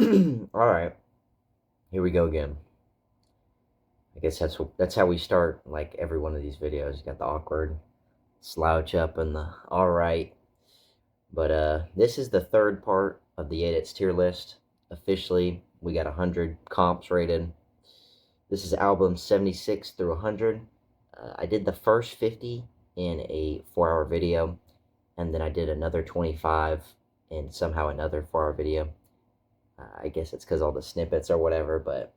Alright, here we go again. I guess that's how we start, like, every one of these videos. You got the awkward slouch up and the alright. But, this is the third part of the Yedits tier list. Officially, we got 100 comps rated. This is album 76 through 100. I did the first 50 in a 4-hour video, and then I did another 25 in somehow another 4-hour video. I guess it's because all the snippets or whatever, but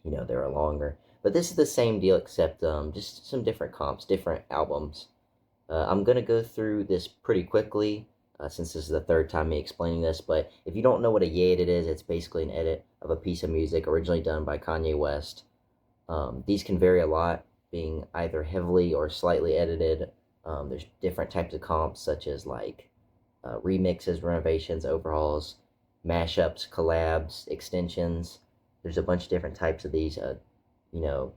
they were longer. But this is the same deal, except just some different comps, different albums. I'm gonna go through this pretty quickly, since this is the third time me explaining this. But if you don't know what a Yedit is, it's basically an edit of a piece of music originally done by Kanye West. These can vary a lot, being either heavily or slightly edited. There's different types of comps, such as like remixes, renovations, overhauls, mashups, collabs, extensions. There's a bunch of different types of these, you know,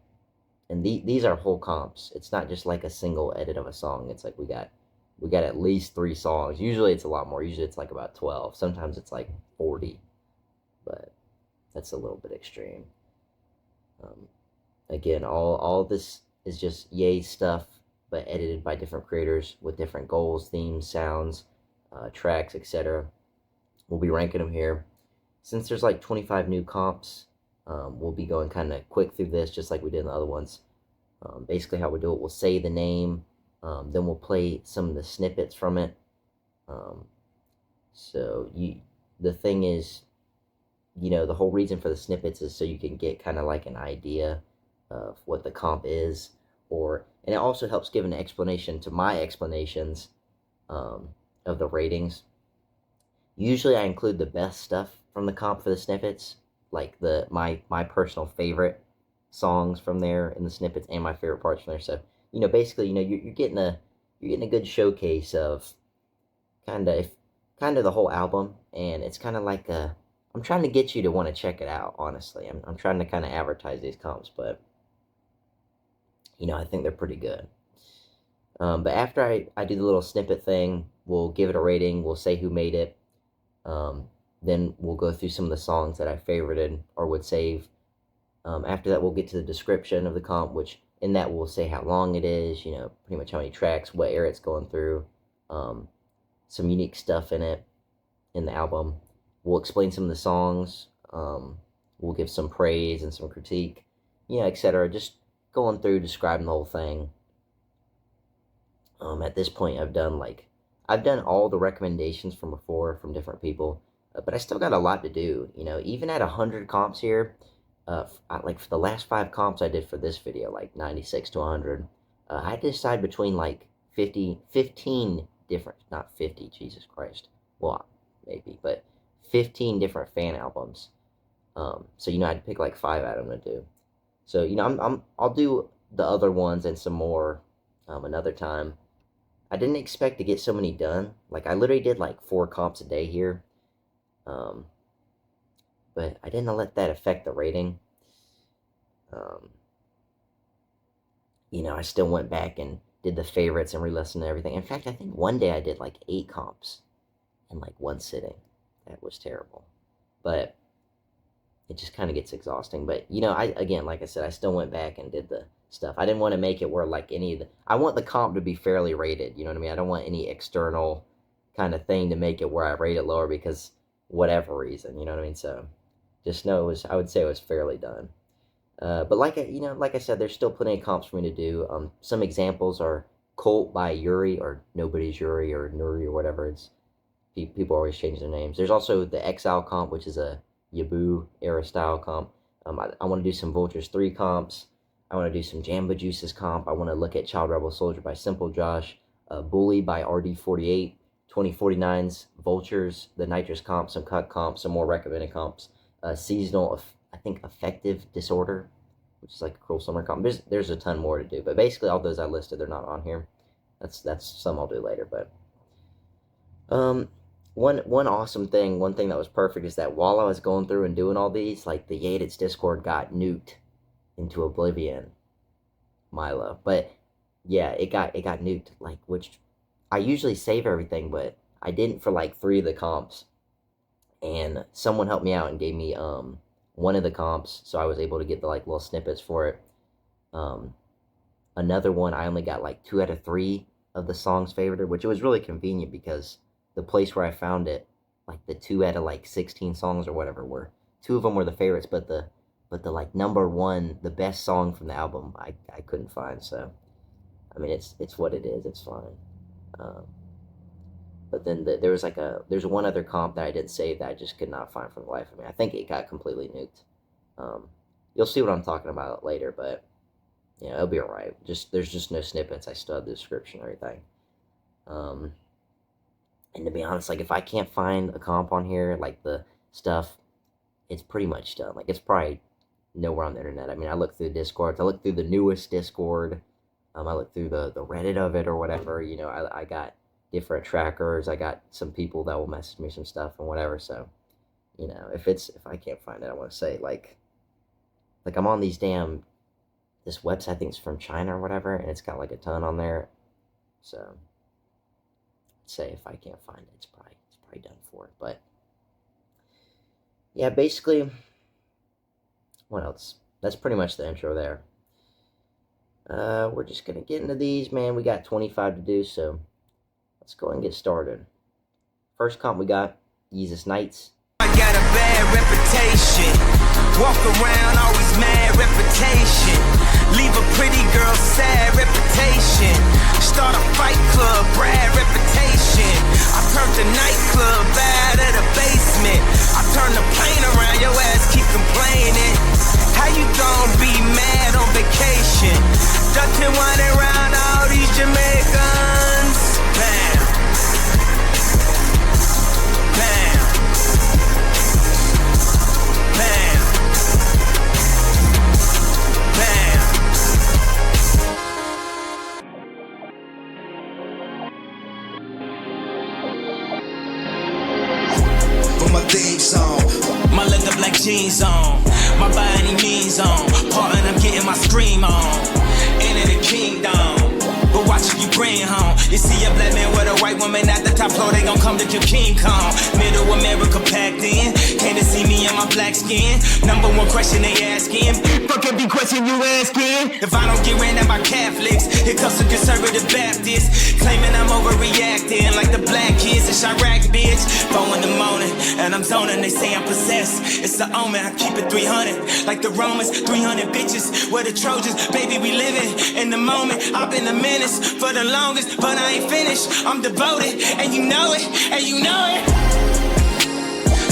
and these are whole comps. It's not just like a single edit of a song. It's like we got at least 3 songs. Usually it's a lot more. Usually it's like about 12. Sometimes it's like 40, but that's a little bit extreme. Um, Again, all this is just Ye stuff, but edited by different creators with different goals, themes, sounds, tracks, etc. We'll be ranking them here. Since there's like 25 new comps, we'll be going kind of quick through this, just like we did in the other ones. Basically, how we do it, we'll say the name, then we'll play some of the snippets from it. Um, so the thing is, the whole reason for the snippets is so you can get kind of like an idea of what the comp is, and it also helps give an explanation to my explanations of the ratings. Usually, I include the best stuff from the comp for the snippets, like my personal favorite songs from there in the snippets, and my favorite parts from there. So basically, you're getting a good showcase of kind of kind of the whole album, and it's kind of like I'm trying to get you to want to check it out. Honestly, I'm trying to kind of advertise these comps, but I think they're pretty good. But after I do the little snippet thing, we'll give it a rating. We'll say who made it. Then we'll go through some of the songs that I favorited or would save. After that, we'll get to the description of the comp, which in that we'll say how long it is, pretty much how many tracks, what era it's going through, some unique stuff in it, in the album. We'll explain some of the songs. We'll give some praise and some critique, etc. Just going through describing the whole thing. At this point, I've done all the recommendations from before from different people, but I still got a lot to do. Even at 100 comps here, like for the last 5 comps I did for this video, like 96 to 100, I had to decide between like 15 different, not 50, Jesus Christ, well, maybe, but 15 different fan albums. So I had to pick like 5 out of them to do. So I'll do the other ones and some more another time. I didn't expect to get so many done. Like, I literally did like 4 comps a day here. Um, but I didn't let that affect the rating. Um, I still went back and did the favorites and re-listened to everything. In fact, I think one day I did like 8 comps in like one sitting. That was terrible. But it just kind of gets exhausting. But, again, like I said, I still went back and did the stuff. I didn't want to make it where like I want the comp to be fairly rated. You know what I mean? I don't want any external kind of thing to make it where I rate it lower because whatever reason. You know what I mean? So just know I would say it was fairly done. But like I said, there's still plenty of comps for me to do. Some examples are Cult by Yuri or Nobody's Yuri or Nuri or whatever. People always change their names. There's also the Exile comp, which is a Yabu era style comp. I want to do some Vultures 3 comps. I want to do some Jamba Juices comp. I want to look at Child Rebel Soldier by Simple Josh, Bully by RD48, 2049's Vultures, the Nitrous comp, some cut comps, some more recommended comps, seasonal, I think, Affective Disorder, which is like a Cruel Summer comp. There's a ton more to do, but basically all those I listed, they're not on here. That's some I'll do later, but one awesome thing, one thing that was perfect is that while I was going through and doing all these, like the Yedits Discord got nuked into oblivion, Milo. But yeah, it got nuked, like, which I usually save everything, but I didn't for like 3 of the comps. and someone helped me out and gave me one of the comps, so I was able to get the like little snippets for it. Another one, I only got like 2 out of 3 of the songs favorited, which was really convenient because the place where I found it, like the 2 out of like 16 songs or whatever, were 2 of them were the favorites, but the like number 1, the best song from the album, I couldn't find. So I mean, it's what it is. It's fine. But then there's one other comp that I didn't save that I just could not find for the life of me. I think it got completely nuked. You'll see what I'm talking about later, but yeah, it'll be alright. There's just no snippets. I still have the description and everything. And to be honest, like if I can't find a comp on here, like the stuff, it's pretty much done. Like it's probably nowhere on the internet. I mean, I looked through Discord. I looked through the newest Discord. I looked through the Reddit of it or whatever. You know, I got different trackers. I got some people that will message me some stuff and whatever. So, you know, if I can't find it, I want to say like I'm on these this website, I think it's from China or whatever, and it's got like a ton on there. So, let's say if I can't find it, it's probably done for it. But yeah, basically, what else? That's pretty much the intro there. We're just gonna get into these, man. We got 25 to do, so let's go and get started. First comp we got Yeezus Nights. I got a bad reputation. Walk around always mad reputation. Leave a pretty girl sad reputation. Start a fight club, Brad reputation. I turned the nightclub bad at a basement. I turn the plane around, your ass keep complaining. How you gon' be mad on vacation? Ducking one around all these Jamaicans. Bam. Bam. Bam. Bam. For my theme song, my leather black jeans on, my by any means on, part and I'm getting my scream on, into the kingdom. But watch what you bring home. You see a black man with a white woman at the top floor, they gon' come to kill King Kong. Middle America packed in, came to see me in my black skin. Number one question they asking, fuck every question you asking. If I don't get ran at by Catholics, here comes the conservative Baptists, claiming I'm overreacting like the black kids in Chirac, bitch. 4 in the morning, and I'm zoning, they say I'm possessed. It's the omen, I keep it 300, like the Romans, 300 bitches, we're the Trojans. Baby, we living in the moment, I've been a menace for the longest, but I ain't finished. I'm devoted, and you know it, and you know it.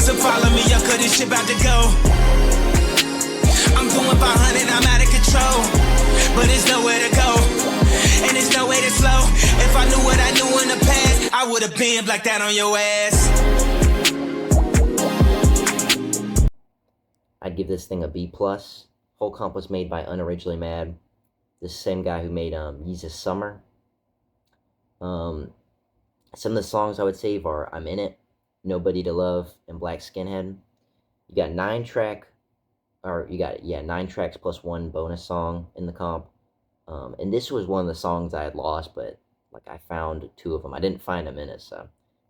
So follow me up, cause this shit about to go. I'm doing 500, I'm out of control, but there's nowhere to go, and there's no way to slow. If I knew what I knew in the past, I would've been like that on your ass. I'd give this thing a B+. Whole comp was made by Unoriginally Mad. This same guy who made Yeezus Summer. Some of the songs I would save are I'm In It, Nobody to Love, and Black Skinhead. You got 9 tracks plus 1 bonus song in the comp. And this was one of the songs I had lost, but like I found 2 of them. I didn't find them in it, so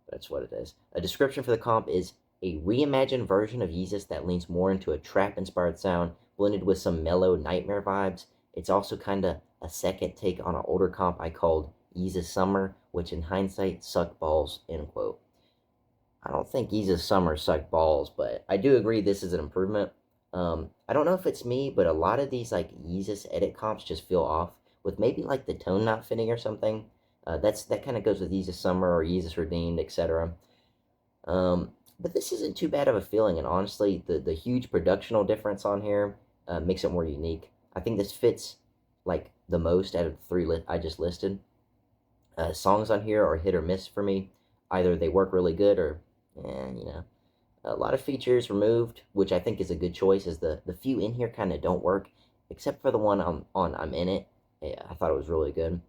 that's what it is. A description for the comp is a reimagined version of Yeezus that leans more into a trap-inspired sound, blended with some mellow nightmare vibes. It's also kind of a second take on an older comp I called Yeezus Summer, which in hindsight sucked balls, end quote. I don't think Yeezus Summer sucked balls, but I do agree this is an improvement. I don't know if it's me, but a lot of these like Yeezus edit comps just feel off, with maybe like the tone not fitting or something. That kind of goes with Yeezus Summer or Yeezus Redeemed, etc. But this isn't too bad of a feeling, and honestly, the huge productional difference on here makes it more unique. I think this fits like the most out of the 3 I just listed. Songs on here are hit or miss for me. Either they work really good or, you know. A lot of features removed, which I think is a good choice, as the few in here kind of don't work, except for the one on I'm In It. Yeah, I thought it was really good.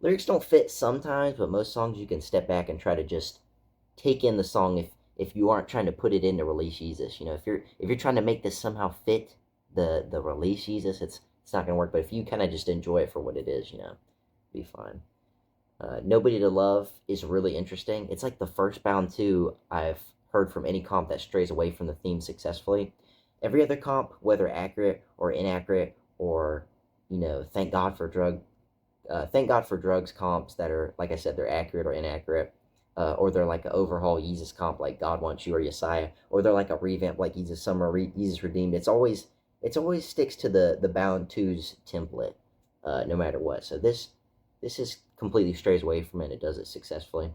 Lyrics don't fit sometimes, but most songs you can step back and try to just take in the song if you aren't trying to put it in to release Yeezus. You know, if you're trying to make this somehow fit the release Yeezus, it's not gonna work. But if you kind of just enjoy it for what it is, you know, be fine. Nobody to Love is really interesting. It's like the first Bound 2 I've heard from any comp that strays away from the theme successfully. Every other comp, whether accurate or inaccurate, or, you know, thank God for drugs comps that are, like I said, they're accurate or inaccurate, or they're like an overhaul Yeezus comp like God Wants You or Yesiah, or they're like a revamp like Yeezus Summer, Yeezus Redeemed. It always sticks to the Bound 2's template, no matter what. So this is completely strays away from it. It does it successfully.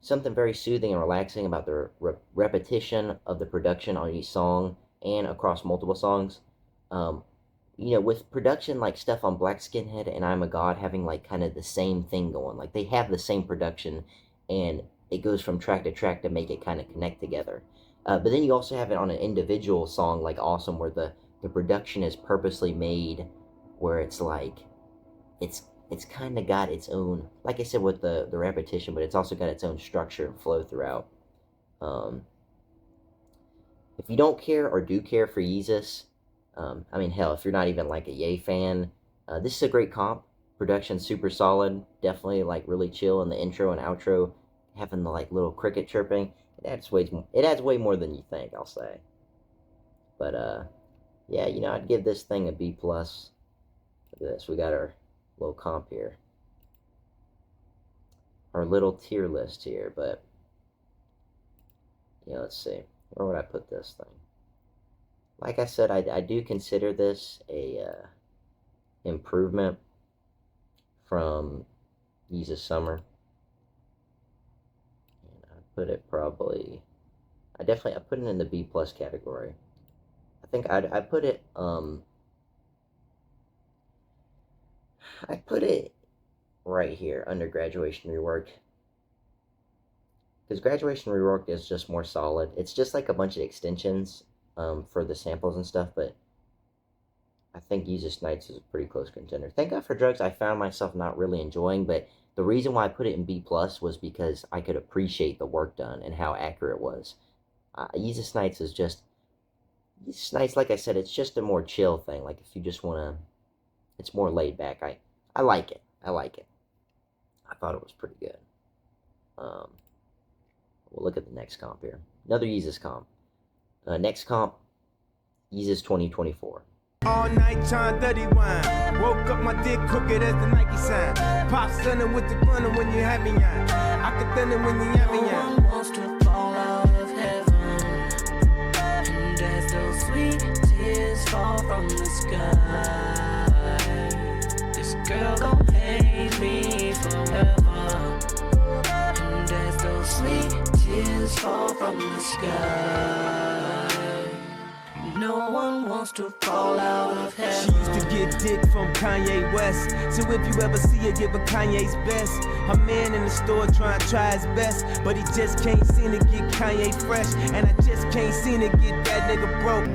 Something very soothing and relaxing about the repetition of the production on each song and across multiple songs. You know, with production like stuff on Black Skinhead and I'm a God having like kind of the same thing going. Like they have the same production and it goes from track to track to make it kind of connect together. But then you also have it on an individual song like Awesome, where the production is purposely made where it's like it's kind of got its own, like I said, with the repetition, but it's also got its own structure and flow throughout. If you don't care or do care for Yeezus, I mean, hell, if you're not even like a Ye fan, this is a great comp. Production's super solid, definitely like really chill in the intro and outro, having the like little cricket chirping. It adds way more than you think, I'll say. But yeah, you know, I'd give this thing a B+. Look at this, we got our little comp here, our little tier list here. But yeah, let's see, where would I put this thing? Like I said, I do consider this a improvement from Yeezus Summer. And I put it probably, I put it in the B+ category. I think I put it right here under Graduation Reworked, because Graduation Reworked is just more solid. It's just like a bunch of extensions for the samples and stuff, but I think Yeezus Nights is a pretty close contender. Thank God for Drugs I found myself not really enjoying, but the reason why I put it in B+ was because I could appreciate the work done and how accurate it was. Yeezus Nights is just, Yeezus Nights, like I said, it's just a more chill thing. Like if you just want to, it's more laid back. I like it. I like it. I thought it was pretty good. We'll look at the next comp here. Another Yeezus comp. Next comp, Yeezus 2024. All night trying dirty wine. Woke up my dick crooked as the Nike sign. Pop stunning with the runner when you have me on. I can thunder when you have me on. No one wants to fall out of heaven, and as those sweet tears fall from the sky, this girl gon' hate me forever. And as those sweet tears fall from the sky, no one wants to fall out of heaven. She used to get dick from Kanye West. So if you ever see her, give her Kanye's best. Her man in the store try his best, but he just can't seem to get Kanye fresh. And I just can't seem to get that nigga broke.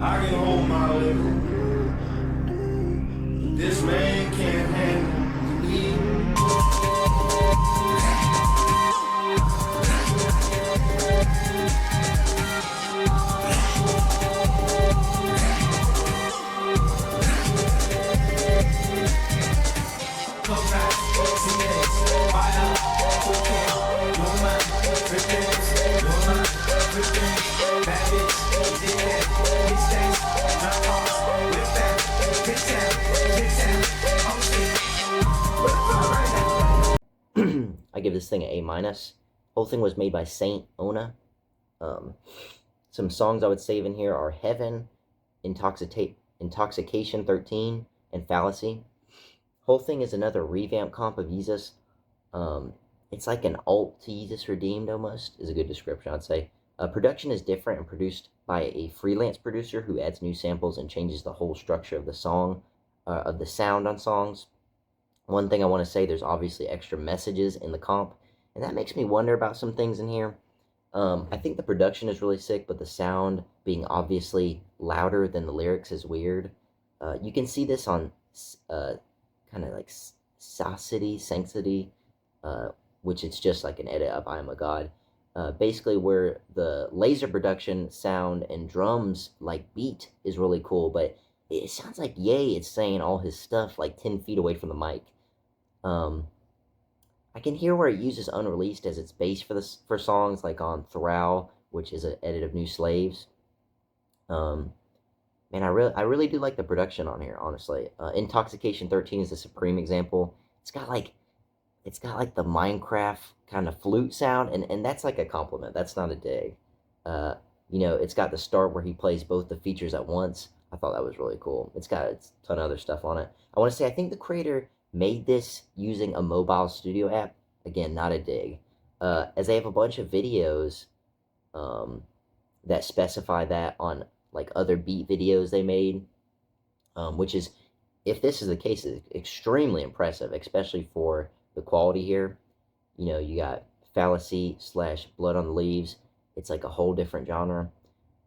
I can hold my liquor. This man can't handle me. I give this thing an A-. Whole thing was made by Saint Ona. Some songs I would save in here are Heaven, Intoxication 13, and Fallacy. Whole thing is another revamp comp of Yeezus. It's like an alt to Yeezus Redeemed almost, is a good description, I'd say. Production is different and produced by a freelance producer who adds new samples and changes the whole structure of the song, of the sound on songs. One thing I want to say, there's obviously extra messages in the comp, and that makes me wonder about some things in here. I think the production is really sick, but the sound being obviously louder than the lyrics is weird. You can see this on kind of like Sanctity, which it's just like an edit of I Am a God. Basically, where the laser production sound and drums like beat is really cool, but it sounds like Ye is saying all his stuff like 10 feet away from the mic. I can hear where it uses unreleased as its bass for songs like on Thrall, which is an edit of New Slaves. Man, I really do like the production on here, honestly. Intoxication 13 is the supreme example. It's got like the Minecraft kind of flute sound, and that's like a compliment. That's not a dig. It's got the start where he plays both the features at once. I thought that was really cool. It's got a ton of other stuff on it. I want to say I think the creator made this using a mobile studio app. Again, not a dig. As they have a bunch of videos that specify that on like other beat videos they made, which is, if this is the case, is extremely impressive, especially for the quality here. You got Fallacy / Blood on the Leaves. It's like a whole different genre.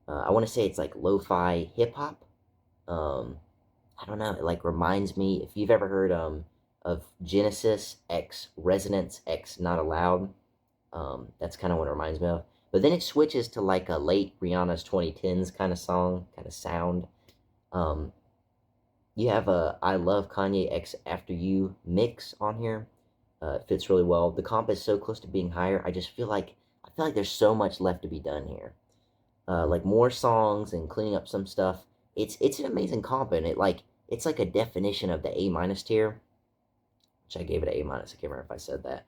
I want to say it's like lo-fi hip-hop. I don't know, it like reminds me, if you've ever heard of Genesis X Resonance X Not Allowed, that's kind of what it reminds me of. But then it switches to like a late Rihanna's 2010s kind of song, kind of sound. You have a I Love Kanye X After You mix on here. It fits really well. The comp is so close to being higher. I feel like there's so much left to be done here. Like more songs and cleaning up some stuff. It's an amazing comp, and it's like a definition of the A- tier, which I gave it an A-. I can't remember if I said that.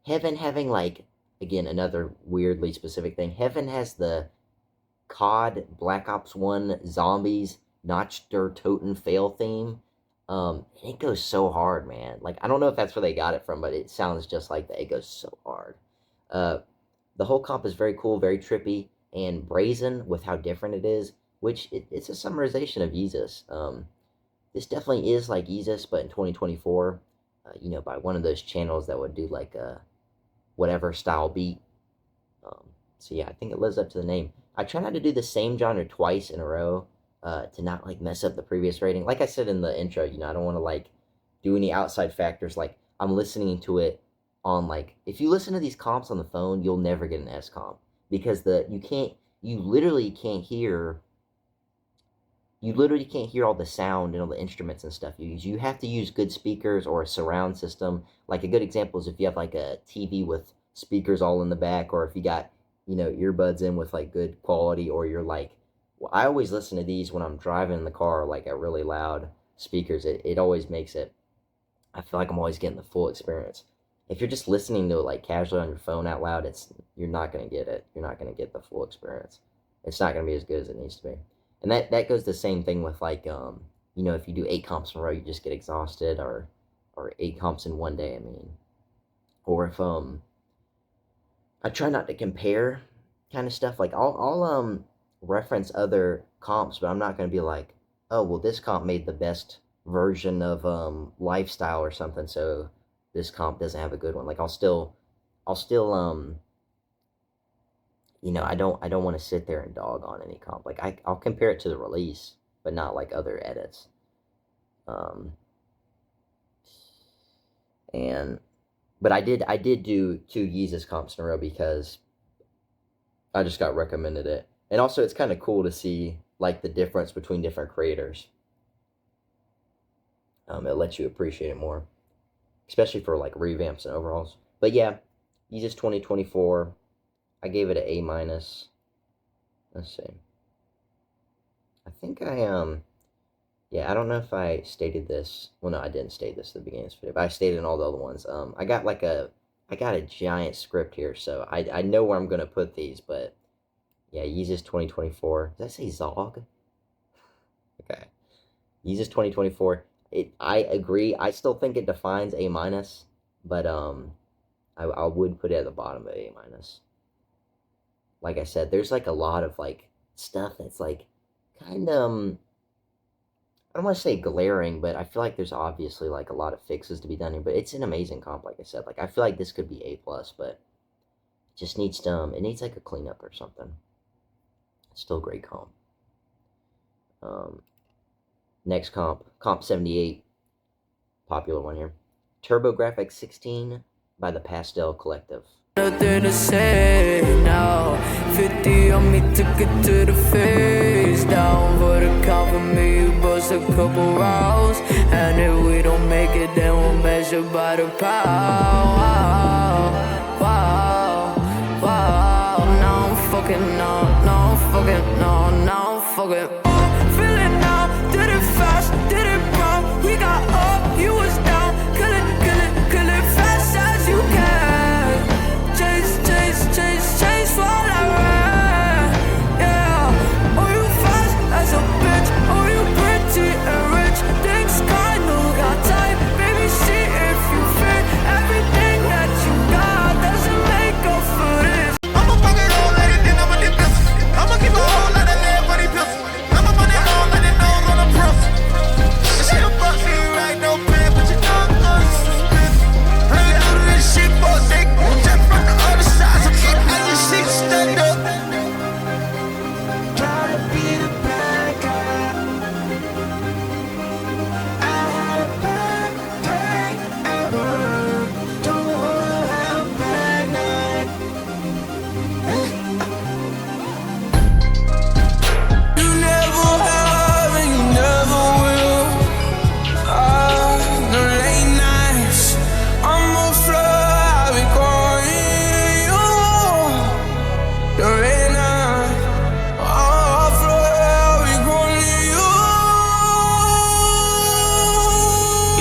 Heaven having like, again, another weirdly specific thing. Heaven has the COD Black Ops 1 Zombies Notch Der Toten Fail theme. It goes so hard, man. Like, I don't know if that's where they got it from, but it sounds just like that. It goes so hard. The whole comp is very cool, very trippy, and brazen with how different it is, which it's a summarization of Yeezus. This definitely is like Yeezus, but in 2024, by one of those channels that would do like a whatever style beat. So yeah, I think it lives up to the name. I try not to do the same genre twice in a row, to not like mess up the previous rating. Like I said in the intro, I don't want to like do any outside factors. Like, I'm listening to it on like, if you listen to these comps on the phone, you'll never get an S comp, because you literally can't hear all the sound and all the instruments and stuff you use. You have to use good speakers or a surround system. Like, a good example is if you have like a TV with speakers all in the back, or if you got, earbuds in with like good quality, or you're like, well, I always listen to these when I'm driving in the car, like at really loud speakers. It always makes it, I feel like I'm always getting the full experience. If you're just listening to it like casually on your phone out loud, you're not going to get it. You're not going to get the full experience. It's not going to be as good as it needs to be. And that goes the same thing with like, if you do 8 comps in a row, you just get exhausted, or 8 comps in one day, I mean. Or if, I try not to compare kind of stuff. Like, I'll reference other comps, but I'm not going to be like, oh, well, this comp made the best version of Lifestyle or something, so this comp doesn't have a good one. Like, I'll still I don't want to sit there and dog on any comp. Like, I'll compare it to the release, but not like other edits. But I did do 2 Yeezus comps in a row because I just got recommended it. And also, it's kind of cool to see like the difference between different creators. It lets you appreciate it more, especially for like revamps and overhauls. But yeah, Yeezus 2024, I gave it an A-. Let's see. I think yeah, I don't know if I stated this. Well, no, I didn't state this at the beginning of this video, but I stated in all the other ones. I got a giant script here, so I know where I'm gonna put these, but yeah, Yeezus 2024. Does that say Zog? Okay. Yeezus 2024. I agree. I still think it defines A-, but I would put it at the bottom of A-. Like I said, there's like a lot of like stuff that's like kind of I don't want to say glaring, but I feel like there's obviously like a lot of fixes to be done here. But it's an amazing comp, like I said. Like I feel like this could be A plus, but it just needs it needs like a cleanup or something. It's still a great comp. Next comp 78, popular one here. TurboGrafx 16 by the Pastelle Collective. Nothing to say now. 50 on me, took it to the face. Down for the count for me, you bust a couple rounds. And if we don't make it, then we'll measure by the pound. Wow. Now I'm fucking, now I'm fucking, now I'm fucking. Feel it now, did it fast, did it wrong. We got up, you was down. Kill it fast as you can. Chase while I ran. Yeah, oh you fast as a bitch. Oh you pretty and rich. Things kinda got tight. Baby, see if you fit. Everything that you got doesn't make up for this. I'ma fuck it all, let it then I'ma dip this. I'ma keep a whole lot of lead for these pills. I'ma run it all, let it nose on the press. This shit a fuck, so you right, no plan, but you know I'm gonna spit. I ain't do this shit for a dick. Just from the other side, so keep I just shit stand up. Try to be the bad guy. I had a bad day ever. Don't wanna have a bad night. You never have and you never will. The late nights, I'm a flood, I be calling you. The late night, I'm a flood, I be calling you.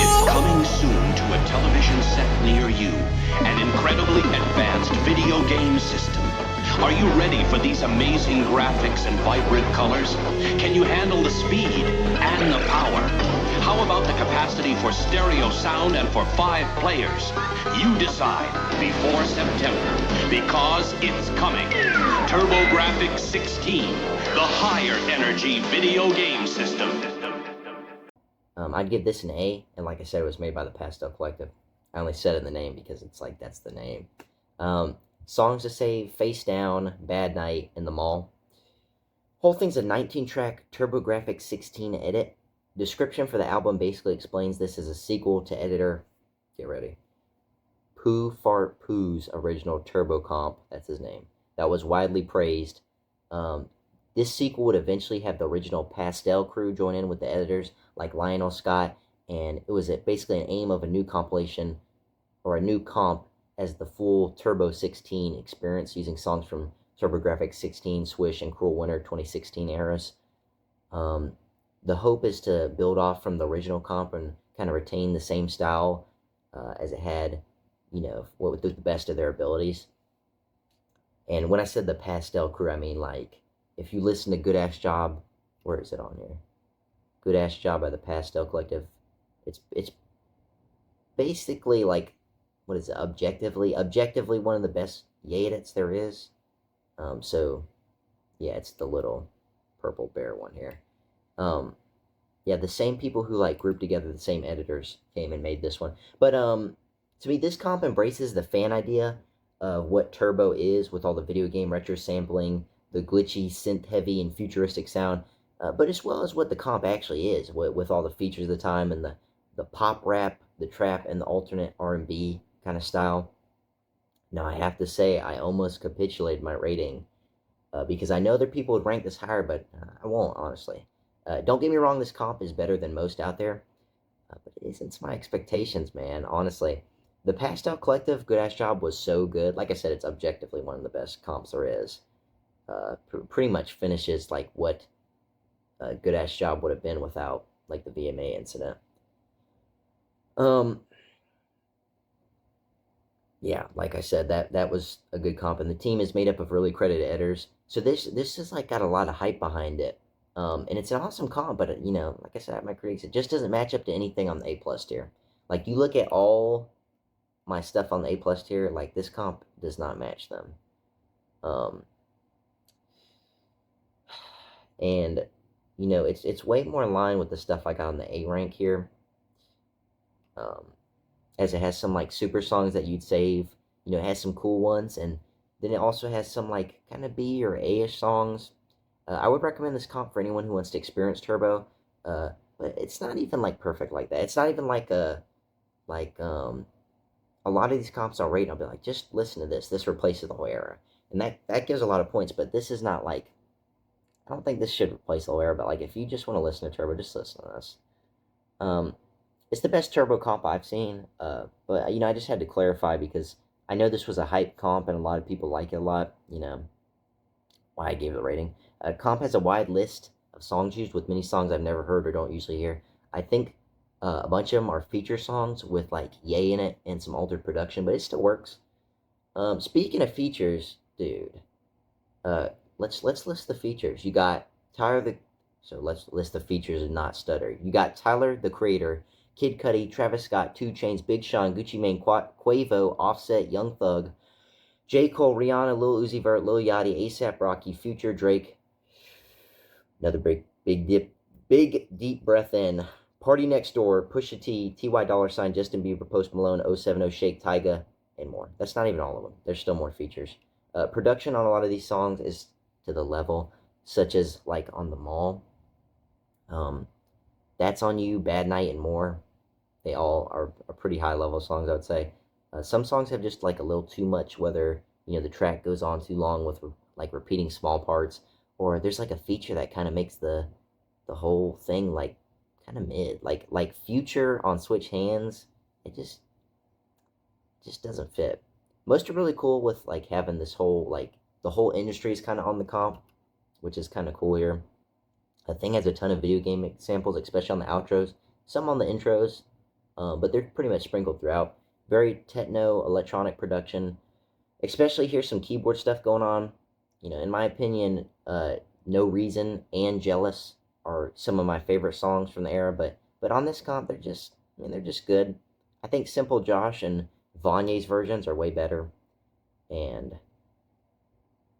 It's coming soon to a television set near you. An incredibly advanced video game system. Are you ready for these amazing graphics and vibrant colors? Can you handle the speed and the power? How about the capacity for stereo sound and for 5 players? You decide before September, because it's coming. TurboGrafx 16, the higher energy video game system. I'd give this an A, and like I said, it was made by the Pastelle Collective. I only said it in the name because it's like, that's the name. Songs to Save, Face Down, Bad Night, and The Mall. Whole thing's a 19-track TurboGrafx 16 edit. Description for the album basically explains this as a sequel to editor, get ready, Poo Fart Poo's original Turbo comp, that's his name, that was widely praised. This sequel would eventually have the original Pastelle crew join in with the editors, like Lionel Scott, and it was basically an aim of a new compilation, or a new comp, as the full Turbo 16 experience, using songs from TurboGrafx 16, Swish, and Cruel Winter 2016 eras. The hope is to build off from the original comp and kind of retain the same style as it had, you know, with the best of their abilities. And when I said the Pastelle crew, I mean, like, if you listen to Good Ass Job, where is it on here? Good Ass Job by the Pastelle Collective. It's basically like, what is it? Objectively one of the best Yedits there is. So yeah, it's the little purple bear one here. Yeah, the same people who like grouped together the same editors came and made this one. But to me, this comp embraces the fan idea of what Turbo is, with all the video game retro sampling, the glitchy, synth-heavy, and futuristic sound, but as well as what the comp actually is, with all the features of the time and the pop rap, the trap, and the alternate R&B kind of style. Now, I have to say, I almost capitulated my rating, because I know that people would rank this higher, but I won't, honestly. Don't get me wrong, this comp is better than most out there, but it isn't my expectations, man, honestly. The Pastelle Collective Good Ass Job was so good. Like I said, it's objectively one of the best comps there is. Pretty much finishes like what Good Ass Job would have been without like the VMA incident. Yeah, like I said, that was a good comp, and the team is made up of really credited editors. So this is like got a lot of hype behind it. And it's an awesome comp, but you know, like I said, my critics, it just doesn't match up to anything on the A+ tier. Like, you look at all my stuff on the A+ tier, like, this comp does not match them. And you know, it's way more in line with the stuff I got on the A rank here. As it has some like super songs that you'd save. You know, it has some cool ones, and then it also has some like kind of B or A-ish songs. I would recommend this comp for anyone who wants to experience turbo. But it's not even like perfect like that. It's not even like a lot of these comps I'll rate and I'll be like, just listen to this. This replaces the whole era. And that gives a lot of points, but this is not like, I don't think this should replace the whole era, but like if you just want to listen to turbo, just listen to this. It's the best turbo comp I've seen, but you know, I just had to clarify because I know this was a hype comp and a lot of people like it a lot, you know, why I gave it the rating. Comp has a wide list of songs used with many songs I've never heard or don't usually hear. I think a bunch of them are feature songs with like Ye in it and some altered production, but it still works. Speaking of features, dude, let's list the features. You got so let's list the features and not stutter. You got Tyler, the Creator, Kid Cudi, Travis Scott, 2 Chainz, Big Sean, Gucci Mane, Quavo, Offset, Young Thug, J. Cole, Rihanna, Lil Uzi Vert, Lil Yachty, ASAP Rocky, Future, Drake. Another big deep breath in. Party Next Door, Pusha T, Ty Dollar Sign, Justin Bieber, Post Malone, 070 Shake, Tyga, and more. That's not even all of them. There's still more features. Production on a lot of these songs is to the level, such as like on the Mall. That's on You, Bad Night, and more. They all are pretty high level songs, I would say. Some songs have just like a little too much, whether you know the track goes on too long with like repeating small parts, or there's like a feature that kind of makes the whole thing like kind of mid, like Future on Switch Hands. It just doesn't fit. Most are really cool with like having this whole like the whole industry is kind of on the comp, which is kind of cool here. The thing has a ton of video game samples, especially on the outros, some on the intros, but they're pretty much sprinkled throughout. Very techno electronic production, especially here's some keyboard stuff going on. You know, in my opinion, No Reason and Jealous are some of my favorite songs from the era, but on this comp, they're just good. I think Simple Josh and Vanye's versions are way better. And let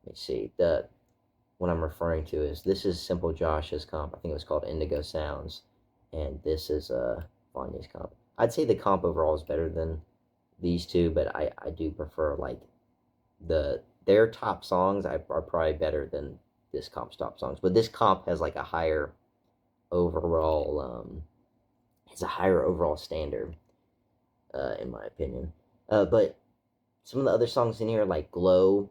me see, what I'm referring to is this is Simple Josh's comp. I think it was called Indigo Sounds, and this is Vanye's comp. I'd say the comp overall is better than these two, but I do prefer like their top songs are probably better than this comp's top songs. But this comp has like a higher overall standard, in my opinion. But some of the other songs in here, like Glow,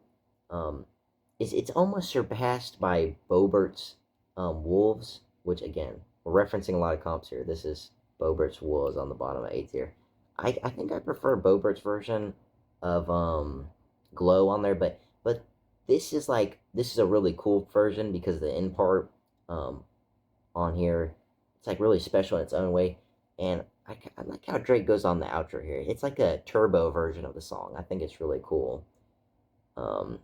it's almost surpassed by Bobert's Wolves, which again, we're referencing a lot of comps here. This is Bobert's Wolves on the bottom of 8th here. I think I prefer Bobert's version of Glow on there, but this is a really cool version because the end part on here, it's like really special in its own way, and I like how Drake goes on the outro here. It's like a turbo version of the song. I think it's really cool. You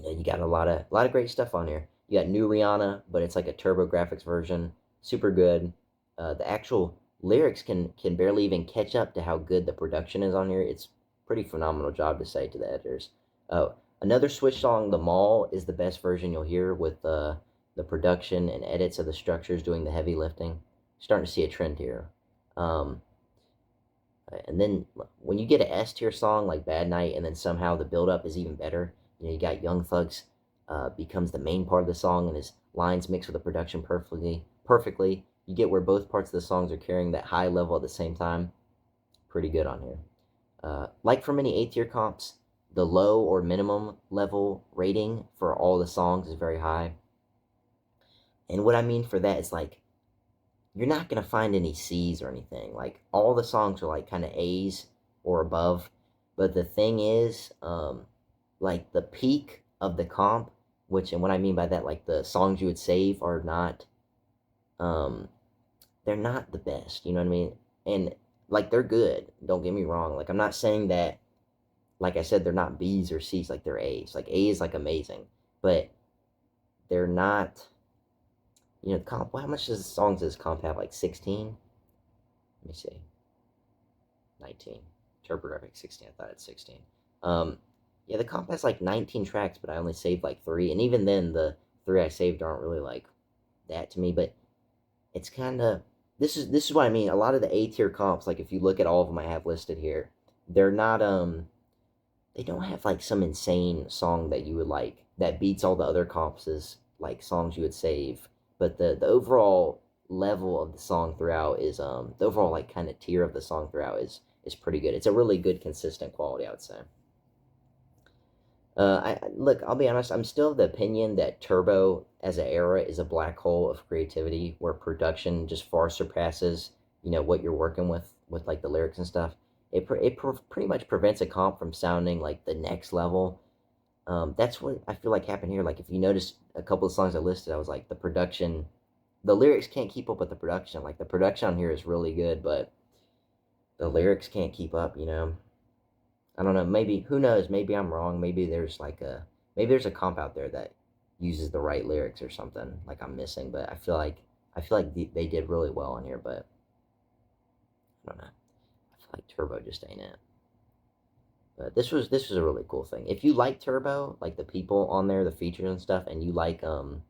know, you got a lot of great stuff on here. You got New Rihanna, but it's like a turbo graphics version. Super good. The actual lyrics can barely even catch up to how good the production is on here. It's pretty phenomenal job to say to the editors. Another Switch song, The Mall, is the best version you'll hear with the production and edits of the structures doing the heavy lifting. Starting to see a trend here. And then when you get an S tier song like Bad Night, and then somehow the build up is even better. You know, you got Young Thug's becomes the main part of the song, and his lines mix with the production perfectly. You get where both parts of the songs are carrying that high level at the same time. Pretty good on here. Like for many 8th tier comps, the low or minimum level rating for all the songs is very high. And what I mean for that is like, you're not going to find any C's or anything. Like, all the songs are like kind of A's or above. But the thing is, like the peak of the comp, and what I mean by that, like the songs you would save are not, they're not the best, you know what I mean? And like, they're good, don't get me wrong. Like, I'm not saying that, like I said, they're not B's or C's, like they're A's. Like, A is like amazing, but they're not, you know, the comp, how much does the songs does comp have? Like 16? Let me see. 19. TurboGrafx 16, I thought it's 16. Yeah, the comp has like 19 tracks, but I only saved like 3, and even then, the 3 I saved aren't really like that to me, but it's kind of, this is what I mean. A lot of the A tier comps, like if you look at all of them I have listed here, they're not they don't have like some insane song that you would like that beats all the other comps' like songs you would save, but the overall level of the song throughout is the overall like kind of tier of the song throughout is pretty good. It's a really good consistent quality, I would say. Look, I'll be honest, I'm still of the opinion that Turbo as an era is a black hole of creativity where production just far surpasses, you know, what you're working with like the lyrics and stuff. It pretty much prevents a comp from sounding like the next level. That's what I feel like happened here. Like if you notice a couple of songs I listed, I was like, the lyrics can't keep up with the production. Like the production on here is really good, but the lyrics can't keep up, you know. I don't know, maybe, who knows, maybe I'm wrong. Maybe there's a comp out there that uses the right lyrics or something like I'm missing, but I feel like they did really well on here, but I don't know. I feel like Turbo just ain't it. But this was a really cool thing. If you like Turbo, like the people on there, the features and stuff, and you like the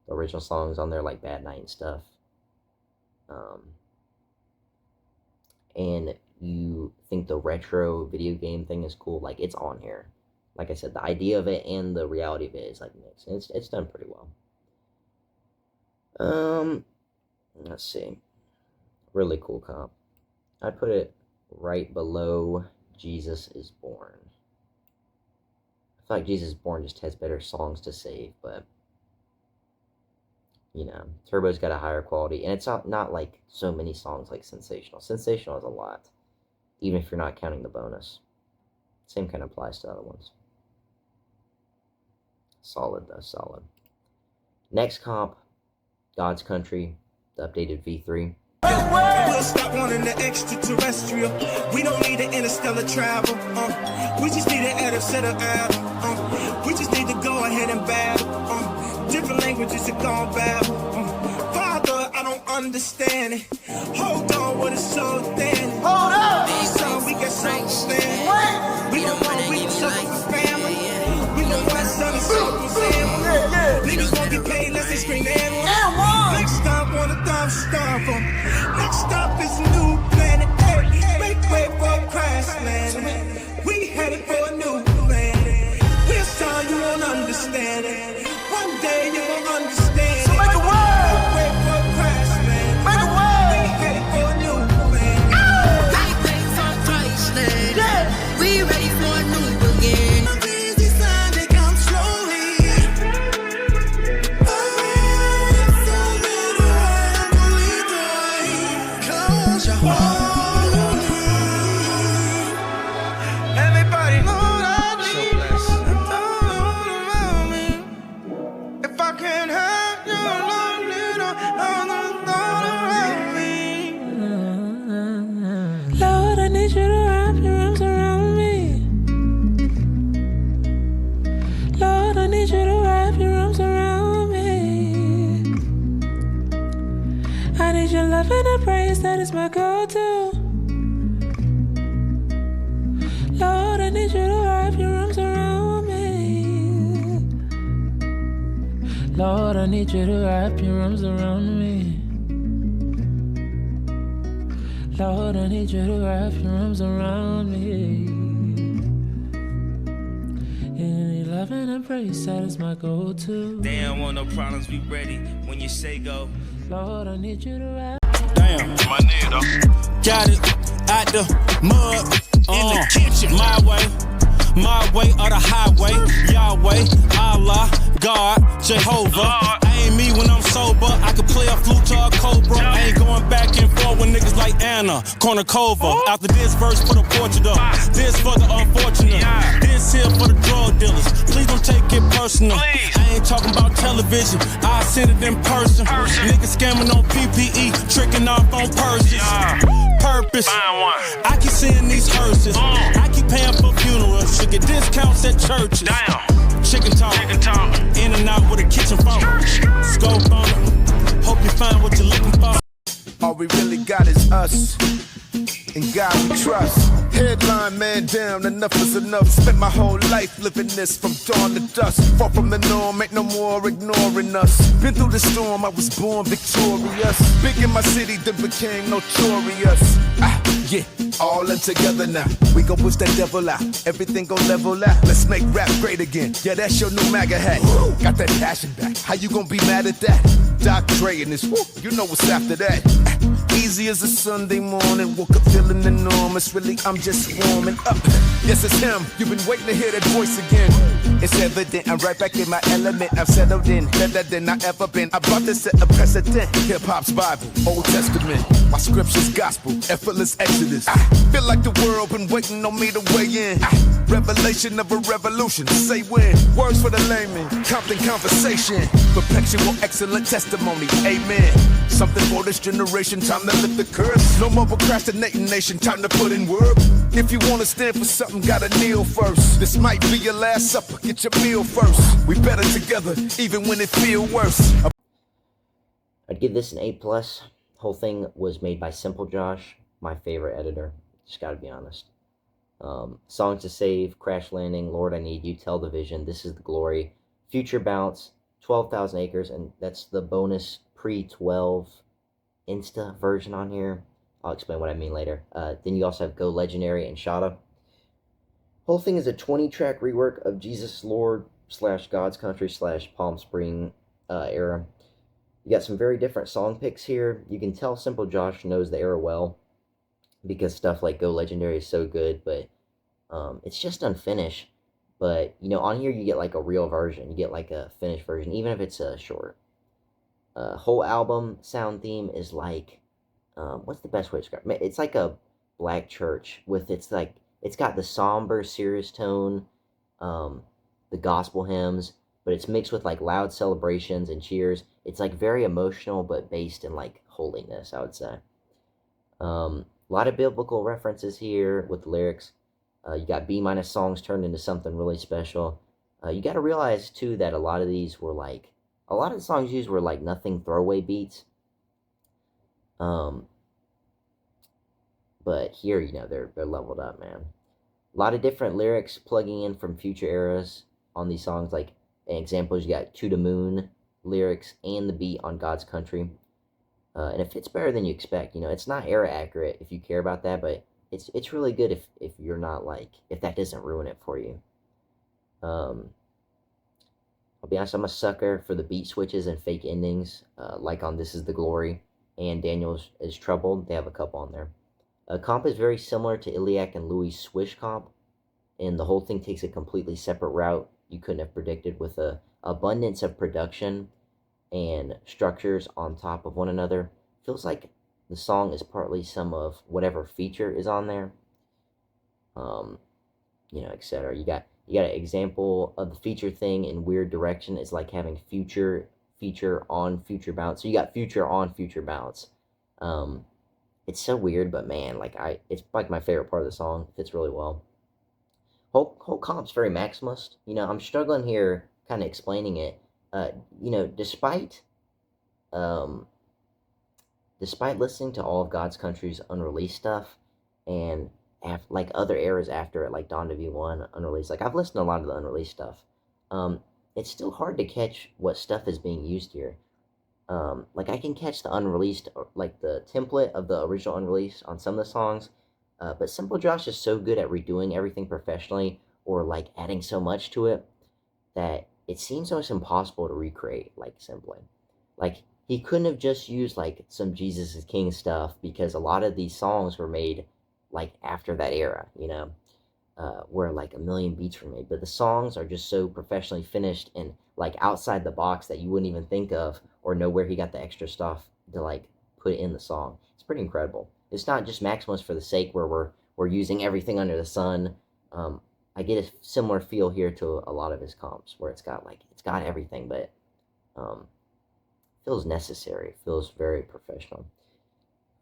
original songs on there like Bad Night and stuff, and you think the retro video game thing is cool, like it's on here. Like I said, the idea of it and the reality of it is like mixed, and it's done pretty well. Let's see. Really cool comp. I'd put it right below Jesus Is Born. I feel like Jesus Is Born just has better songs to save, but you know, Turbo's got a higher quality, and it's not like so many songs like Sensational. Sensational is a lot, even if you're not counting the bonus. Same kind of applies to other ones. Solid though, solid. Next comp, God's Country, the updated V3. We'll stop wanting the extraterrestrial. We don't need an interstellar travel. We just need an edit set of out. We just need to go ahead and battle. Different languages are gone battle. Father, I don't understand it. Hold on, what is so thin? Hold up! So we get so thin. We don't want we suffer for family. We don't want son and son. Niggas won't get paid unless they scream and one. Next stop, wanna dump stuff. Next stop is a new planet. Make way for crash landing. We headed for a new planet. We'll start, you won't understand it. One day you won't understand. So make a way. Wait for crash landing. Make a way. We headed for a new planet. Make way for crash landing. Yeah. We ready for a new beginning. And a praise that is my go-to. Lord, I need you to wrap your arms around me. Lord, I need you to wrap your arms around me. Lord, I need you to wrap your arms around me. And love and embrace, that is my go-to. They don't want no problems, be ready when you say go. Lord, I need you to wrap. Damn, my nigga. Got it out the mud in the kitchen. My way or the highway. Yahweh, Allah, God, Jehovah. Ain't me when I'm sober. I can play a flute to a cobra. I ain't going back and forth with niggas like Anna Kournikova. After this verse, put a portrait up. This for the unfortunate. This here for the drug dealers. Please don't take it personal. I ain't talking about television. I send it in person. Niggas scamming on PPE, tricking off on purses. Purpose. I keep seeing these hearses. I keep paying for funerals. Should get discounts at churches. Chicken talk. In and out with a kitchen phone. Scope on it. Hope you find what you're looking for. All we really got is us. And God we trust. Headline man down, enough is enough. Spent my whole life living this from dawn to dusk. Far from the norm, ain't no more ignoring us. Been through the storm, I was born victorious. Big in my city, then became notorious. Yeah, all in together now. We gon' push that devil out, everything gon' level out. Let's make rap great again. Yeah, that's your new MAGA hat. Got that passion back. How you gon' be mad at that? Doc Dre and this, you know what's after that. Easy as a Sunday morning, woke up feeling enormous. Really, I'm just warming up. Yes, it's him. You've been waiting to hear that voice again. It's evident, I'm right back in my element. I've settled in, better than I ever been. I'm about to set a precedent. Hip-hop's Bible, Old Testament. My scripture's gospel, effortless exodus. I feel like the world been waiting on me to weigh in. Revelation of a revolution, say when. Words for the layman, Compton conversation. Perpetual excellent testimony, amen. Something for this generation, time to lift the curse. No more procrastinating nation, time to put in work. If you wanna stand for something, gotta kneel first. This might be your last supper, get your meal first. We better together, even when it feel worse. I'd give this an A+. Whole thing was made by Simple Josh, my favorite editor. Just gotta be honest. Songs to Save, Crash Landing, Lord I Need You, Tell the Vision, This is the Glory, Future Bounce, 12,000 Acres, and that's the bonus pre-12 Insta version on here. I'll explain what I mean later. Then you also have Go Legendary and Shada. Whole thing is a 20-track rework of Jesus Lord / God's Country / Palm Spring era. You got some very different song picks here. You can tell Simple Josh knows the era well, because stuff like Go Legendary is so good, but it's just unfinished. But, you know, on here you get like a real version. You get like a finished version, even if it's a short. Whole album sound theme is like, what's the best way to describe it? It's like a black church with, it's got the somber, serious tone, the gospel hymns, but it's mixed with like loud celebrations and cheers. It's like very emotional, but based in like holiness, I would say. A lot of biblical references here with the lyrics. You got B- songs turned into something really special. You got to realize too that a lot of the songs used were like nothing throwaway beats. But here, you know, they're leveled up, man. A lot of different lyrics plugging in from future eras on these songs. Like examples, you got To the Moon lyrics and the beat on God's Country. And it fits better than you expect. You know, it's not era accurate if you care about that, but it's really good if you're not like, if that doesn't ruin it for you. I'll be honest, I'm a sucker for the beat switches and fake endings, like on This is the Glory and Daniel is Troubled. They have a couple on there. Comp is very similar to Iliac and Louis' Swish comp, and the whole thing takes a completely separate route you couldn't have predicted, with a abundance of production and structures on top of one another. Feels like the song is partly some of whatever feature is on there, you know, etc. You got an example of the feature thing in Weird Direction. It's like having feature on future bounce. So you got future on future bounce. It's so weird, but man, like it's like my favorite part of the song. It fits really well. Whole comp's very maximalist. You know, I'm struggling here kind of explaining it. You know, despite listening to all of God's Country's unreleased stuff, and like other eras after it, like Donda V1 unreleased, like I've listened to a lot of the unreleased stuff. It's still hard to catch what stuff is being used here. Like I can catch the unreleased, like the template of the original unreleased on some of the songs, but Simple Josh is so good at redoing everything professionally, or like adding so much to it, that it seems almost impossible to recreate, like simply. Like he couldn't have just used like some Jesus is King stuff, because a lot of these songs were made like after that era, you know, where like a million beats were made, but the songs are just so professionally finished and like outside the box that you wouldn't even think of or know where he got the extra stuff to like put in the song. It's pretty incredible. It's not just maximalist for the sake where we're using everything under the sun. I get a similar feel here to a lot of his comps, where it's got everything, but feels necessary, feels very professional.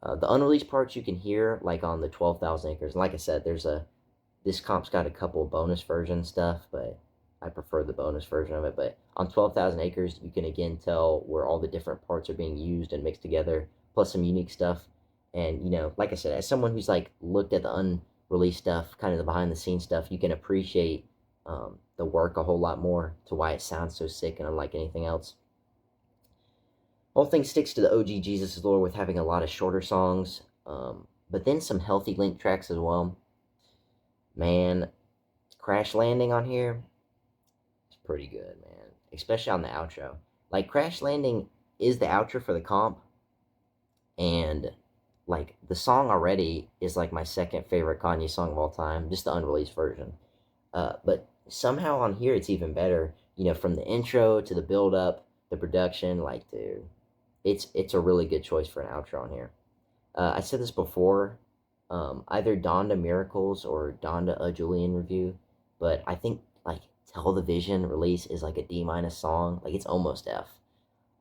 The unreleased parts you can hear like on the 12,000 Acres. And like I said, this comp's got a couple bonus version stuff, but I prefer the bonus version of it. But on 12,000 Acres, you can again tell where all the different parts are being used and mixed together, plus some unique stuff. And, you know, like I said, as someone who's like looked at the release stuff, kind of the behind the scenes stuff, you can appreciate the work a whole lot more, to why it sounds so sick and unlike anything else. Whole thing sticks to the OG Yeezus lore with having a lot of shorter songs, but then some healthy link tracks as well. Man, Crash Landing on here, it's pretty good, man. Especially on the outro. Like, Crash Landing is the outro for the comp, and like, the song already is like my second favorite Kanye song of all time, just the unreleased version. But somehow on here it's even better. You know, from the intro to the build up, the production, like, dude, it's a really good choice for an outro on here. I said this before, either Donda Miracles or Donda A Julian Review, but I think like Tell the Vision release is like a D- song, like it's almost F.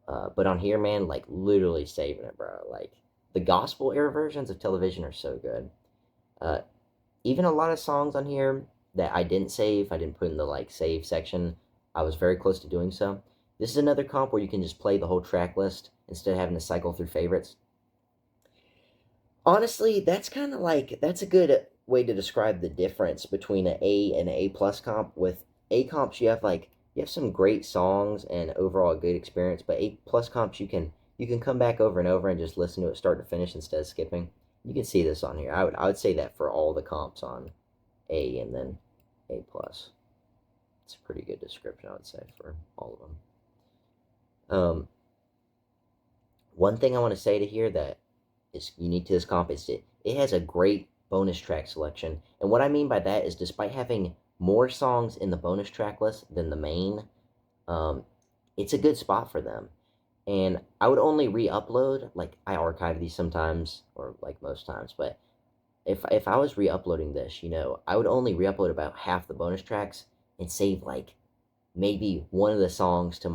But on here, man, like literally saving it, bro. Like, the gospel era versions of Television are so good. Even a lot of songs on here that I didn't save, I didn't put in the like save section, I was very close to doing so. This is another comp where you can just play the whole track list instead of having to cycle through favorites. Honestly, that's kind of like, that's a good way to describe the difference between an A and an A plus comp. With A comps, you have some great songs and overall a good experience, but A plus comps, you can come back over and over and just listen to it start to finish instead of skipping. You can see this on here. I would say that for all the comps on A and then A plus. It's a pretty good description, I would say, for all of them. One thing I want to say to here that is unique to this comp is it has a great bonus track selection. And what I mean by that is, despite having more songs in the bonus track list than the main, it's a good spot for them. And I would only re-upload, like, I archive these sometimes, or like most times, but if I was re-uploading this, you know, I would only re-upload about half the bonus tracks and save like maybe one of the songs to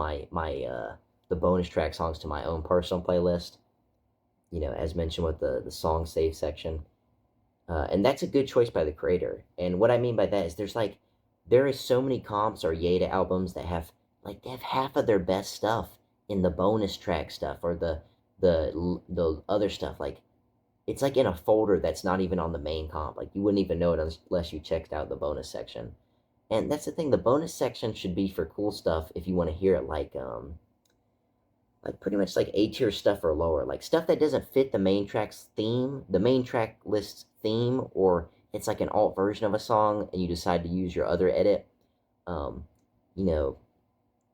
the bonus track songs to my own personal playlist, you know, as mentioned with the song save section. And that's a good choice by the creator. And what I mean by that is, there is so many comps or Yeda albums that they have half of their best stuff in the bonus track stuff, or the other stuff. Like, it's like in a folder that's not even on the main comp. Like, you wouldn't even know it unless you checked out the bonus section. And that's the thing, the bonus section should be for cool stuff if you want to hear it, like pretty much like A tier stuff or lower, like stuff that doesn't fit the main track's theme, the main track list's theme, or it's like an alt version of a song and you decide to use your other edit. You know,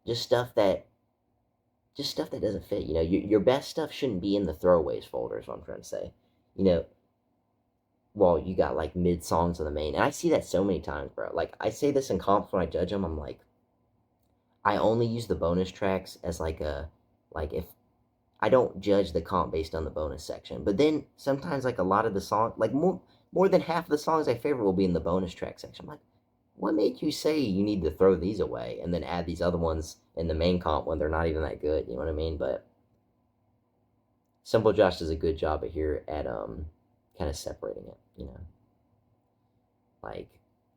just stuff that doesn't fit. You know, your best stuff shouldn't be in the throwaways folder, is what I'm trying to say. You know, well, you got like mid songs on the main, and I see that so many times, bro. Like, I say this in comps when I judge them. I'm like, I only use the bonus tracks as if I don't judge the comp based on the bonus section. But then sometimes, like, a lot of the song, like more than half of the songs I favorite will be in the bonus track section. I'm like, what made you say you need to throw these away and then add these other ones in the main comp when they're not even that good? You know what I mean? But Simple Josh does a good job here at kind of separating it, you know. Like,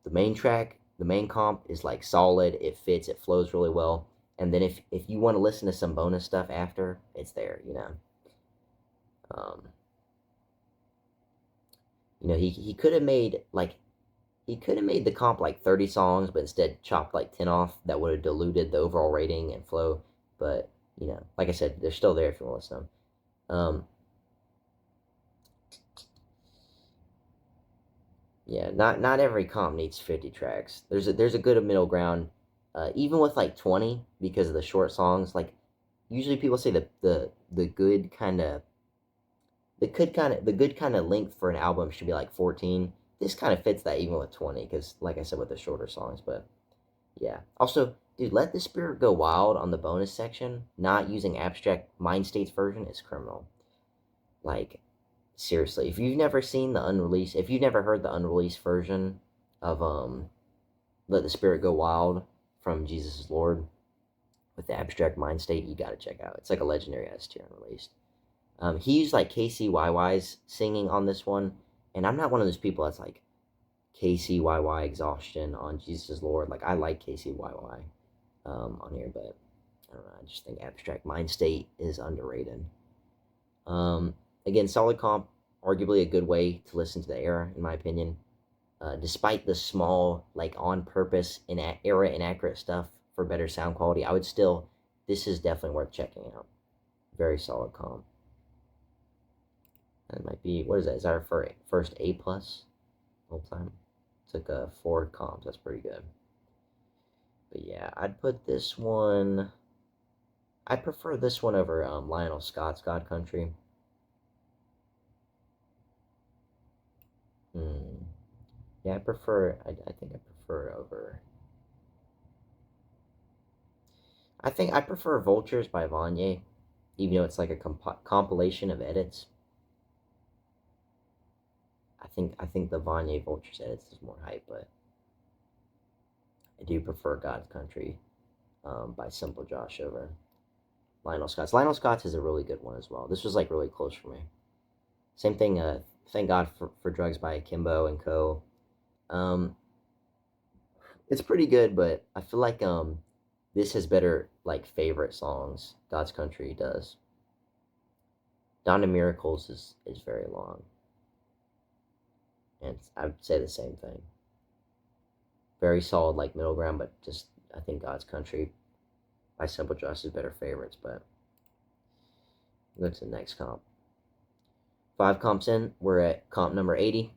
the main track, the main comp is like solid, it fits, it flows really well. And then if you want to listen to some bonus stuff after, it's there, you know. You know, he could have made the comp like 30 songs, but instead chopped like 10 off. That would have diluted the overall rating and flow. But, you know, like I said, they're still there if you want to listen to them. Yeah, not every comp needs 50 tracks. There's a good middle ground, even with like 20, because of the short songs. Like, usually people say that the good kind of length for an album should be like 14. This kind of fits that even with 20, because like I said, with the shorter songs. But yeah, also, dude, Let the Spirit Go Wild on the bonus section, not using Abstract Mind States version, is criminal. Like, seriously, if you've never seen the unreleased, if you've never heard the unreleased version of Let the Spirit Go Wild from Jesus is Lord with the Abstract Mind State, you gotta check out. It's like a legendary S tier unreleased. He used like KCYY's singing on this one, and I'm not one of those people that's like KCYY exhaustion on Jesus is Lord. Like, I like KCYY on here, but I don't know, I just think Abstract Mind State is underrated. Again, solid comp, arguably a good way to listen to the era, in my opinion. despite the small, like, on purpose, era inaccurate stuff for better sound quality, I would still, this is definitely worth checking out. Very solid comp. That might be, what is that? Is that our first A+ whole time? Took 4 comps. That's pretty good. But yeah, I'd put this one, I prefer this one over Lionel Scott's God Country. Yeah, I think I prefer over. I think I prefer Vultures by Kanye, even though it's like a compilation of edits. I think the Kanye Vultures edits is more hype, but I do prefer God's Country by Simple Josh over Lionel Scott's. Lionel Scott's is a really good one as well. This was like really close for me. Same thing, Thank God for Drugs by Akimbo and Co. It's pretty good, but I feel like this has better like favorite songs. God's Country does. Donda Miracles is very long. And I would say the same thing. Very solid like middle ground, but just I think God's Country by Simple Josh is better favorites, but go to the next comp. 5 comps in, we're at comp number 80.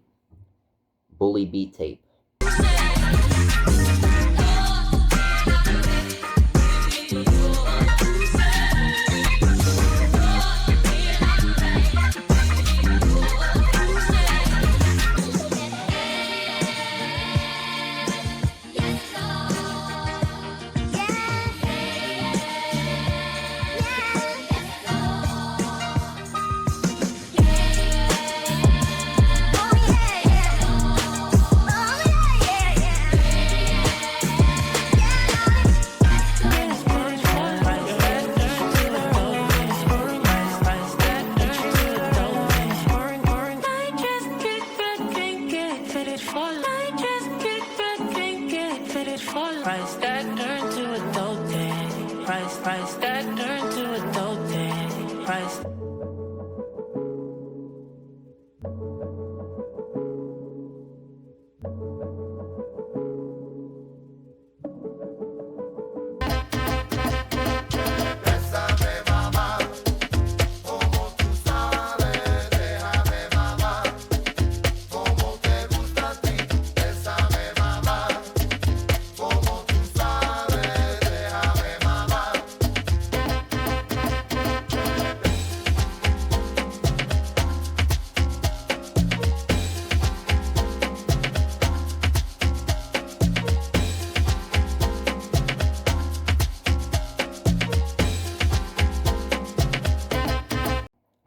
Bully Beat Tape.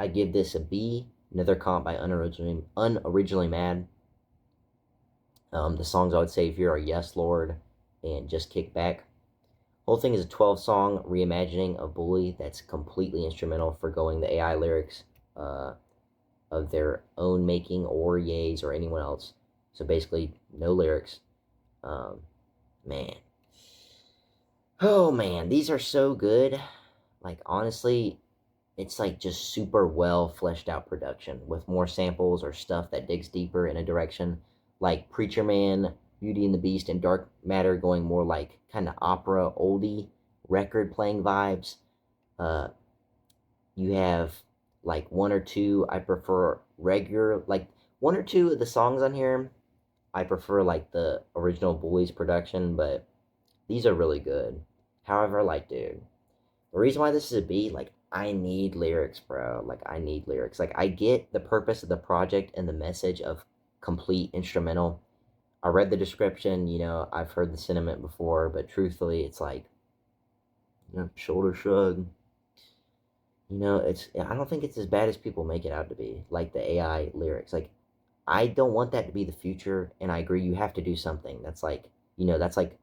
I give this a B. Another comp by Unoriginally Mad. The songs I would save here are Yes Lord and Just Kick Back. Whole thing is a 12-song reimagining of Bully that's completely instrumental, forgoing the AI lyrics of their own making or Ye's or anyone else. So basically, no lyrics. Man. Oh man, these are so good. Like honestly, it's like just super well fleshed out production with more samples or stuff that digs deeper in a direction. Like Preacher Man, Beauty and the Beast, and Dark Matter going more like kind of opera, oldie, record playing vibes. You have like 1 or 2, I prefer regular, like 1 or 2 of the songs on here, I prefer like the original Bullies production, but these are really good. However, like, dude, the reason why this is a B, like, I need lyrics, bro. Like, I need lyrics. Like, I get the purpose of the project and the message of complete instrumental. I read the description, you know, I've heard the sentiment before, but truthfully, it's like, you know, shoulder shrug. You know, I don't think it's as bad as people make it out to be, like the AI lyrics. Like, I don't want that to be the future, and I agree you have to do something. That's like, you know, that's like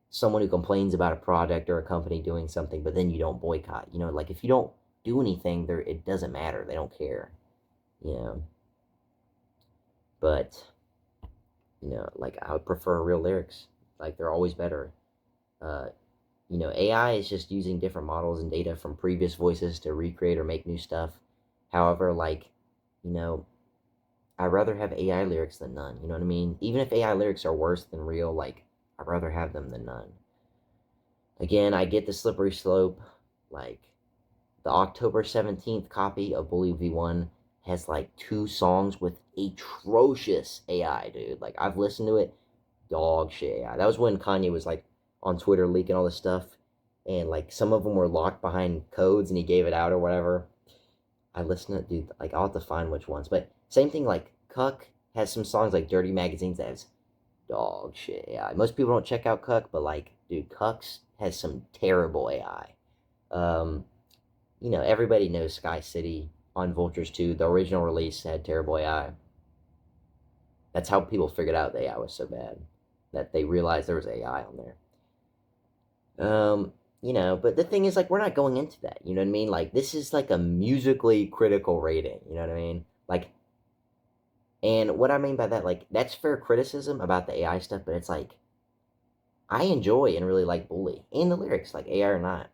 someone who complains about a product or a company doing something, but then you don't boycott. You know, like if you don't do anything, it doesn't matter. They don't care. You know. But, you know, like I would prefer real lyrics. Like they're always better. You know, AI is just using different models and data from previous voices to recreate or make new stuff. However, like, you know, I'd rather have AI lyrics than none. You know what I mean? Even if AI lyrics are worse than real, like, I'd rather have them than none. Again, I get the slippery slope. Like, the October 17th copy of Bully V1 has like 2 songs with atrocious AI, dude. Like, I've listened to it, dog shit AI. That was when Kanye was like on Twitter leaking all this stuff, and like some of them were locked behind codes and he gave it out or whatever. I listened to, dude, like, I'll have to find which ones. But same thing, like, Cuck has some songs like Dirty Magazines that has dog shit AI. Most people don't check out Cuck, but like, dude, Cuck's has some terrible AI. You know, everybody knows Sky City on Vultures 2. The original release had terrible AI. That's how people figured out the AI was so bad, that they realized there was AI on there. You know, but the thing is, like, we're not going into that, you know what I mean? Like, this is like a musically critical rating, you know what I mean? Like, and what I mean by that, like, that's fair criticism about the AI stuff, but it's like, I enjoy and really like Bully and the lyrics, like, AI or not.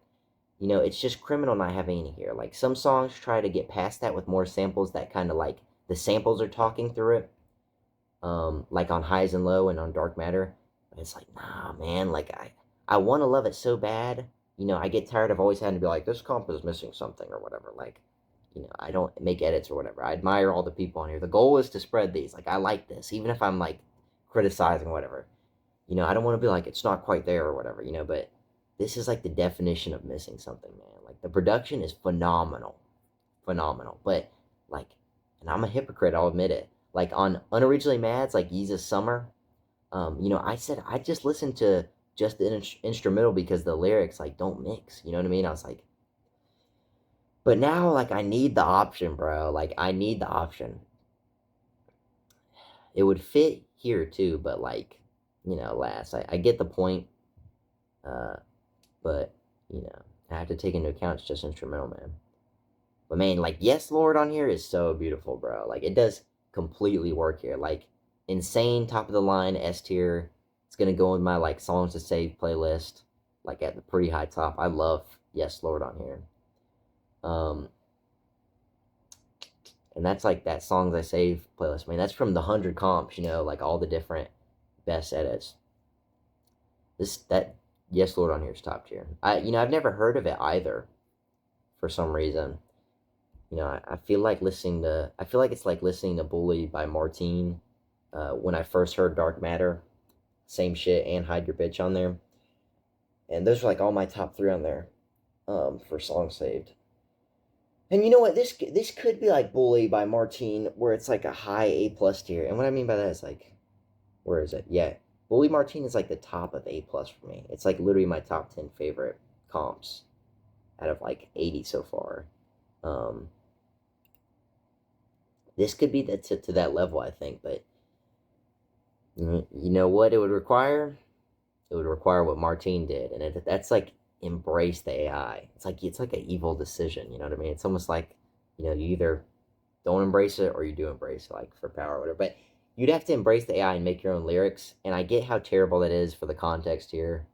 You know, it's just criminal not having any here. Like, some songs try to get past that with more samples that kind of, like, the samples are talking through it. Like on Highs and Low and on Dark Matter. But it's like, nah, man, like, I want to love it so bad. You know, I get tired of always having to be like, this comp is missing something or whatever. Like, you know, I don't make edits or whatever. I admire all the people on here. The goal is to spread these. Like, I like this, even if I'm, like, criticizing or whatever. You know, I don't want to be like, it's not quite there or whatever, you know, but this is like the definition of missing something, man. Like, the production is phenomenal. Phenomenal. But, like, and I'm a hypocrite, I'll admit it. Like, on Unoriginally Mad's, like, Yeezus Summer, you know, I said I just listened to just the instrumental because the lyrics, like, don't mix. You know what I mean? I was like, but now, like, I need the option, bro. Like, I need the option. It would fit here, too, but, like, you know, last. I get the point. But, you know, I have to take into account it's just instrumental, man. But, man, like, Yes Lord on here is so beautiful, bro. Like, it does completely work here. Like, insane, top of the line, S tier. It's gonna go in my, like, songs to save playlist, like, at the pretty high top. I love Yes Lord on here. And that's, like, that songs I save playlist. I mean, that's from the 100 comps, you know, like, all the different best edits. That Yes Lord on here is top tier. You know, I've never heard of it either, for some reason. You know, I feel like it's like listening to Bully by Martine. When I first heard Dark Matter, same shit, and Hide Your Bitch on there. And those are like all my top 3 on there, for songs saved. And you know what? This could be like Bully by Martine, where it's like a high A+ tier. And what I mean by that is, like, where is it? Yeah, Bully Martine is like the top of A+ for me. It's like literally my top 10 favorite comps out of like 80 so far. This could be to that level, I think, but you know what it would require? It would require what Martine did, and that's like embrace the AI. It's like an evil decision, you know what I mean? It's almost like, you know, you either don't embrace it or you do embrace it, like, for power or whatever. But you'd have to embrace the AI and make your own lyrics, and I get how terrible that is for the context here,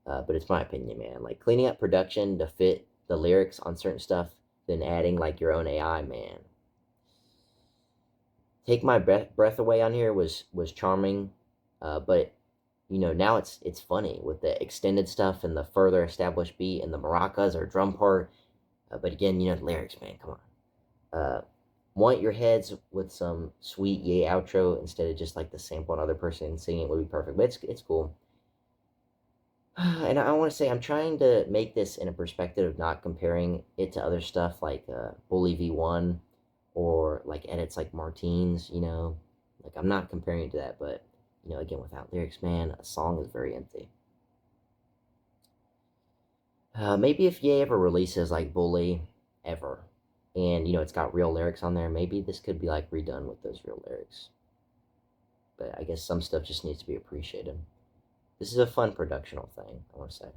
but it's my opinion, man. Like, cleaning up production to fit the lyrics on certain stuff, then adding, like, your own AI, man. Take My Breath Away on here was charming, but, you know, now it's funny with the extended stuff and the further established beat and the maracas or drum part. But again, you know, the lyrics, man, come on. Want Your Heads with some sweet Ye outro instead of just like the sample another person singing it would be perfect. But it's cool. And I want to say I'm trying to make this in a perspective of not comparing it to other stuff like Bully V1 or like edits like Martine's, you know. Like, I'm not comparing it to that, but, you know, again, without lyrics, man, a song is very empty. Maybe if Ye ever releases like Bully ever, and, you know, it's got real lyrics on there, maybe this could be like redone with those real lyrics. But I guess some stuff just needs to be appreciated. This is a fun productional thing, I want to say.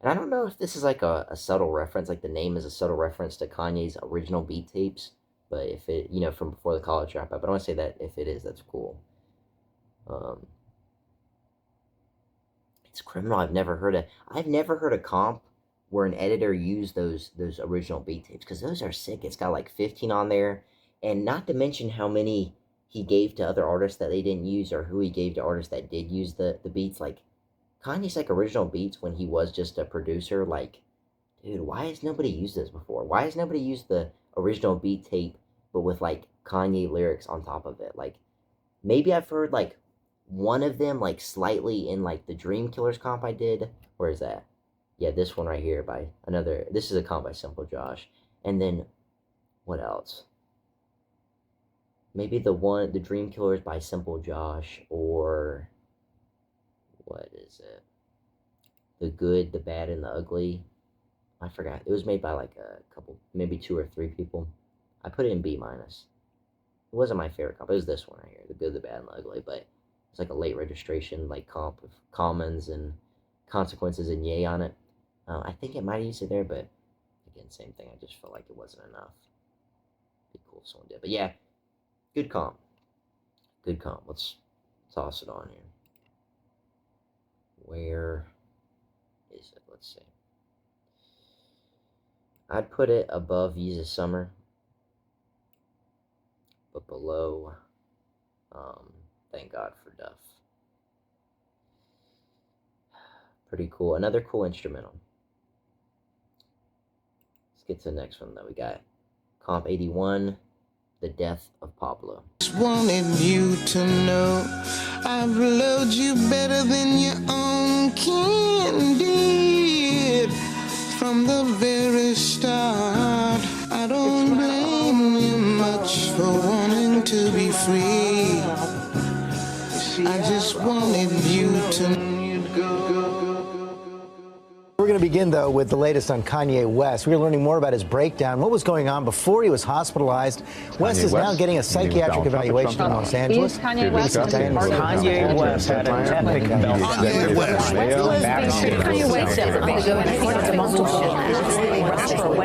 And I don't know if this is like a subtle reference, like the name is a subtle reference to Kanye's original beat tapes, but if it, you know, from before the college rap up, but I want to say that if it is, that's cool. It's criminal. I've never heard a comp where an editor used those original beat tapes, because those are sick. It's got like 15 on there, And not to mention how many he gave to other artists that they didn't use, or who he gave to artists that did use the beats. Like, Kanye's, like, original beats when he was just a producer, like, dude, why has nobody used this before? Why has nobody used the original beat tape, but with, like, Kanye lyrics on top of it? Like, maybe I've heard, like, one of them, like, slightly in, like, the Dream Killers comp I did. Where is that? Yeah, this one right here by another... This is a comp by Simple Josh. And then, what else? Maybe the Dream Killers by Simple Josh, or... What is it? The Good, the Bad, and the Ugly. I forgot. It was made by, like, a couple, maybe 2 or 3 people. I put it in B-. It wasn't my favorite comp. It was this one right here, The Good, the Bad, and the Ugly. But it's like a late registration, like, comp with Commons and Consequences and Ye on it. I think it might have used it there, but again, same thing. I just felt like it wasn't enough. Be cool if someone did. But yeah, good comp. Good comp. Let's toss it on here. Where is it? Let's see. I'd put it above Yeezus Summer, but below Thank God for Duff. Pretty cool. Another cool instrumental. Let's get to the next one that we got. Comp 81, The Death of Pablo. Just wanted you to know I've loved you better than your own kin did from the very start. I don't blame you much for wanting to be free. I just wanted you to go. We're going to begin, though, with the latest on Kanye West. We're learning more about his breakdown, what was going on before he was hospitalized. West is now getting a psychiatric evaluation in Los Angeles. Kanye West had an epic meltdown. Kanye West. Kanye West undergoing a consultation for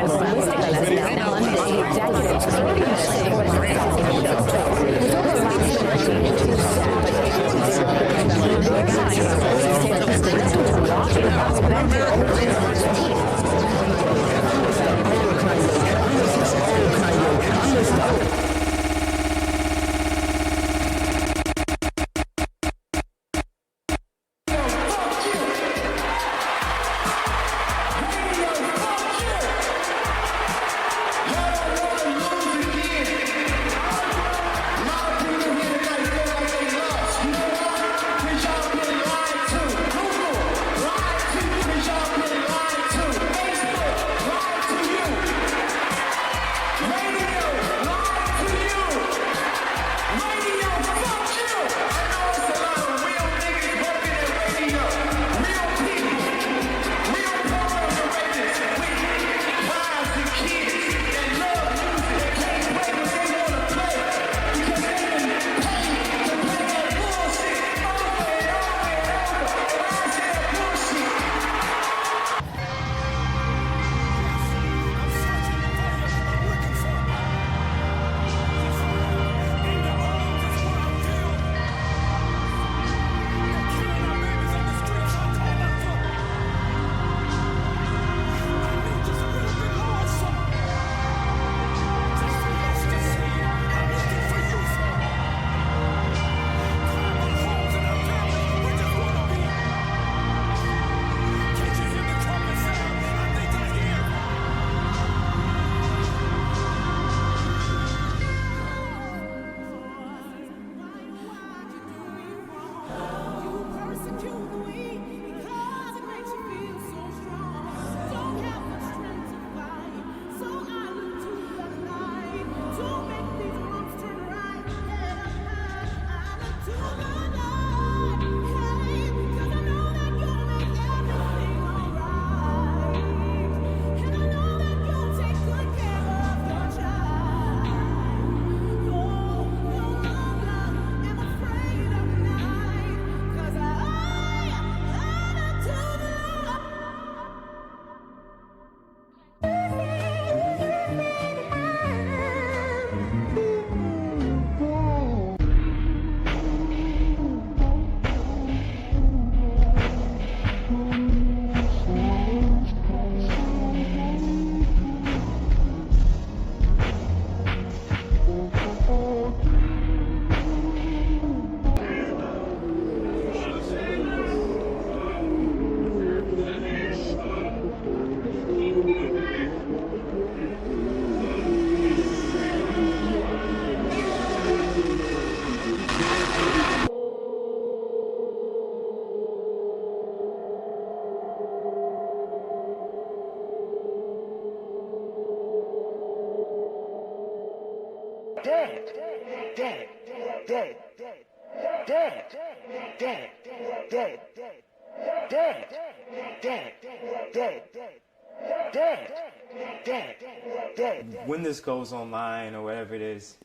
When this goes online or whatever it is,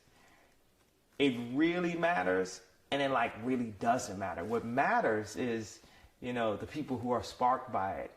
it really matters, and it like really doesn't matter. What matters is, you know, the people who are sparked by it,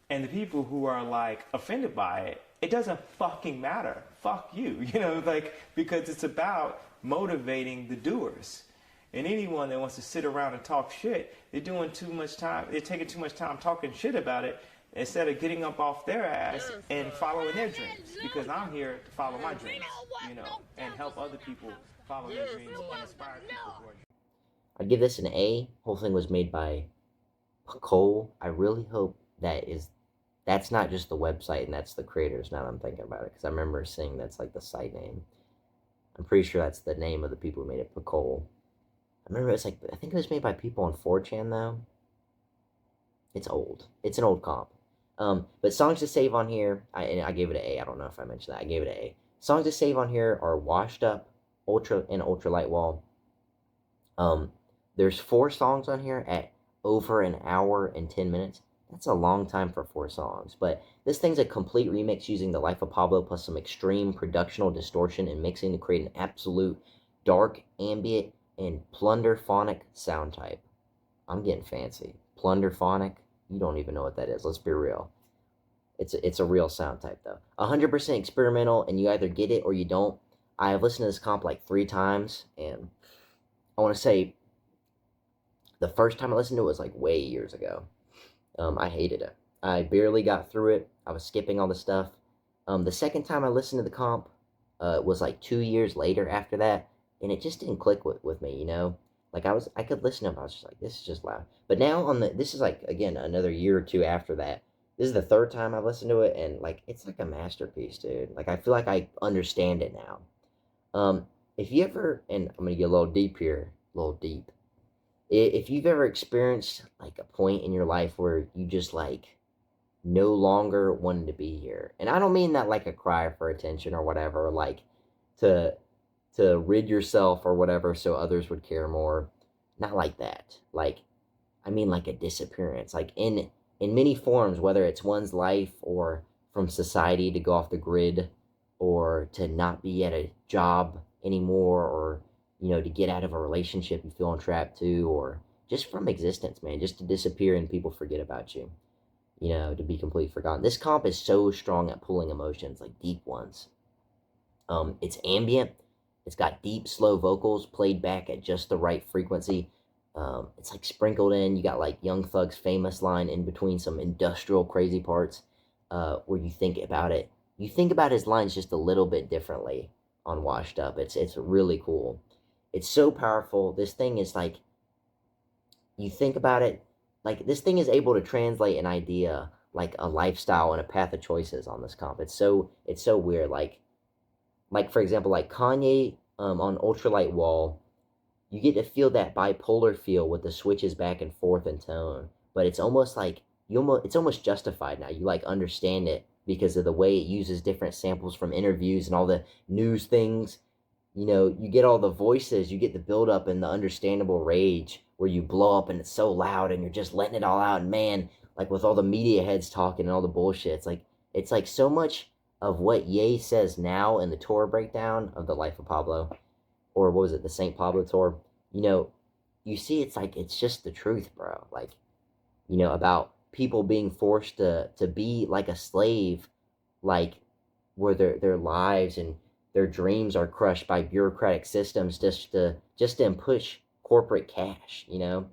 and the people who are like offended by it. It doesn't fucking matter. Fuck you, you know, like, because it's about motivating the doers. And anyone that wants to sit around and talk shit, they're taking too much time talking shit about it instead of getting up off their ass and following their dreams. Because I'm here to follow my dreams, you know, and help other people follow their dreams and inspire people who are. I'd give this an A. Whole thing was made by Polo. I really hope that's not just the website and that's the creators, now that I'm thinking about it, because I remember seeing that's like the site name. I'm pretty sure that's the name of the people who made it, Polo. I remember it's like, I think it was made by people on 4chan though. It's old. It's an old comp. But songs to save on here, I gave it an A. I don't know if I mentioned that. I gave it an A. Songs to save on here are Washed Up, Ultra, and Ultralight Wall. There's 4 songs on here at over an hour and 10 minutes. That's a long time for 4 songs, but this thing's a complete remix using the Life of Pablo plus some extreme productional distortion and mixing to create an absolute dark, ambient, and plunderphonic sound type. I'm getting fancy. Plunderphonic? You don't even know what that is. Let's be real. It's a real sound type, though. 100% experimental, and you either get it or you don't. I have listened to this comp like 3 times, and I want to say the first time I listened to it was like way years ago. I hated it. I barely got through it. I was skipping all the stuff. The second time I listened to the comp was like 2 years later after that, and it just didn't click with me, you know? Like I could listen to it, but I was just like, this is just loud. But now this is like, again, another year or 2 after that. This is the 3rd time I've listened to it, and like, it's like a masterpiece, dude. Like, I feel like I understand it now. If you ever, and I'm gonna get a little deep here, if you've ever experienced like a point in your life where you just like no longer wanted to be here, and I don't mean that like a cry for attention or whatever, like to rid yourself or whatever so others would care more, not like that. Like, I mean like a disappearance, like in many forms, whether it's one's life or from society to go off the grid, or to not be at a job anymore, or you know, to get out of a relationship you feel trapped to, or just from existence, man, just to disappear and people forget about you, you know, to be completely forgotten. This comp is so strong at pulling emotions, like deep ones. It's ambient. It's got deep, slow vocals played back at just the right frequency. It's like sprinkled in. You got like Young Thug's famous line in between some industrial crazy parts, where you think about it. You think about his lines just a little bit differently on Washed Up. It's really cool. It's so powerful. This thing is like, you think about it, like this thing is able to translate an idea, like a lifestyle and a path of choices on this comp. It's so weird. Like for example, like Kanye on Ultralight Wall, you get to feel that bipolar feel with the switches back and forth in tone, but it's almost like it's almost justified now. You like understand it because of the way it uses different samples from interviews and all the news things. You know, you get all the voices, you get the build-up and the understandable rage where you blow up and it's so loud and you're just letting it all out. And man, like with all the media heads talking and all the bullshit, it's like so much of what Ye says now in the tour breakdown of the Life of Pablo, or what was it, the St. Pablo tour, you know, you see it's like, it's just the truth, bro. Like, you know, about people being forced to be like a slave, like where their lives and their dreams are crushed by bureaucratic systems just to push corporate cash, you know?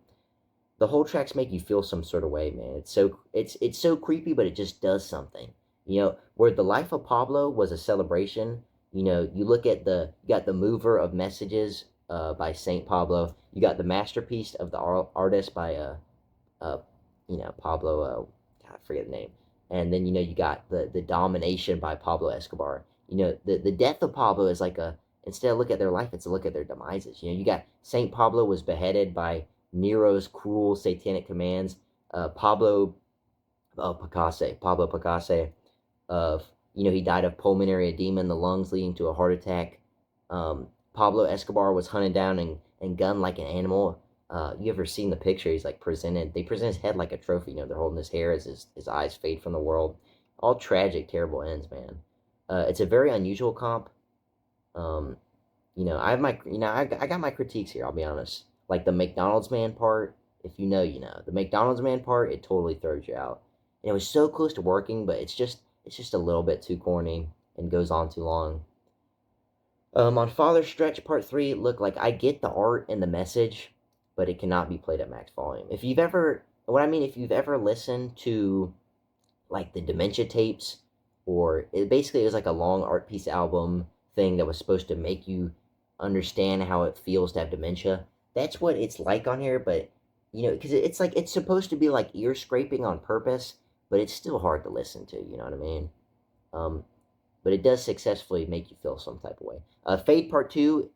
The whole tracks make you feel some sort of way, man. It's so creepy, but it just does something. You know, where the Life of Pablo was a celebration, you know, you look at you got the Mover of Messages by St. Pablo. You got the Masterpiece of the Artist by, you know, Pablo, God, I forget the name. And then, you know, you got the Domination by Pablo Escobar. You know, the Death of Pablo is like instead of look at their life, it's a look at their demises. You know, you got St. Pablo was beheaded by Nero's cruel satanic commands. Pablo Picasso, you know, he died of pulmonary edema in the lungs leading to a heart attack. Pablo Escobar was hunted down and gunned like an animal. You ever seen the picture? He's like presented. They present his head like a trophy. You know, they're holding his hair as his eyes fade from the world. All tragic, terrible ends, man. It's a very unusual comp. You know, I have my, you know, I got my critiques here. I'll be honest. Like the McDonald's man part. If you know, you know. The McDonald's man part, it totally throws you out. And it was so close to working, but it's just a little bit too corny and goes on too long. On Father Stretch Part 3, look, like, I get the art and the message, but it cannot be played at max volume. If you've ever listened to, like, the Dementia tapes, or it was like a long art piece album thing that was supposed to make you understand how it feels to have dementia, that's what it's like on here, but, you know, because it's like, it's supposed to be like ear scraping on purpose, but it's still hard to listen to, you know what I mean? But it does successfully make you feel some type of way. Fade Part 2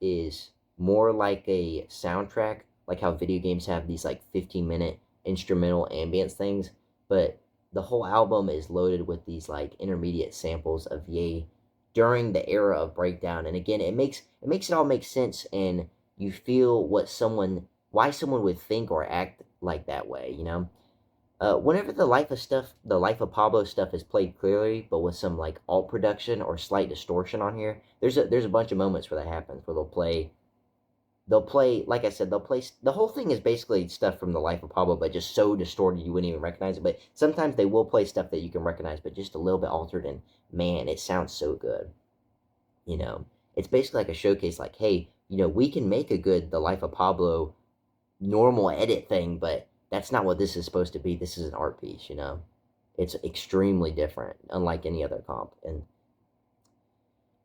is more like a soundtrack, like how video games have these like 15-minute instrumental ambience things, but the whole album is loaded with these like intermediate samples of Ye during the era of breakdown. And again, it makes it all make sense, and you feel why someone would think or act like that way, you know? Whenever the Life of Pablo stuff is played clearly, but with some like alt production or slight distortion on here, there's a bunch of moments where that happens, where they'll play, like I said, the whole thing is basically stuff from the Life of Pablo, but just so distorted you wouldn't even recognize it. But sometimes they will play stuff that you can recognize, but just a little bit altered, and man, it sounds so good. You know, it's basically like a showcase, like, hey, you know, we can make a good The Life of Pablo normal edit thing, but that's not what this is supposed to be. This is an art piece, you know? It's extremely different, unlike any other comp. And,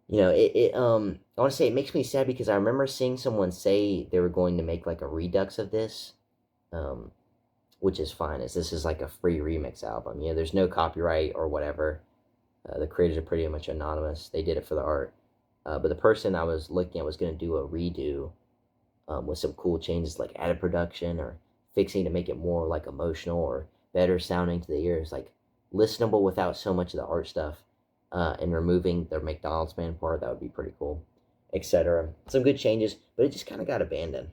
you know, I want to say it makes me sad because I remember seeing someone say they were going to make, like, a redux of this, which is fine, as this is, like, a free remix album. You know, there's no copyright or whatever. The creators are pretty much anonymous. They did it for the art. But the person I was looking at was going to do a redo with some cool changes, like added production or fixing to make it more like emotional or better sounding to the ears, like listenable without so much of the art stuff, and removing the McDonald's man part. That would be pretty cool, etc. Some good changes, but it just kind of got abandoned,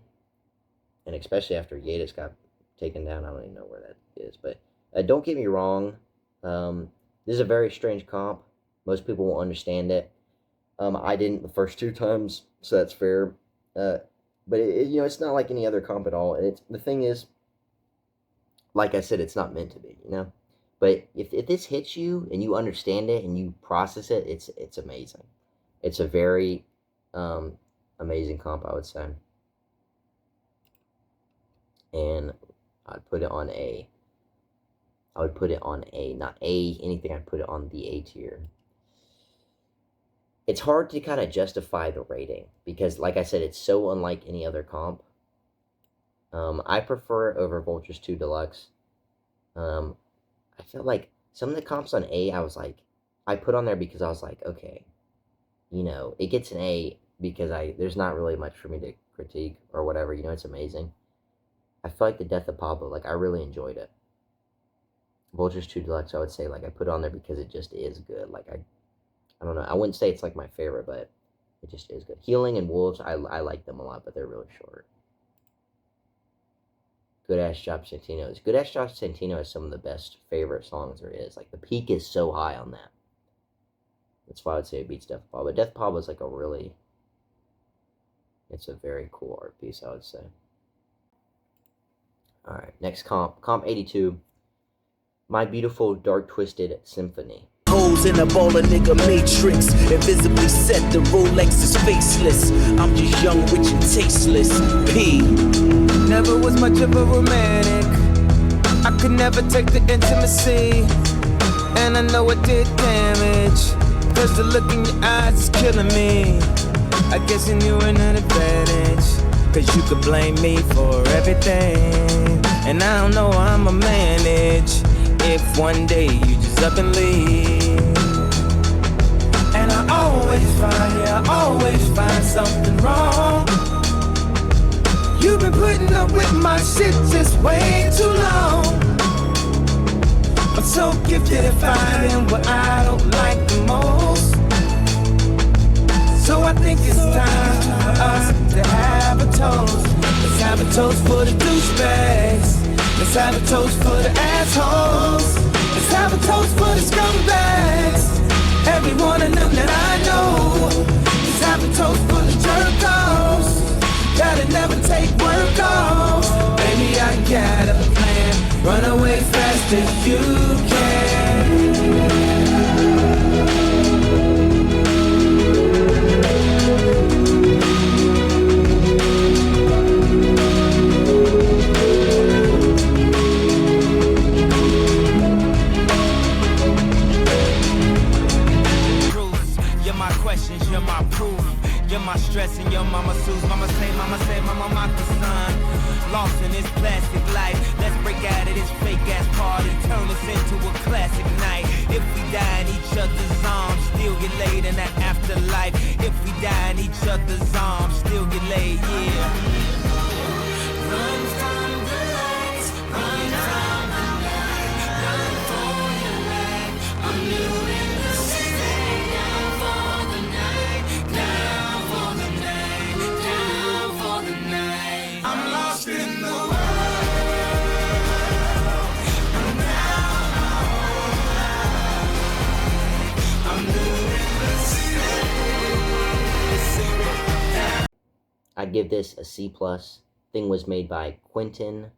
and especially after Yedits got taken down. I don't even know where that is, but don't get me wrong, this is a very strange comp. Most people won't understand it. I didn't the first 2 times, so that's fair. But you know, it's not like any other comp at all. And the thing is, like I said, it's not meant to be, you know. But if this hits you and you understand it and you process it, it's amazing. It's a very amazing comp, I would say. And I'd put it on A. I would put it on A, not A anything. I'd put it on the A tier. It's hard to kind of justify the rating because, like I said, it's so unlike any other comp. I prefer it over Vultures 2 Deluxe. I felt like some of the comps on A, I put on there because I was like, okay, you know, it gets an A because there's not really much for me to critique or whatever. You know, it's amazing. I feel like the Death of Pablo, like, I really enjoyed it. Vultures 2 Deluxe, I would say, like, I put it on there because it just is good. Like, I don't know. I wouldn't say it's like my favorite, but it just is good. Healing and Wolves, I like them a lot, but they're really short. Good Ass Job Santino. Good Ass Job Santino is some of the best favorite songs there is. Like, the peak is so high on that. That's why I would say it beats Death of Pablo. But Death of Pablo is like it's a very cool art piece, I would say. Alright, next comp. Comp 82. My Beautiful Dark Twisted Symphony. Holes in a ball of nigga matrix. Invisibly set, the Rolex is faceless. I'm just young, rich, and tasteless. P. Never was much of a romantic. I could never take the intimacy. And I know it did damage. Cause the look in your eyes is killing me. I guess you knew an advantage. Cause you could blame me for everything. And I don't know how I'ma manage if one day you just up and leave. And I always find something wrong. You've been putting up with my shit just way too long. I'm so gifted at finding what I don't like the most. So I I think it's time for us to have a toast. Let's have a toast for the douchebags. Let's have a toast for the assholes. Let's have a toast for the scumbags. Every one of them that I know. Let's have a toast for the jerk-offs that'll never take work off. Baby, I got a plan. Run away fast as you can. You're my proof, you're my stress and your mama sues. Mama say, mama mock the sun. Lost in this plastic life. Let's break out of this fake ass party. Turn this into a classic night. If we die in each other's arms, still get laid in that afterlife. If we die in each other's arms, still get laid, yeah. Run from the lights, run from the night, run for your life. I'm new in the city, down for the night, down for the night, down for the night. I'm lost in the world. I'm down my whole life. I'm new in the city. I'd give this a C+. Thing was made by Quint.in.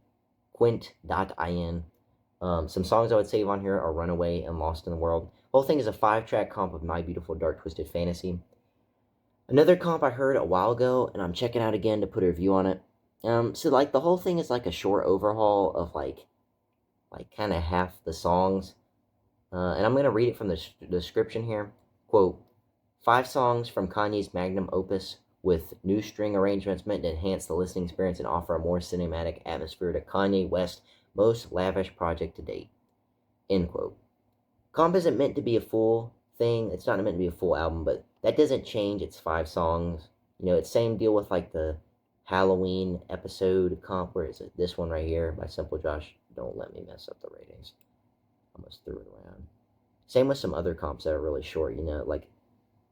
Some songs I would save on here are Runaway and Lost in the World. The whole thing is a 5-track comp of My Beautiful Dark Twisted Fantasy. Another comp I heard a while ago, and I'm checking out again to put a review on it. So like the whole thing is like a short overhaul of like kind of half the songs. And I'm going to read it from the description here. Quote, 5 songs from Kanye's magnum opus with new string arrangements meant to enhance the listening experience and offer a more cinematic atmosphere to Kanye West's most lavish project to date. End quote. Comp isn't meant to be a full thing. It's not meant to be a full album, but that doesn't change. It's 5 songs. You know, it's same deal with like the Halloween episode comp. Where is it? This one right here by Simple Josh. Don't let me mess up the ratings. Almost threw it around. Same with some other comps that are really short. You know, like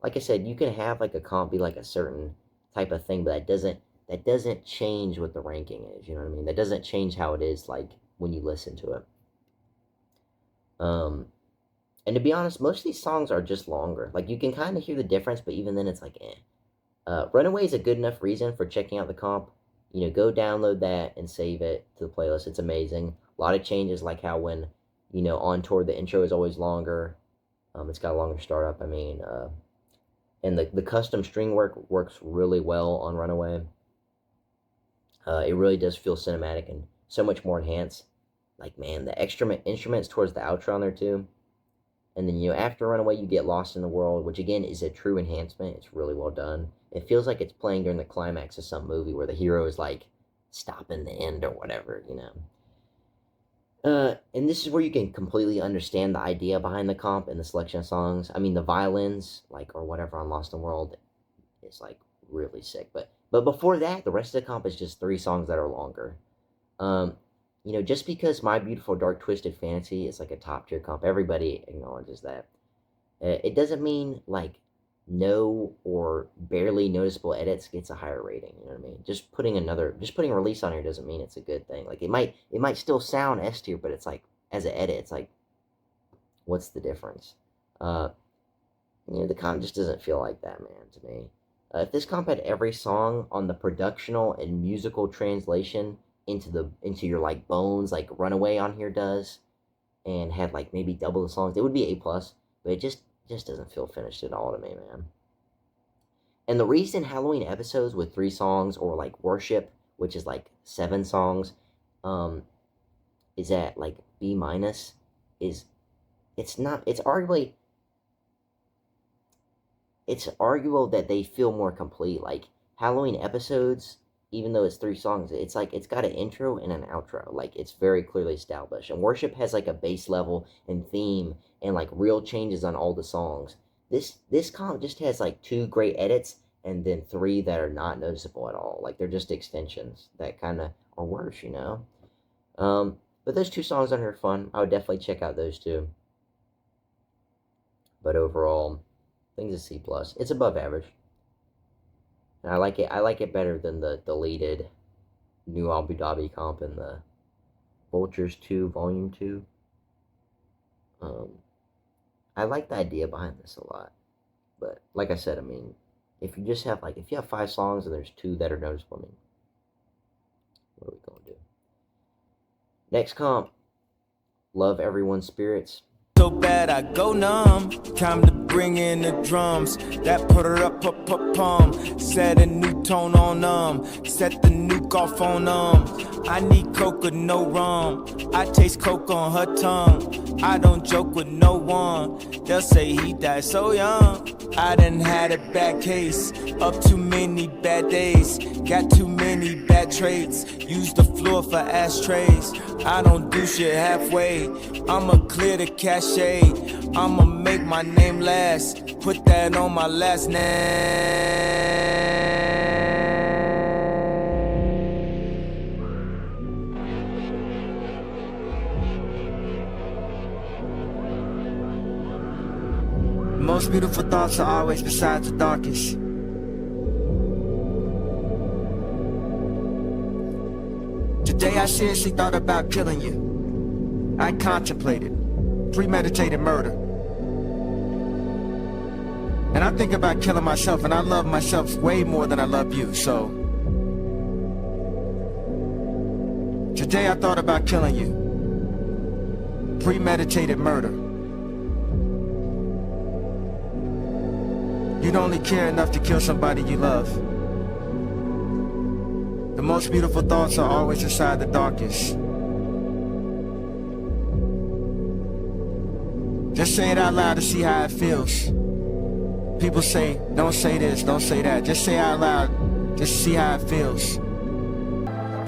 I said, you can have like a comp be like a certain type of thing, but that doesn't change what the ranking is. You know what I mean? That doesn't change how it is like when you listen to it. And to be honest, most of these songs are just longer. Like you can kind of hear the difference, but even then it's like Runaway is a good enough reason for checking out the comp. You know, go download that and save it to the playlist. It's amazing. A lot of changes, like how when, you know, on tour the intro is always longer. It's got a longer startup. I mean, and the custom string work works really well on Runaway. It really does feel cinematic and so much more enhanced. Like, man, the extra instruments towards the outro on there too. And then, you know, after Runaway, you get Lost in the World, which again is a true enhancement. It's really well done. It feels like it's playing during the climax of some movie where the hero is like stopping the end or whatever, you know. And this is where you can completely understand the idea behind the comp and the selection of songs. I mean, the violins, like, or whatever on Lost in the World is, like, really sick. But before that, the rest of the comp is just 3 songs that are longer. You know, just because My Beautiful Dark Twisted Fantasy is, like, a top-tier comp, everybody acknowledges that. It doesn't mean, like, no or barely noticeable edits gets a higher rating, you know what I mean? Just putting a release on here doesn't mean it's a good thing. Like, it might still sound S tier, but it's like, as an edit, it's like, what's the difference? You know, the comp just doesn't feel like that, man, to me. If this comp had every song on the productional and musical translation into your, like, bones, like Runaway on here does, and had, like, maybe double the songs, it would be A+, but it just doesn't feel finished at all to me, man. And the reason Halloween episodes with 3 songs, or like Worship, which is like 7 songs, is at like B-, is it's arguable that they feel more complete. Like Halloween episodes, even though it's 3 songs, it's like it's got an intro and an outro. Like it's very clearly established. And Worship has like a bass level and theme and like real changes on all the songs. This comp just has like 2 great edits and then 3 that are not noticeable at all. Like they're just extensions that kind of are worse, you know. But those 2 songs on here are fun. I would definitely check out those 2. But overall, I think it's a C+. It's above average. And I like it better than the deleted New Abu Dhabi comp and the Vultures 2 Volume 2. I like the idea behind this a lot. But like I said, I mean, if you just have if you have 5 songs and there's 2 that are noticeable, I mean, what are we gonna do? Next comp, Love Everyone's Spirits. So bad I go numb. Time to bring in the drums. That put her up, pum. Set a new tone on set the nuke off on I need coke with no rum. I taste coke on her tongue. I don't joke with no one. They'll say he died so young. I done had a bad case. Up too many bad days. Got too many bad traits. Use the floor for ashtrays. I don't do shit halfway. I'ma clear the cachet. I'ma make my name last. Put that on my last name. Most beautiful thoughts are always beside the darkest. Today I seriously thought about killing you. I contemplated premeditated murder. And I think about killing myself, and I love myself way more than I love you, so today I thought about killing you. Premeditated murder. You'd only care enough to kill somebody you love. The most beautiful thoughts are always inside the darkest. Just say it out loud to see how it feels. People say, don't say this, don't say that. Just say it out loud, just see how it feels.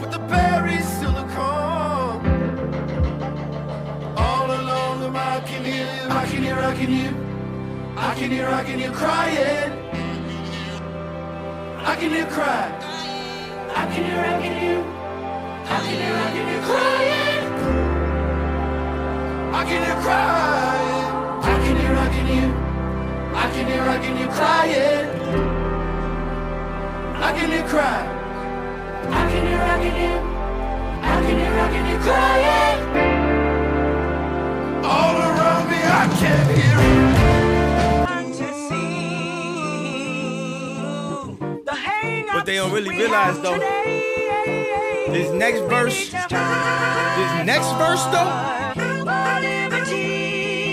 Put the berries silicone. All along I can hear you, I can hear, I can hear. I can hear crying. I can hear cry. I can hear, I can hear. I can hear crying. I can hear crying. I can hear, I can hear. I can hear crying. I can hear cry. I can hear, I can hear. I can hear crying. All around me, I can't hear it. What they don't really realize though, this next verse though,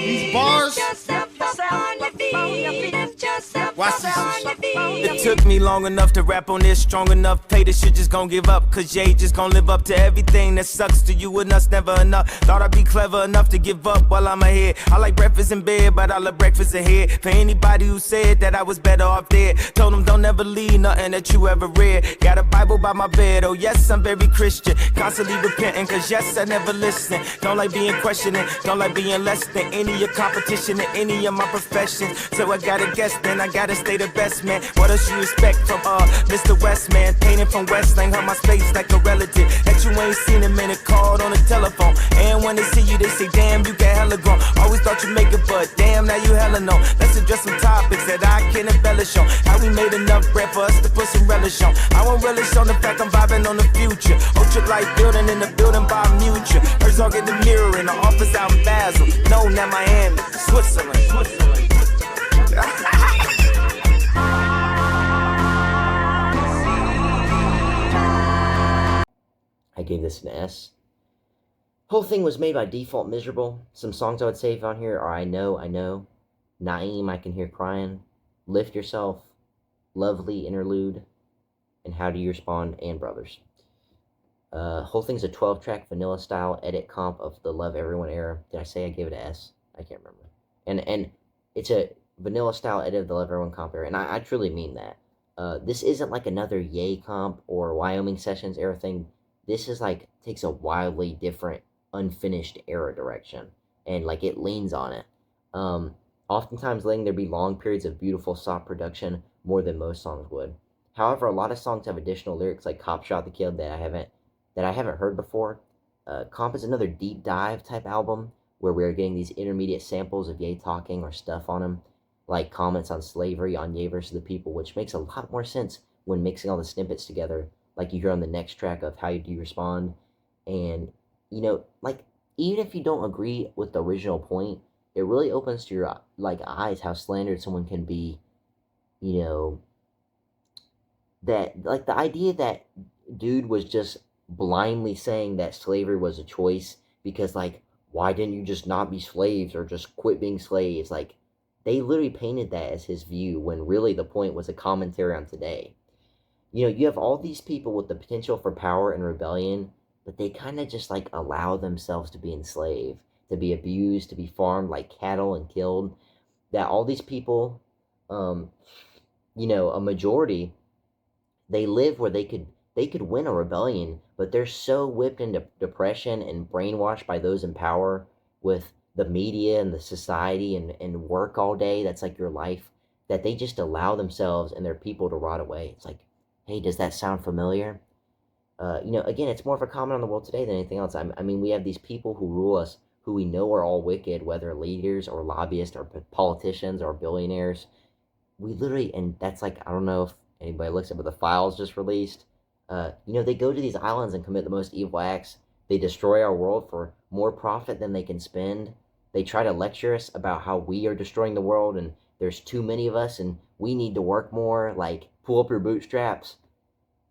these bars, watch this. It took me long enough to rap on this, strong enough, pay this shit just gon' give up, cause Ye just gon' live up to everything that sucks to you and us never enough. Thought I'd be clever enough to give up while I'm ahead. I like breakfast in bed, but I love breakfast ahead. For anybody who said that I was better off dead, told them don't ever leave nothing that you ever read. Got a Bible by my bed, oh yes, I'm very Christian. Constantly repenting, cause yes, I never listen. Don't like being questioning, don't like being less than any of your competition in any of my professions. So I gotta guess, then I gotta stay the best, man. What else you expect from Mr. West, man? Painting from West Lane, hurt my space like a relative that you ain't seen him in a called on the telephone. And when they see you, they say, damn, you got hella grown. Always thought you make it, but damn, now you hella know. Let's address some topics that I can embellish on. How we made enough bread for us to put some relish on. I won't relish on the fact I'm vibing on the future. Ultra light building in the building by mutual. Herzog in the mirror in the office out in Basel. No, not Miami, Switzerland. I gave this an S. Whole thing was made by default miserable. Some songs I would save on here are I Know, Naeem, I Can Hear Crying, Lift Yourself, Lovely Interlude, and How Do You Respond, and Brothers. Whole thing's a 12-track vanilla style edit comp of the Love Everyone era. Did I say I gave it an S? I can't remember. And it's a vanilla style edit of the Love Everyone comp era, and I truly mean that. This isn't like another Ye comp or Wyoming Sessions era thing. This is like, takes a wildly different, unfinished era direction, and like it leans on it. Oftentimes letting there be long periods of beautiful soft production more than most songs would. However, a lot of songs have additional lyrics like Cop Shot the Kid that I haven't heard before. Comp is another deep dive type album where we're getting these intermediate samples of Ye talking or stuff on him, like comments on slavery on Ye versus the People, which makes a lot more sense when mixing all the snippets together, like you hear on the next track of How Do You Respond, and, you know, like, even if you don't agree with the original point, it really opens to your, like, eyes how slandered someone can be, you know, that, like, the idea that dude was just blindly saying that slavery was a choice because, like, why didn't you just not be slaves or just quit being slaves? Like, they literally painted that as his view when really the point was a commentary on today. You know, you have all these people with the potential for power and rebellion, but they kind of just, like, allow themselves to be enslaved, to be abused, to be farmed like cattle and killed. That all these people, you know, a majority, they live where they could win a rebellion, but they're so whipped into depression and brainwashed by those in power with the media and the society and work all day, that's like your life, that they just allow themselves and their people to rot away. It's like, hey, does that sound familiar? You know, again, it's more of a comment on the world today than anything else. I mean, we have these people who rule us, who we know are all wicked, whether leaders or lobbyists or politicians or billionaires. We literally, and that's like, I don't know if anybody looks at what the files just released. You know, they go to these islands and commit the most evil acts. They destroy our world for more profit than they can spend. They try to lecture us about how we are destroying the world and there's too many of us and we need to work more, like, pull up your bootstraps.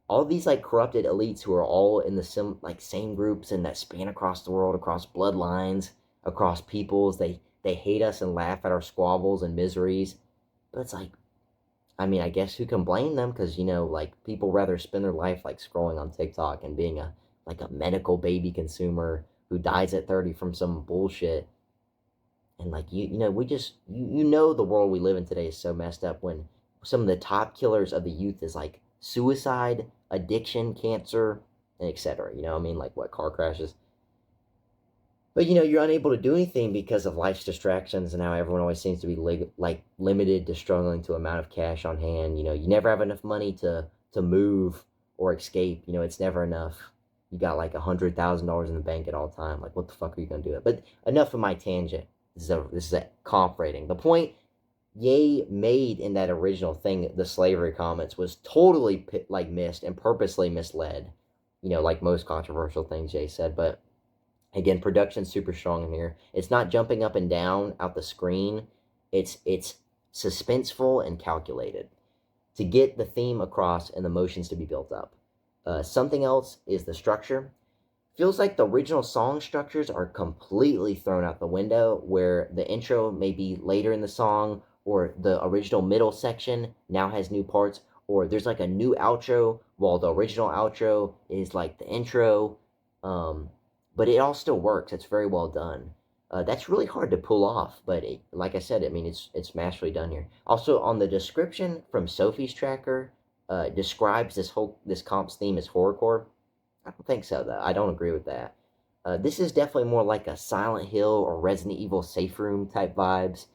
All these, like, corrupted elites who are all in the same groups and that span across the world, across bloodlines, across peoples. They hate us and laugh at our squabbles and miseries. But it's like, I mean, I guess who can blame them? Because, you know, like, people rather spend their life, like, scrolling on TikTok and being a medical baby consumer who dies at 30 from some bullshit. And, like, you know, we just, you know, the world we live in today is so messed up when some of the top killers of the youth is, like, suicide, addiction, cancer, and etc. You know, I mean, like, what, car crashes? But, you know, you're unable to do anything because of life's distractions, and now everyone always seems to be, like, limited to struggling to amount of cash on hand. You know, you never have enough money to move or escape. You know, it's never enough. You got, like, $100,000 in the bank at all time. Like, what the fuck are you going to do? But enough of my tangent. This is a comp rating. The point Ye made in that original thing, the slavery comments, was totally, like, missed and purposely misled. You know, like most controversial things Ye said, but again, production's super strong in here. It's not jumping up and down out the screen. It's suspenseful and calculated to get the theme across and the emotions to be built up. Something else is the structure. Feels like the original song structures are completely thrown out the window, where the intro may be later in the song, or the original middle section now has new parts, or there's like a new outro while the original outro is like the intro. But it all still works. It's very well done. That's really hard to pull off, but like I said, I mean, it's masterfully done here. Also, on the description from Sophie's tracker, describes this comp's theme as horrorcore. I don't think so, though. I don't agree with that. This is definitely more like a Silent Hill or Resident Evil safe room type vibes,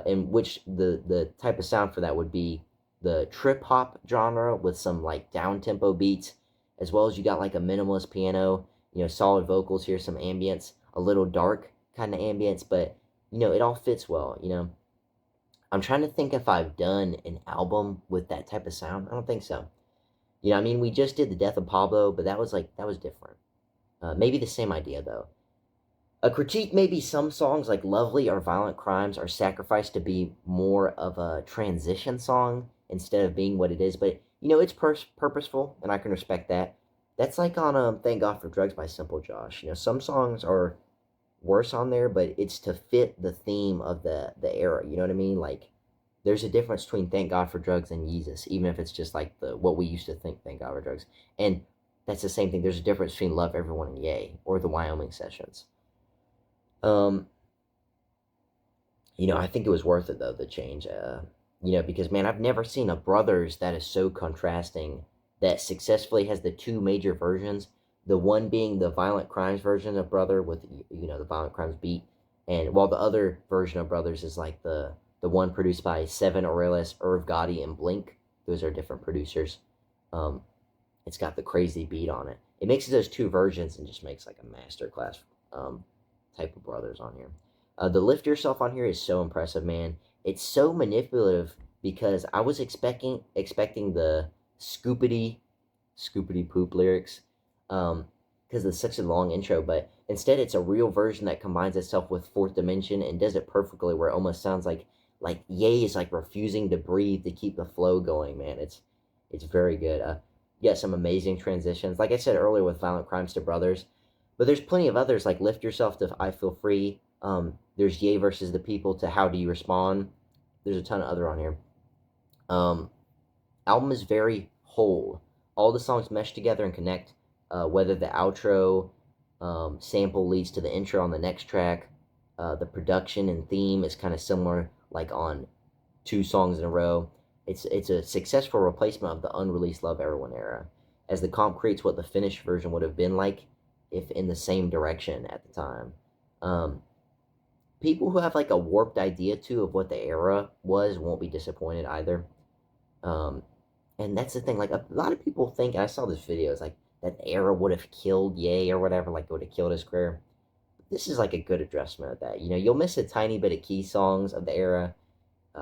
in which the type of sound for that would be the trip hop genre with some, like, down tempo beats, as well as you got, like, a minimalist piano, you know, solid vocals here, some ambience, a little dark kind of ambience, but, you know, it all fits well. You know, I'm trying to think if I've done an album with that type of sound. I don't think so. You know, I mean, we just did the Death of Pablo, but that was different. Maybe the same idea, though. A critique, maybe some songs like Lovely or Violent Crimes are sacrificed to be more of a transition song instead of being what it is, but, you know, it's purposeful, and I can respect that. That's like on Thank God for Drugs by Simple Josh. You know, some songs are worse on there, but it's to fit the theme of the era, you know what I mean? Like, there's a difference between Thank God for Drugs and Yeezus, even if it's just like what we used to think Thank God for Drugs. And that's the same thing. There's a difference between Love Everyone and Ye, or the Wyoming Sessions. You know, I think it was worth it, though, the change. You know, because, man, I've never seen a Brothers that is so contrasting, that successfully has the two major versions. The one being the Violent Crimes version of Brother with, you know, the Violent Crimes beat. And while the other version of Brothers is like the one produced by Seven Aurelis, Irv Gotti, and Blink. Those are different producers. It's got the crazy beat on it. It mixes those two versions and just makes like a masterclass type of Brothers on here. The Lift Yourself on here is so impressive, man. It's so manipulative because I was expecting the scoopity poop lyrics, because it's such a long intro, but instead it's a real version that combines itself with Fourth Dimension and does it perfectly, where it almost sounds like Ye is like refusing to breathe to keep the flow going, man. It's very good. Yeah, some amazing transitions. Like I said earlier with Violent Crimes to Brothers, but there's plenty of others, like Lift Yourself to I Feel Free. There's Ye versus the People to How Do You Respond. There's a ton of other on here. Album is very whole. All the songs mesh together and connect, whether the outro sample leads to the intro on the next track. The production and theme is kind of similar, like on 2 songs in a row. It's a successful replacement of the unreleased Love Everyone era, as the comp creates what the finished version would have been like if in the same direction at the time. People who have like a warped idea too of what the era was won't be disappointed either. And that's the thing, like a lot of people think, and I saw this video, it's like that the era would have killed Ye or whatever, like it would have killed his career. This is like a good addressment of that. You know, you'll miss a tiny bit of key songs of the era,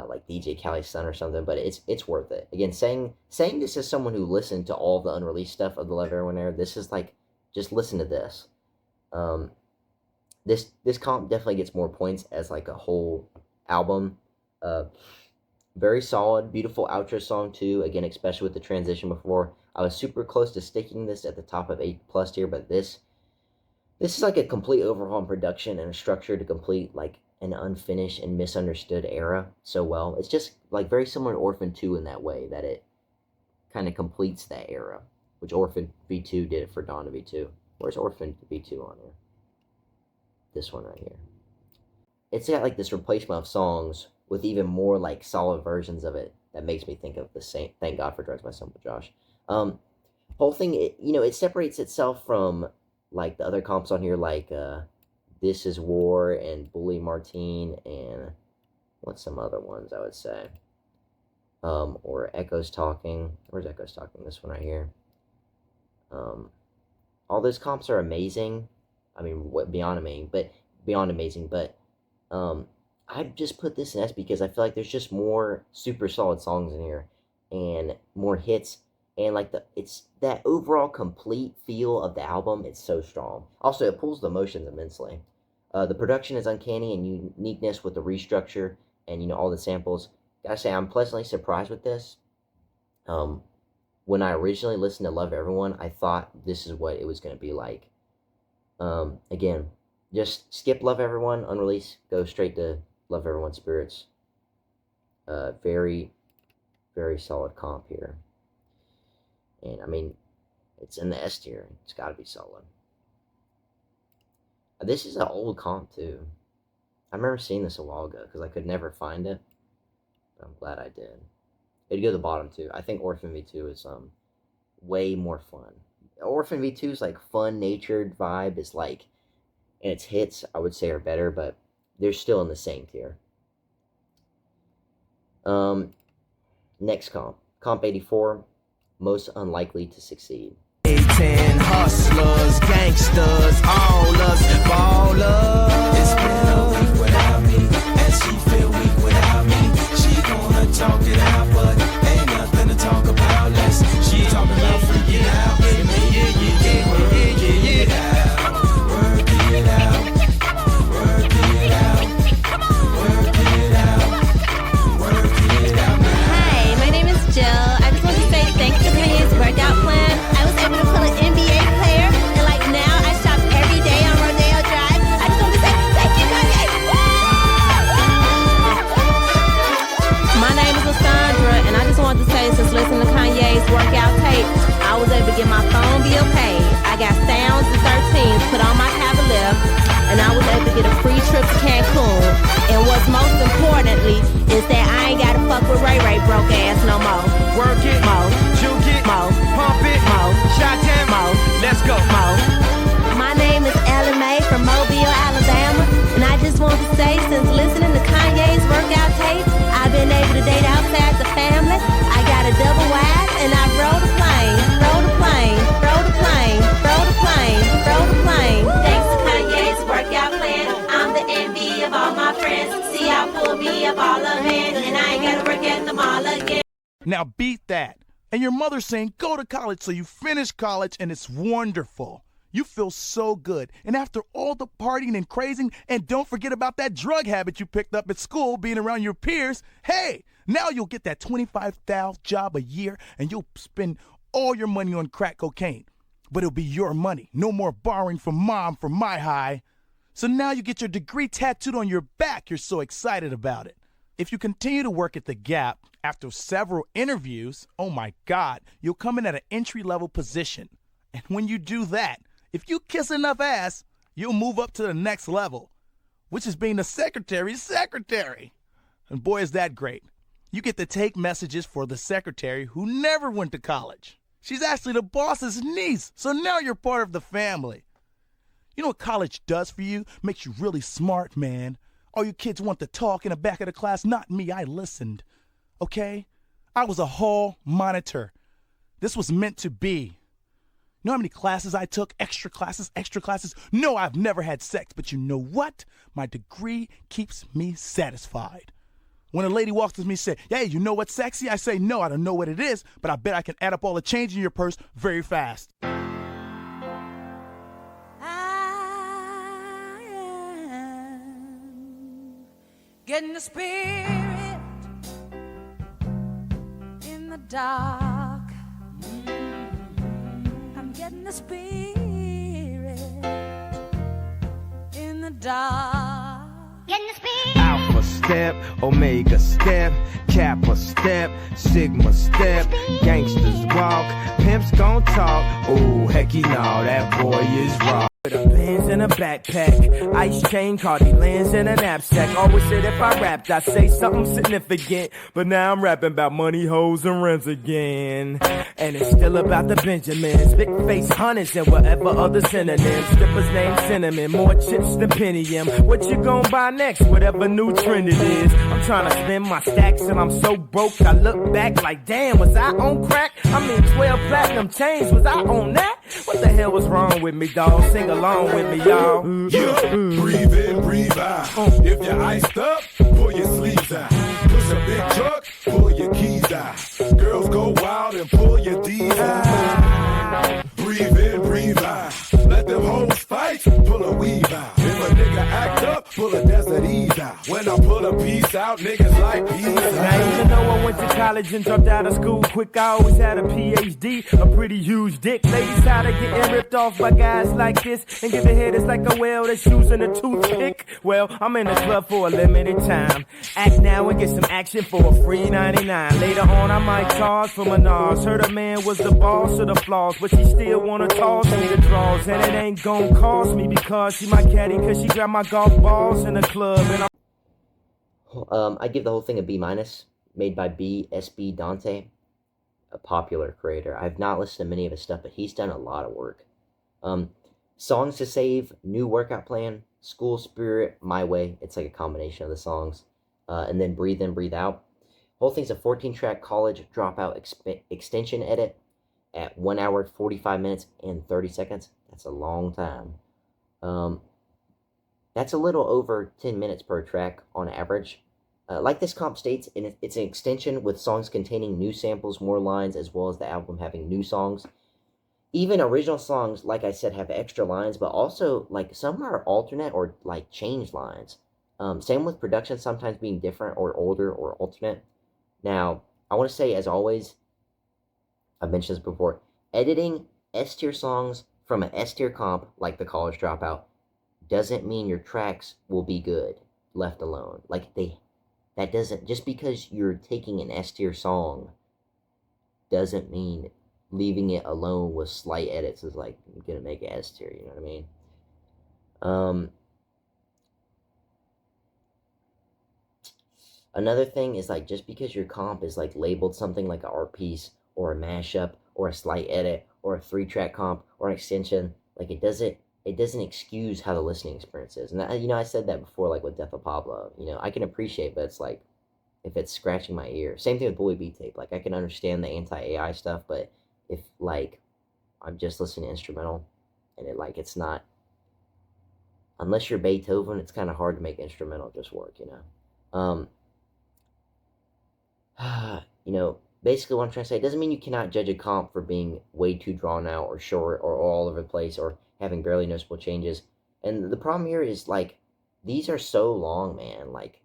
like DJ Khaled's Son or something, but it's worth it. Again, saying this as someone who listened to all the unreleased stuff of the Love Everyone era, this is like, just listen to this. This comp definitely gets more points as like a whole album. Very solid, beautiful outro song too. Again, especially with the transition before. I was super close to sticking this at the top of 8+ tier, but this is like a complete overhaul in production and a structure to complete like an unfinished and misunderstood era so well. It's just like very similar to Orphan 2 in that way, that it kind of completes that era, which Orphan V2 did it for Donda V2. Where's Orphan V2 on here? This one right here. It's got like this replacement of songs with even more like solid versions of it that makes me think of the same Thank God for Drugs by Simple Josh. Whole thing, it separates itself from like the other comps on here, like This Is War and Bully Martine and what's some other ones I would say, or Echoes Talking. Where's Echoes Talking? This one right here. All those comps are amazing. I mean, beyond amazing, but I just put this in S because I feel like there's just more super solid songs in here and more hits, and like it's that overall complete feel of the album. It's so strong. Also, it pulls the emotions immensely. The production is uncanny and uniqueness with the restructure and all the samples. Gotta say, I'm pleasantly surprised with this. When I originally listened to Love Everyone, I thought this is what it was going to be like. Again, just skip Love Everyone, unreleased, go straight to Love Everyone Spirits. Very, very solid comp here. And, I mean, it's in the S tier. It's got to be solid. This is an old comp, too. I remember seeing this a while ago because I could never find it. But I'm glad I did. It'd go to the bottom, too. I think Orphan V2 is way more fun. Orphan V2's, like, fun-natured vibe is, like, and its hits, I would say, are better, but they're still in the same tier. Next comp. Comp 84, most unlikely to succeed. 10 hustlers, gangsters, all us ballers. It's been a week without me, and she feel weak without me. She gonna talk it out, but ain't nothing to talk about. She talking about freaking out. Hi, my name is Jill. I just want to say thanks to Kanye's workout plan. I was able to pull an NBA player, and like now I shop every day on Rodeo Drive. I just want to say thank you, Kanye. My name is Lysandra, and I just wanted to say since listening to Kanye's workout tape, I was able to get my phone bill paid. I got Sounds and 13s put on my cavalier, and I was able to get a free trip to Cancun. And what's most importantly is that I ain't gotta fuck with Ray Ray broke ass no more. Work it, Mo, juke it, Mo, pump it, Mo, shot ten, Mo, let's go, Mo. My name is Ella Mae from Mobile, Alabama, and I just want to say since listening to Kanye's workout tape, I've been able to date outside the family. I got a double wide, and I rode a plane, rode a plane, rode a plane, rode a plane, rode a plane. Thanks to Kanye's workout plan, I'm the envy of all my friends. See, I pull me up all of in, and I ain't gotta work at the mall again. Now beat that. And your mother's saying, go to college, so you finish college, and it's wonderful. You feel so good. And after all the partying and crazing, and don't forget about that drug habit you picked up at school, being around your peers, hey, now you'll get that $25,000 job a year, and you'll spend all your money on crack cocaine. But it'll be your money. No more borrowing from mom for my high. So now you get your degree tattooed on your back. You're so excited about it. If you continue to work at the Gap after several interviews, oh my God, you'll come in at an entry-level position. And when you do that, if you kiss enough ass, you'll move up to the next level, which is being the secretary's secretary. And boy, is that great. You get to take messages for the secretary who never went to college. She's actually the boss's niece, so now you're part of the family. You know what college does for you? Makes you really smart, man. All you kids want to talk in the back of the class. Not me, I listened. Okay? I was a hall monitor. This was meant to be. You know how many classes I took? Extra classes? No, I've never had sex, but you know what? My degree keeps me satisfied. When a lady walks up to me and says, hey, you know what's sexy? I say, no, I don't know what it is, but I bet I can add up all the change in your purse very fast. I am getting the spirit in the dark. I'm getting the spirit in the dark. Getting the spirit. Alpha step, Omega step, Kappa step, Sigma step, gangsters walk, pimps gon' talk. Oh, hecky no, that boy is raw. With a Benz in a backpack, ice chain, Cardi lens in a knapsack. Always said if I rapped, I'd say something significant. But now I'm rapping about money, hoes, and rims again. And it's still about the Benjamins, big face hunters, and whatever other synonyms. Strippers named Cinnamon, more chips than Pentium. What you gon' buy next? Whatever new trend it is. I'm trying to spend my stacks, and I'm so broke. I look back like, damn, was I on crack? I mean, 12 platinum chains, was I on that? What the hell was wrong with me, dawg? Sing along with me, y'all. Yeah, breathe in, breathe out. If you're iced up, pull your sleeves out. Push a big truck, pull your keys out. Girls go wild and pull your D's out. Breathe in, breathe out. Let them hoes fight, pull a weave out. If a nigga act up, pull a desert ease out. When I pull a piece out, niggas like peace out. Now even though I went to college and dropped out of school quick, I always had a PhD, a pretty huge dick. Ladies tired of getting ripped off by guys like this and giving head is like a whale that's using a toothpick. Well, I'm in the club for a limited time. Act now and get some action for a free 99. Later on, I might charge for Menage. Heard a man was the boss of the flaws, but she still wanna toss me the draws. And it ain't gon' cost me because she my caddy, cause she grabbed my golf balls in the club. And I give the whole thing a B-, made by BSB Dante, a popular creator. I've not listened to many of his stuff, but he's done a lot of work. Songs to Save, New Workout Plan, School Spirit, My Way. It's like a combination of the songs. And then Breathe In, Breathe Out. Whole thing's a 14-track college dropout extension edit at 1 hour, 45 minutes, and 30 seconds. That's a long time. That's a little over 10 minutes per track on average. Like this comp states, it's an extension with songs containing new samples, more lines, as well as the album having new songs. Even original songs, like I said, have extra lines, but also, like, some are alternate or, like, changed lines. Same with production sometimes being different or older or alternate. Now, I want to say, as always, I've mentioned this before, editing S-tier songs from an S-tier comp, like the College Dropout, doesn't mean your tracks will be good, left alone. Like, that doesn't, just because you're taking an S-tier song, doesn't mean leaving it alone with slight edits is, like, gonna make it S-tier, you know what I mean? Another thing is, like, just because your comp is, like, labeled something like an art piece, or a mashup, or a slight edit, or a 3-track comp, or an extension, like, it doesn't excuse how the listening experience is. And, I said that before, like, with Death of Pablo. I can appreciate, but it's, like, if it's scratching my ear. Same thing with Polo Ye tape. Like, I can understand the anti-AI stuff, but if, like, I'm just listening to instrumental, and it's not, unless you're Beethoven, it's kind of hard to make instrumental just work, basically what I'm trying to say, it doesn't mean you cannot judge a comp for being way too drawn out or short or all over the place or having barely noticeable changes. And the problem here is, like, these are so long, man. Like,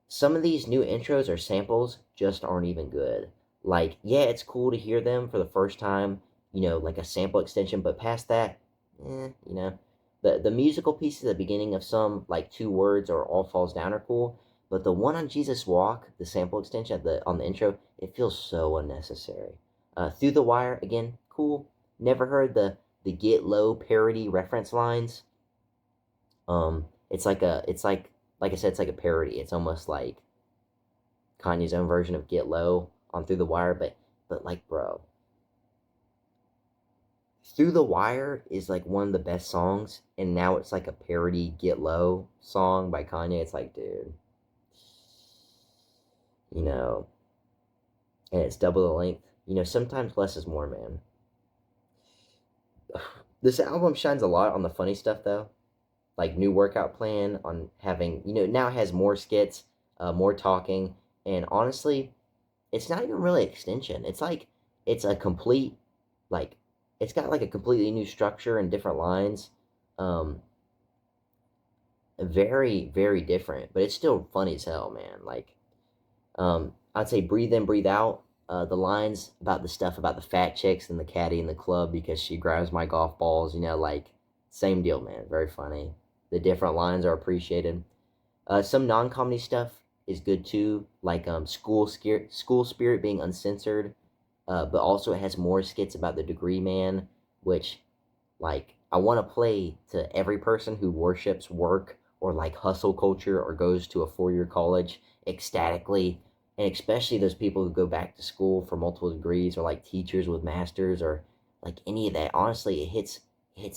some of these new intros or samples just aren't even good. Like, yeah, it's cool to hear them for the first time, you know, like a sample extension, but past that, you know. The musical pieces at the beginning of some, like 2 words or All Falls Down are cool, but the one on Jesus Walk, the sample extension on the intro, it feels so unnecessary. Through the Wire, again, cool. Never heard the Get Low parody reference lines. It's like I said, it's like a parody. It's almost like Kanye's own version of Get Low on Through the Wire, but like, bro, Through the Wire is like one of the best songs, and now it's like a parody Get Low song by Kanye. It's like, dude, you know, and it's double the length. You know, sometimes less is more, man. This album shines a lot on the funny stuff, though. Like, new workout plan, on having, you know, now it has more skits, more talking, and honestly, it's not even really extension. It's like, it's a complete, like, it's got like a completely new structure and different lines. Very, very different, but it's still funny as hell, man. Like, I'd say Breathe In, Breathe Out. The lines about the stuff about the fat chicks and the caddy in the club because she grabs my golf balls, you know, like, same deal, man. Very funny. The different lines are appreciated. Some non-comedy stuff is good too, like School Spirit being uncensored, but also it has more skits about the degree man, which, like, I want to play to every person who worships work or like hustle culture or goes to a 4-year college ecstatically, and especially those people who go back to school for multiple degrees or like teachers with masters or like any of that. Honestly, it hits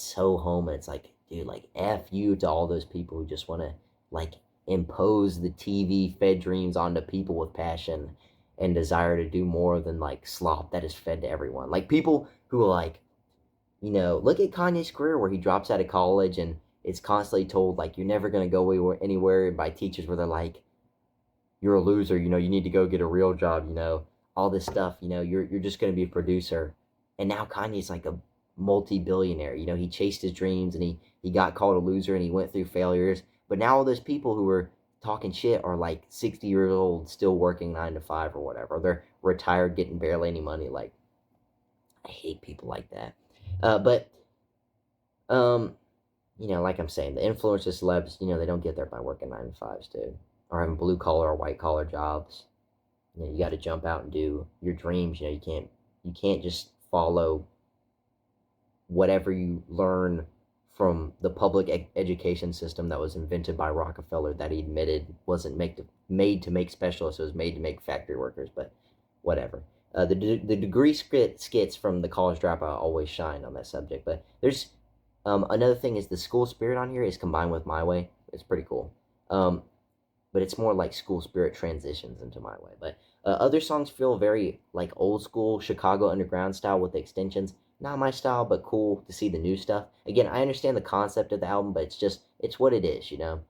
so home, and it's like, dude, like, F you to all those people who just want to, like, impose the TV fed dreams onto people with passion and desire to do more than, like, slop that is fed to everyone. Like, people who are like, you know, look at Kanye's career where he drops out of college and it's constantly told, like, you're never going to go anywhere by teachers where they're like, you're a loser, you know, you need to go get a real job, you know, all this stuff, you know, you're just going to be a producer. And now Kanye's like a multi-billionaire, you know, he chased his dreams and he got called a loser and he went through failures. But now all those people who were talking shit are like 60 years old, still working 9 to 5 or whatever. They're retired, getting barely any money. Like, I hate people like that. You know, like I'm saying, the influencers, celebs, you know, they don't get there by working 9 to 5s, dude. Or having blue collar or white collar jobs. You know, you got to jump out and do your dreams. You know, you can't just follow whatever you learn from the public education system that was invented by Rockefeller that he admitted wasn't made to make specialists. It was made to make factory workers, but whatever. The degree skits from the college dropout always shine on that subject. But there's another thing is the school spirit on here is combined with My Way. It's pretty cool. But it's more like school spirit transitions into My Way. But other songs feel very like old school Chicago underground style with the extensions. Not my style, but cool to see the new stuff. Again, I understand the concept of the album, but it's what it is, you know.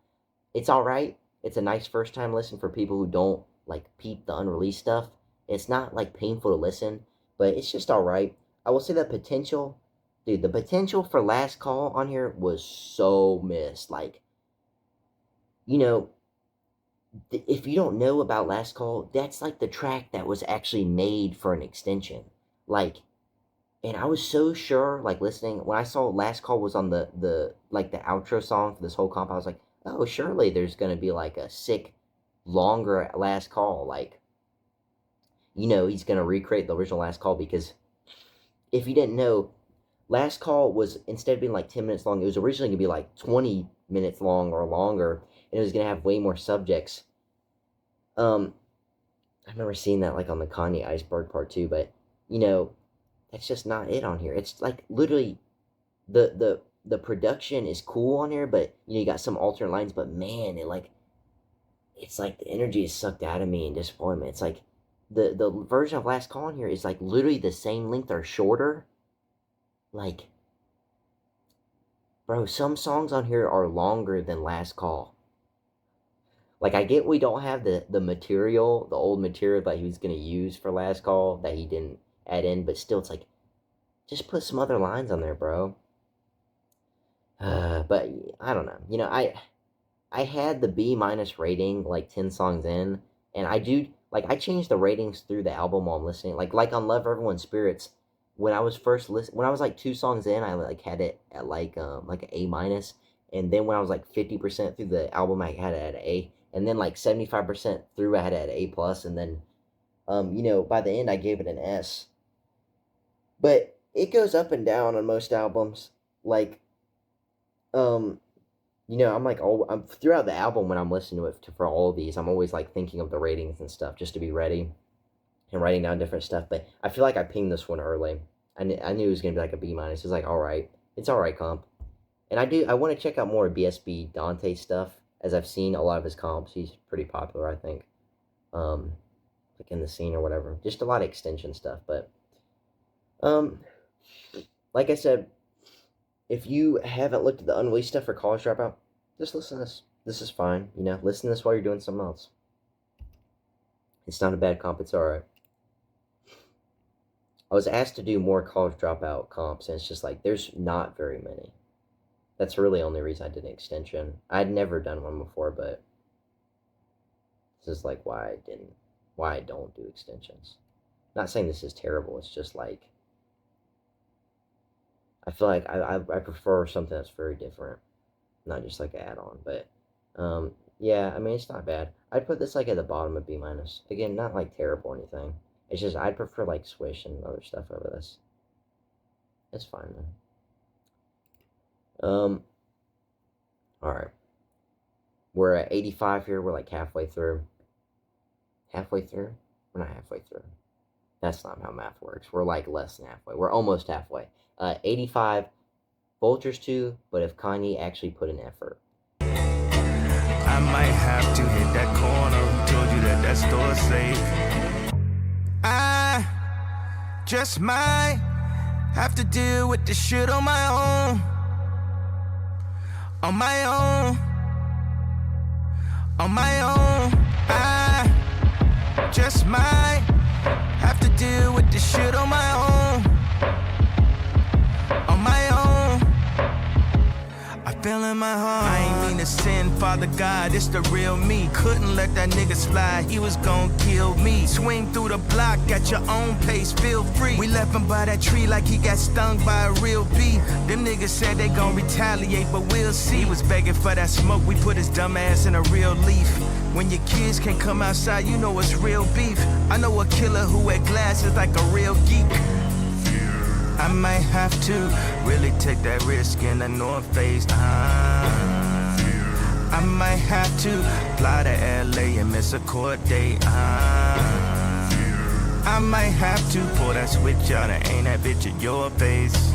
It's alright. It's a nice first time listen for people who don't like peep the unreleased stuff. It's not like painful to listen, but it's just alright. I will say the potential for Last Call on here was so missed. Like, you know, if you don't know about Last Call, that's like the track that was actually made for an extension. Like, and I was so sure, like, listening, when I saw Last Call was on the outro song for this whole comp, I was like, oh, surely there's going to be, like, a sick, longer Last Call. Like, you know, he's going to recreate the original Last Call, because if you didn't know, Last Call was, instead of being, like, 10 minutes long, it was originally going to be, like, 20 minutes long or longer, and it was going to have way more subjects. I remember seeing that, like, on the Kanye Iceberg Part 2, but, you know, that's just not it on here. It's like literally the production is cool on here, but you know, you got some alternate lines, but man, it's like the energy is sucked out of me in disappointment. It's like the version of Last Call on here is like literally the same length or shorter. Like, bro, some songs on here are longer than Last Call. Like, I get we don't have the material, the old material that he was going to use for Last Call that he didn't add in, but still, it's like, just put some other lines on there, bro. But I don't know. You know, I had the B- rating like 10 songs in, and I changed the ratings through the album while I'm listening. Like on Love Everyone's Spirits, when I was first when I was like 2 songs in, I like had it at like an A-, and then when I was like 50% through the album, I had it at an A, and then like 75% through, I had it at an A+, and then you know, by the end I gave it an S. But it goes up and down on most albums. Like you know, I'm throughout the album when I'm listening to it for all of these, I'm always like thinking of the ratings and stuff just to be ready and writing down different stuff. But I feel like I pinged this one early. I knew it was gonna be like a B-. It's like, all right, it's all right comp. And I want to check out more BSB Dante stuff, as I've seen a lot of his comps. He's pretty popular, I think, like in the scene or whatever. Just a lot of extension stuff. But like I said, if you haven't looked at the unreleased stuff for College Dropout, just listen to this. This is fine. You know, listen to this while you're doing something else. It's not a bad comp. It's alright. I was asked to do more College Dropout comps, and it's just like, there's not very many. That's really the only reason I did an extension. I'd never done one before, but this is like why I don't do extensions. Not saying this is terrible. It's just like, I feel like I prefer something that's very different, not just like an add-on. But yeah, I mean, it's not bad. I'd put this like at the bottom of B-. Again, not like terrible or anything. It's just I'd prefer like Swish and other stuff over this. It's fine though. All right. We're at 85 here. We're like halfway through. Halfway through? We're not halfway through. That's not how math works. We're like less than halfway. We're almost halfway. 85, Vultures 2, but if Kanye actually put in effort. I might have to hit that corner. Who told you that store's safe? I just might have to deal with this shit on my own. On my own. On my own. I just might have to deal with this shit on my own. On my own. I feel in my heart, I ain't mean to sin, Father God, it's the real me. Couldn't let that nigga slide, he was gon' kill me. Swing through the block at your own pace, feel free. We left him by that tree like he got stung by a real bee. Them niggas said they gon' retaliate, but we'll see. Was begging for that smoke, we put his dumb ass in a real leaf. When your kids can't come outside, you know it's real beef. I know a killer who wear glasses like a real geek. I might have to really take that risk in the North Face. I might have to fly to LA and miss a court date. I might have to pull that switch out and aim that bitch at your face.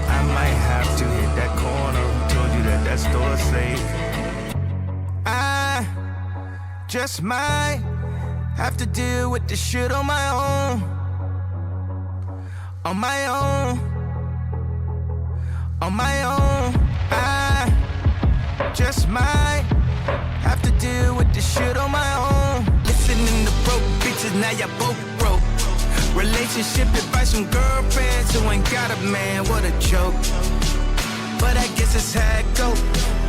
I might have to hit that corner. Who told you that store's safe? I just might have to deal with this shit on my own. On my own. On my own. I just might have to deal with this shit on my own. Listening to broke bitches, now y'all both broke. Relationship advice from girlfriends who ain't got a man, what a joke. But I guess it's how it go.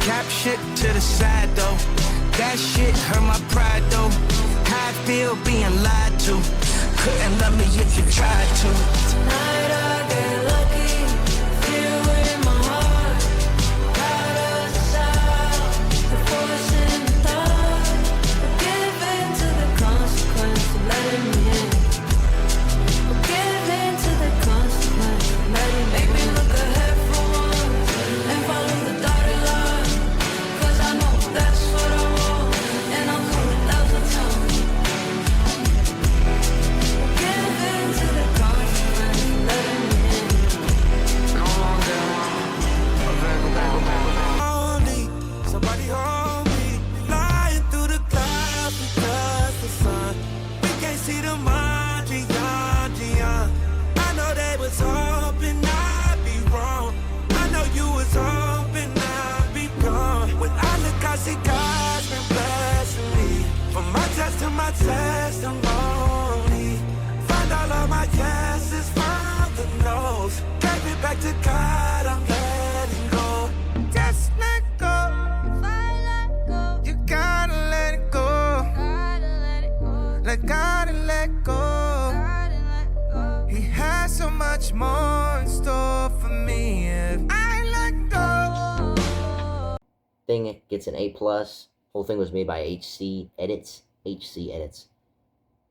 Cap shit to the side though. That shit hurt my pride though. How I feel being lied to. Couldn't love me if you tried to. Tonight I get lucky. Feel in my heart. How does it sound? The voice in the dark. Give in to the consequence of letting me in. Give in to the consequence of letting me in. Make me look ahead for once and follow the dotted line. Cause I know that's what I want. And I'll call 1,000 times. Give in to the consequence of letting me in. to my testimony. Find all of my yeses from the no's. Gave it back to God, I'm letting go. Just let go. You gotta let it go. Let God and let go. He has so much more in store for me if I let go. Thing gets an A+. Whole thing was made by HC Edits. HC Edits.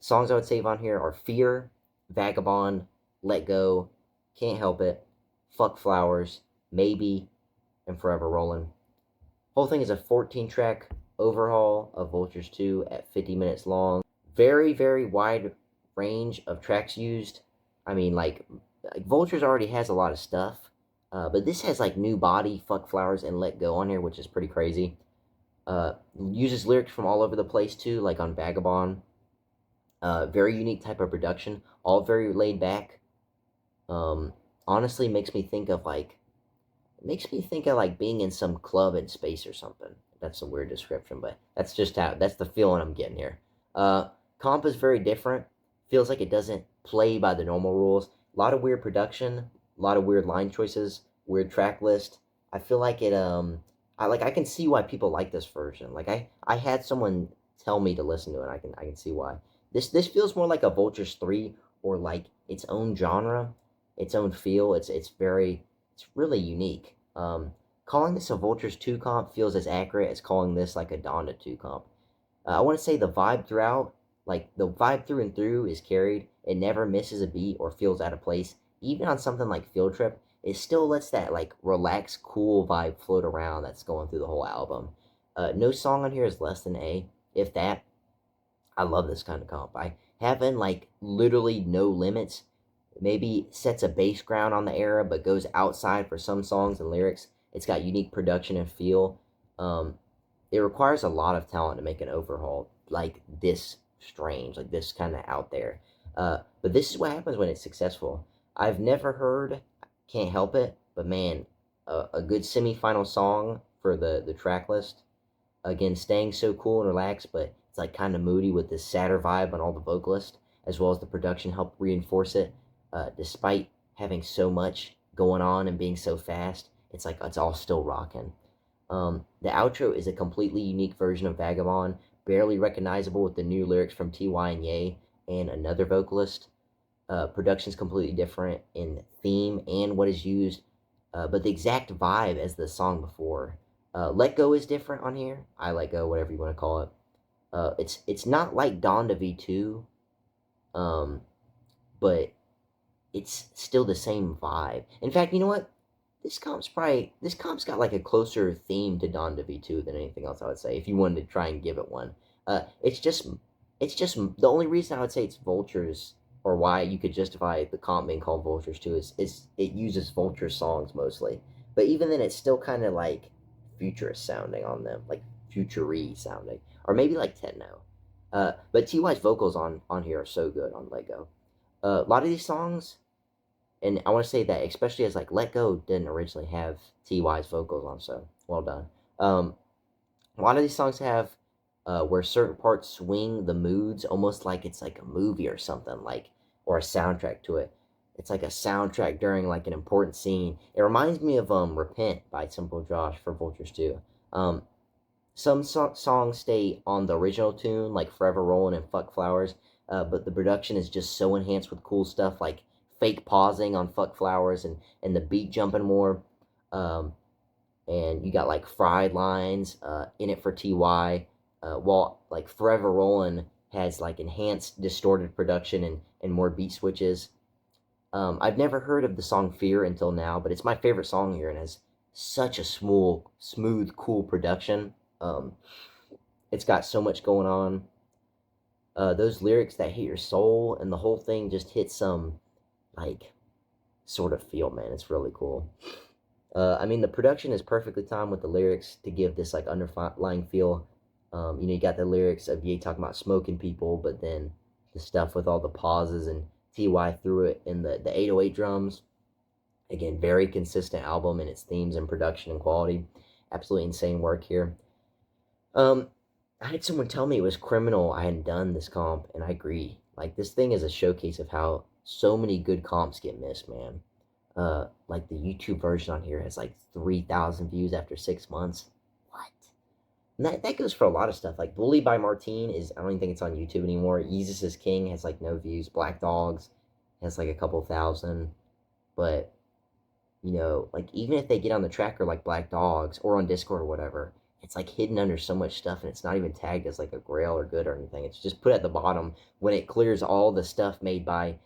Songs I would save on here are Fear, Vagabond, Let Go, Can't Help It, Fuck Flowers, Maybe, and Forever Rollin'. Whole thing is a 14-track overhaul of Vultures 2 at 50 minutes long. Very, very wide range of tracks used. I mean, like Vultures already has a lot of stuff, but this has like New Body, Fuck Flowers, and Let Go on here, which is pretty crazy. Uses lyrics from all over the place too, like on Vagabond. Very unique type of production, all very laid back. Honestly, makes me think of like being in some club in space or something. That's a weird description, but that's the feeling I'm getting here. Comp is very different. Feels like it doesn't play by the normal rules. A lot of weird production, a lot of weird line choices, weird track list. I feel like it I can see why people like this version. Like I had someone tell me to listen to it. I can see why. This feels more like a Vultures 3 or like its own genre, its own feel. It's really unique. Calling this a Vultures 2 comp feels as accurate as calling this like a Donda 2 comp. I want to say the vibe throughout, like the vibe through and through is carried. It never misses a beat or feels out of place. Even on something like Field Trip, it still lets that like relaxed, cool vibe float around that's going through the whole album. No song on here is less than A, if that. I love this kind of comp. Having like literally no limits, maybe sets a base ground on the era, but goes outside for some songs and lyrics. It's got unique production and feel. It requires a lot of talent to make an overhaul like this strange, like this kind of out there. But this is what happens when it's successful. I've never heard Can't Help It, but man, a good semi-final song for the track list. Again, staying so cool and relaxed, but it's like kind of moody with this sadder vibe on all the vocalists, as well as the production help reinforce it. Despite having so much going on and being so fast, it's like it's all still rocking. The outro is a completely unique version of Vagabond, barely recognizable with the new lyrics from T.Y. and Ye and another vocalist. Production's completely different in theme and what is used, but the exact vibe as the song before. Let Go is different on here. I Let Go, whatever you want to call it. It's not like Donda V2, but it's still the same vibe. In fact, you know what? This comp's got like a closer theme to Donda V2 than anything else, I would say, if you wanted to try and give it one. It's just the only reason I would say it's Vultures, or why you could justify the comp being called Vultures 2 is it uses Vultures songs mostly. But even then, it's still kind of like futurist sounding on them, like future-y sounding, or maybe like techno. But T.Y.'s vocals on here are so good on Let Go. A lot of these songs, and I want to say that especially as like Let Go didn't originally have T.Y.'s vocals on, so well done. A lot of these songs have where certain parts swing the moods almost like it's like a movie or something, like, or a soundtrack to it. It's like a soundtrack during like an important scene. It reminds me of Repent by Simple Josh for Vultures 2. Some songs stay on the original tune, like Forever Rollin' and Fuck Flowers, but the production is just so enhanced with cool stuff like fake pausing on Fuck Flowers and the beat jumping more. And you got like fried lines in it for T.Y., while like Forever Rollin' has like enhanced distorted production and more beat switches. I've never heard of the song Fear until now, but it's my favorite song here and has such a smooth, cool production. It's got so much going on. Those lyrics that hit your soul, and the whole thing just hits some like sort of feel, man. It's really cool. I mean, the production is perfectly timed with the lyrics to give this like underlying feel. You got the lyrics of Ye talking about smoking people, but then the stuff with all the pauses and T.Y. threw it in the 808 drums. Again, very consistent album in its themes and production and quality. Absolutely insane work here. I I had someone tell me it was criminal I hadn't done this comp, and I agree. Like, this thing is a showcase of how so many good comps get missed, man. Like, the YouTube version on here has, like, 3,000 views after 6 months. What? And that goes for a lot of stuff. Like, Bully by Martine is, I don't even think it's on YouTube anymore. Yeezus is King has, like, no views. Black Dogs has, like, a couple thousand. But, you know, like, even if they get on the tracker like Black Dogs or on Discord or whatever, it's like hidden under so much stuff, and it's not even tagged as like a grail or good or anything. It's just put at the bottom when it clears all the stuff made by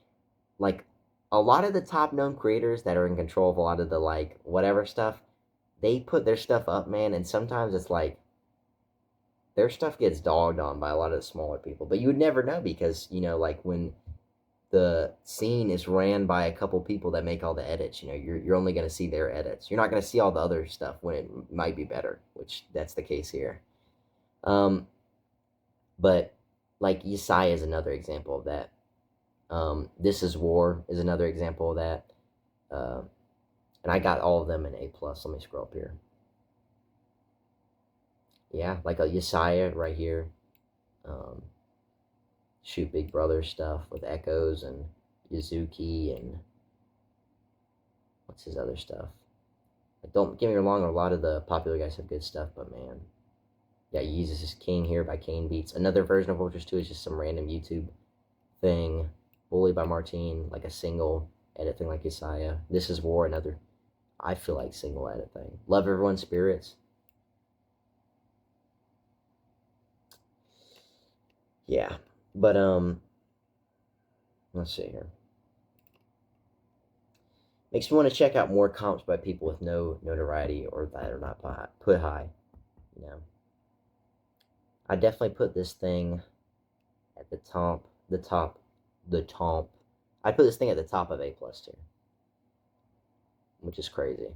like a lot of the top known creators that are in control of a lot of the like whatever stuff. They put their stuff up, man, and sometimes it's like their stuff gets dogged on by a lot of the smaller people. But you would never know because, you know, like when the scene is ran by a couple people that make all the edits, you know, you're only going to see their edits. You're not going to see all the other stuff when it might be better, which that's the case here. But like Yesai is another example of that. This Is War is another example of that. And I got all of them in A+. Let me scroll up here. Yeah, like a Yesaya right here. Shoot Big Brother stuff with Echoes and Yuzuki and what's his other stuff. Like, don't get me wrong, a lot of the popular guys have good stuff, but man. Yeah, Yeezus is King here by Kane Beats. Another version of Vultures 2 is just some random YouTube thing. Bully by Martine, like a single edit thing like Isaiah. This Is War, another, I feel like, single edit thing. Love Everyone's Spirits. Yeah. But, let's see here. Makes me want to check out more comps by people with no notoriety or that are not put high, you know. I definitely put this thing at the top. I put this thing at the top of A+ tier, which is crazy.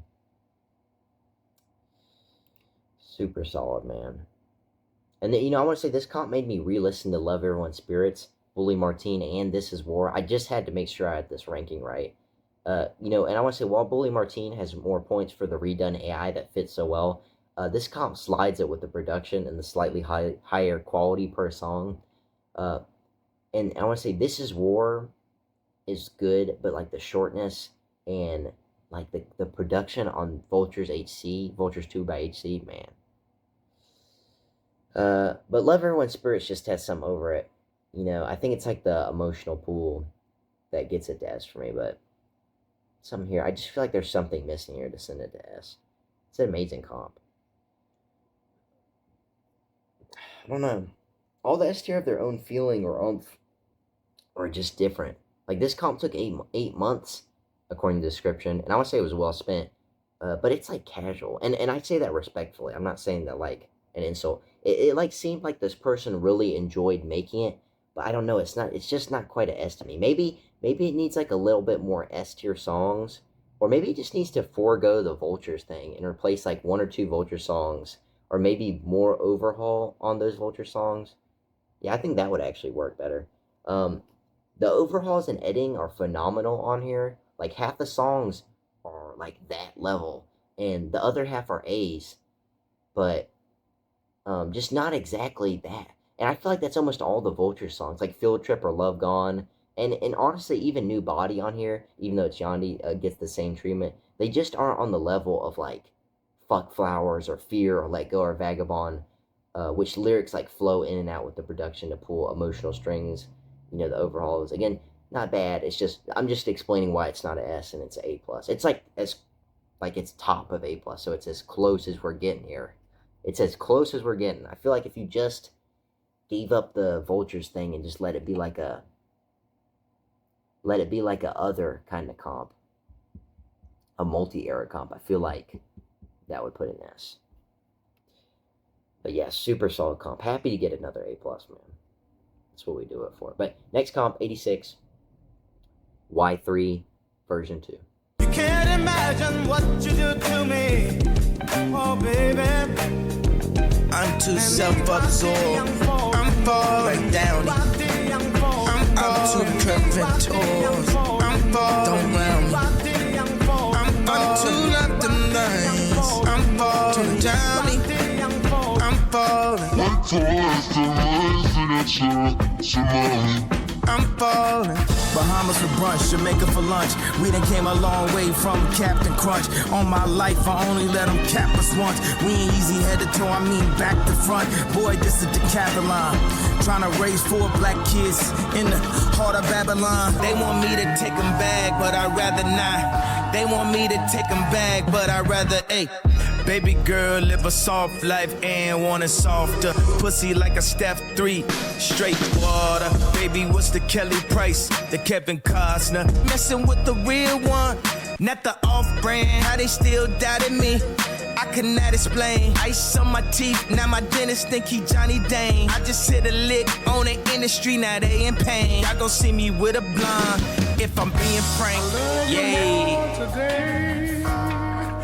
Super solid, man. And then, you know, I want to say this comp made me re-listen to Love Everyone's Spirits, Bully Martine, and This Is War. I just had to make sure I had this ranking right. You know, and I want to say, while Bully Martine has more points for the redone AI that fits so well, this comp slides it with the production and the slightly higher quality per song. And I want to say This Is War is good, but like the shortness and like the production on Vultures 2 by HC, man. But Love Everyone's Spirits just has some over it. You know, I think it's like the emotional pool that gets it to S for me, but something here, I just feel like there's something missing here to send it to S. It's an amazing comp. I don't know. All the S tier have their own feeling or oomph, or just different. Like, this comp took 8 months, according to the description, and I would say it was well spent, but it's, like, casual. And I say that respectfully. I'm not saying that, like, an insult. It like, seemed like this person really enjoyed making it, but I don't know. It's just not quite an S to me. Maybe it needs, like, a little bit more S-tier songs, or maybe it just needs to forego the Vultures thing and replace, like, 1 or 2 Vulture songs, or maybe more overhaul on those Vulture songs. Yeah, I think that would actually work better. The overhauls and editing are phenomenal on here. Like, half the songs are, like, that level, and the other half are A's, but just not exactly that. And I feel like that's almost all the Vulture songs, like Field Trip or Love Gone, and honestly, even New Body on here, even though it's Yandhi, gets the same treatment. They just aren't on the level of, like, Fuck Flowers or Fear or Let Go or Vagabond, which lyrics, like, flow in and out with the production to pull emotional strings. You know, the overhauls, again, not bad. It's just, I'm just explaining why it's not an S and it's an A+. It's like, it's top of A+, so it's as close as we're getting here. It's as close as we're getting. I feel like if you just gave up the Vultures thing and just let it be like a other kind of comp, a multi-era comp, I feel like that would put an S. But yeah, super solid comp. Happy to get another A+, man. That's what we do it for. But next comp, 86, Y3 version 2. You can't imagine what you do to me, oh baby. I'm too self-absorbed. I'm falling down. I'm too preventive. I'm falling down. I'm too left and nice. I'm falling down. I'm falling. I'm falling. Bahamas for brunch, Jamaica for lunch. We done came a long way from Captain Crunch. On my life, I only let them cap us once. We ain't easy head to toe, I mean back to front. Boy, this is decathlon. Trying to raise 4 black kids in the heart of Babylon. They want me to take them back, but I'd rather not. They want me to take them back, but I'd rather, ayy. Baby girl, live a soft life and want it softer. Pussy like a Steph 3, straight water. Baby, what's the Kelly Price, the Kevin Costner? Messing with the real one, not the off-brand. How they still doubted me, I cannot explain. Ice on my teeth, now my dentist think he Johnny Dane. I just hit a lick on the industry, now they in pain. Y'all gon' see me with a blonde, if I'm being frank, yeah.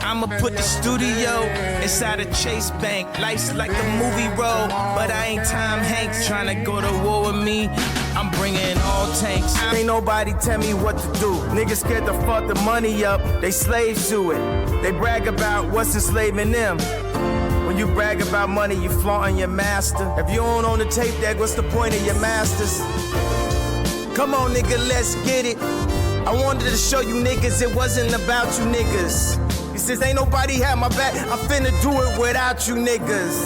I'ma put the studio inside a Chase Bank. Life's like a movie role, but I ain't Tom Hanks. Tryna go to war with me, I'm bringing all tanks. Ain't nobody tell me what to do. Niggas scared to fuck the money up, they slaves to it. They brag about what's enslaving them. When you brag about money, you flaunting your master. If you don't own the tape deck, what's the point of your masters? Come on, nigga, let's get it. I wanted to show you niggas it wasn't about you niggas. He says ain't nobody had my back, I'm finna do it without you niggas.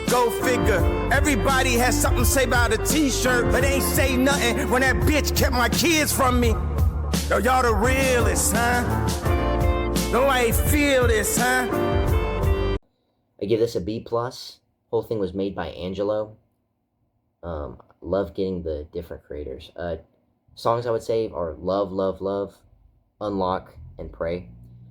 Go figure. Everybody has something to say about a t-shirt, but ain't say nothing when that bitch kept my kids from me. Yo, y'all the realest, huh? No, I ain't feel this, huh? I give this a B+. Whole thing was made by Angelo. Love getting the different creators. Songs I would save are Love, Love, Love, Unlock, and Pray.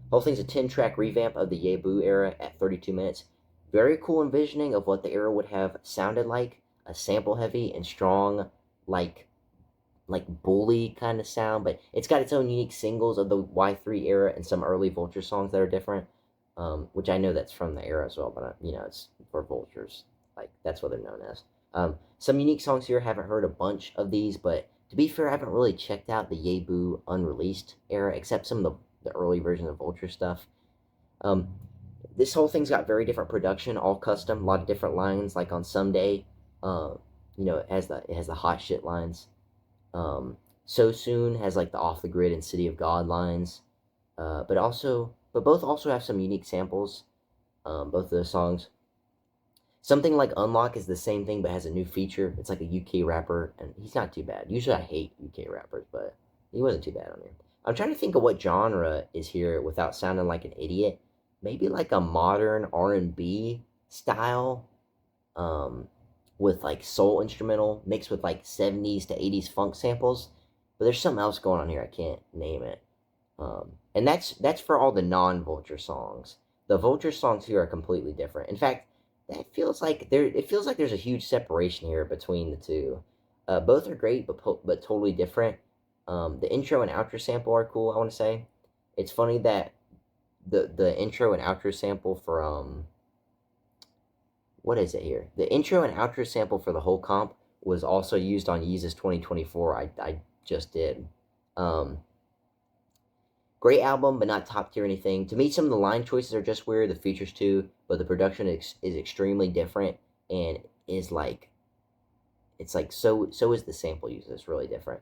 Whole thing's a 10-track revamp of the Yeebu era at 32 minutes. Very cool envisioning of what the era would have sounded like. A sample-heavy and strong, like bully kind of sound, but it's got its own unique singles of the Y3 era and some early Vulture songs that are different, which I know that's from the era as well, but, it's for Vultures. Like, that's what they're known as. Some unique songs here. Haven't heard a bunch of these, but to be fair, I haven't really checked out the Yeebu unreleased era, except some of the early versions of Vulture stuff. This whole thing's got very different production, all custom, a lot of different lines, like on Someday, it has the hot shit lines. So Soon has like the Off the Grid and City of God lines, but both also have some unique samples, both of those songs. Something like Unlock is the same thing, but has a new feature. It's like a UK rapper, and he's not too bad. Usually I hate UK rappers, but he wasn't too bad on here. I'm trying to think of what genre is here without sounding like an idiot. Maybe like a modern R&B style, with like soul instrumental mixed with like 70s to 80s funk samples. But there's something else going on here. I can't name it. And that's for all the non-Vulture songs. The Vulture songs here are completely different. In fact, it feels like there's a huge separation here between the two. Both are great, but totally different. The intro and outro sample are cool, I want to say. It's funny that the intro and outro sample for what is it here? The intro and outro sample for the whole comp was also used on Yeezus 2024. I just did. Great album, but not top tier anything. To me, some of the line choices are just weird. The features too, but the production is extremely different and is like, it's like so is the sample use. It's really different.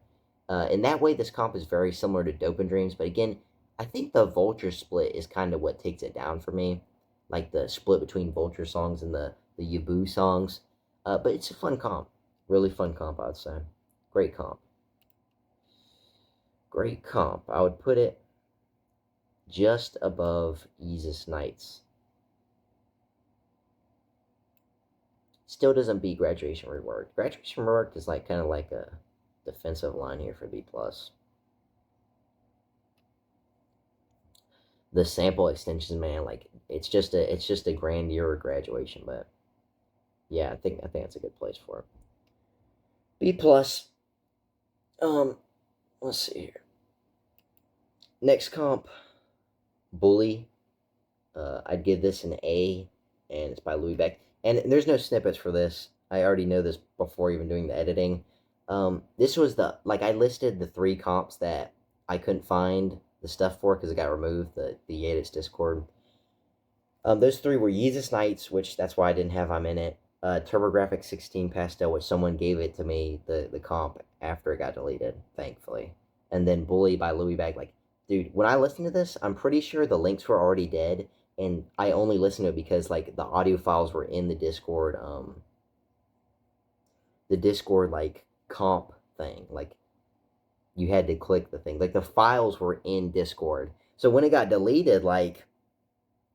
In that way, this comp is very similar to Dope and Dreams, but again, I think the Vulture split is kind of what takes it down for me, like the split between Vulture songs and the Yeebu songs. But it's a fun comp, really fun comp, I would say. Great comp. Great comp. I would put it just above Yeezus Nights. Still doesn't beat Graduation Reworked. Graduation Reworked is like kind of like a defensive line here for B+. The sample extensions, man, like it's just a grandeur graduation, but yeah, I think that's a good place for it. B+. Let's see here. Next comp, Bully. I'd give this an A, and it's by Louiebags. And there's no snippets for this. I already know this before even doing the editing. This was I listed the 3 comps that I couldn't find the stuff for because it got removed, the Yedits Discord. Those three were Yeezus Nights, which that's why I didn't have I'm in it. TurboGrafx 16 Pastelle, which someone gave it to me, the comp, after it got deleted, thankfully. And then Bully by Louiebags. Like, dude, when I listened to this, I'm pretty sure the links were already dead, and I only listened to it because, like, the audio files were in the Discord, like, comp thing. Like, you had to click the thing. Like, the files were in Discord. So when it got deleted, like,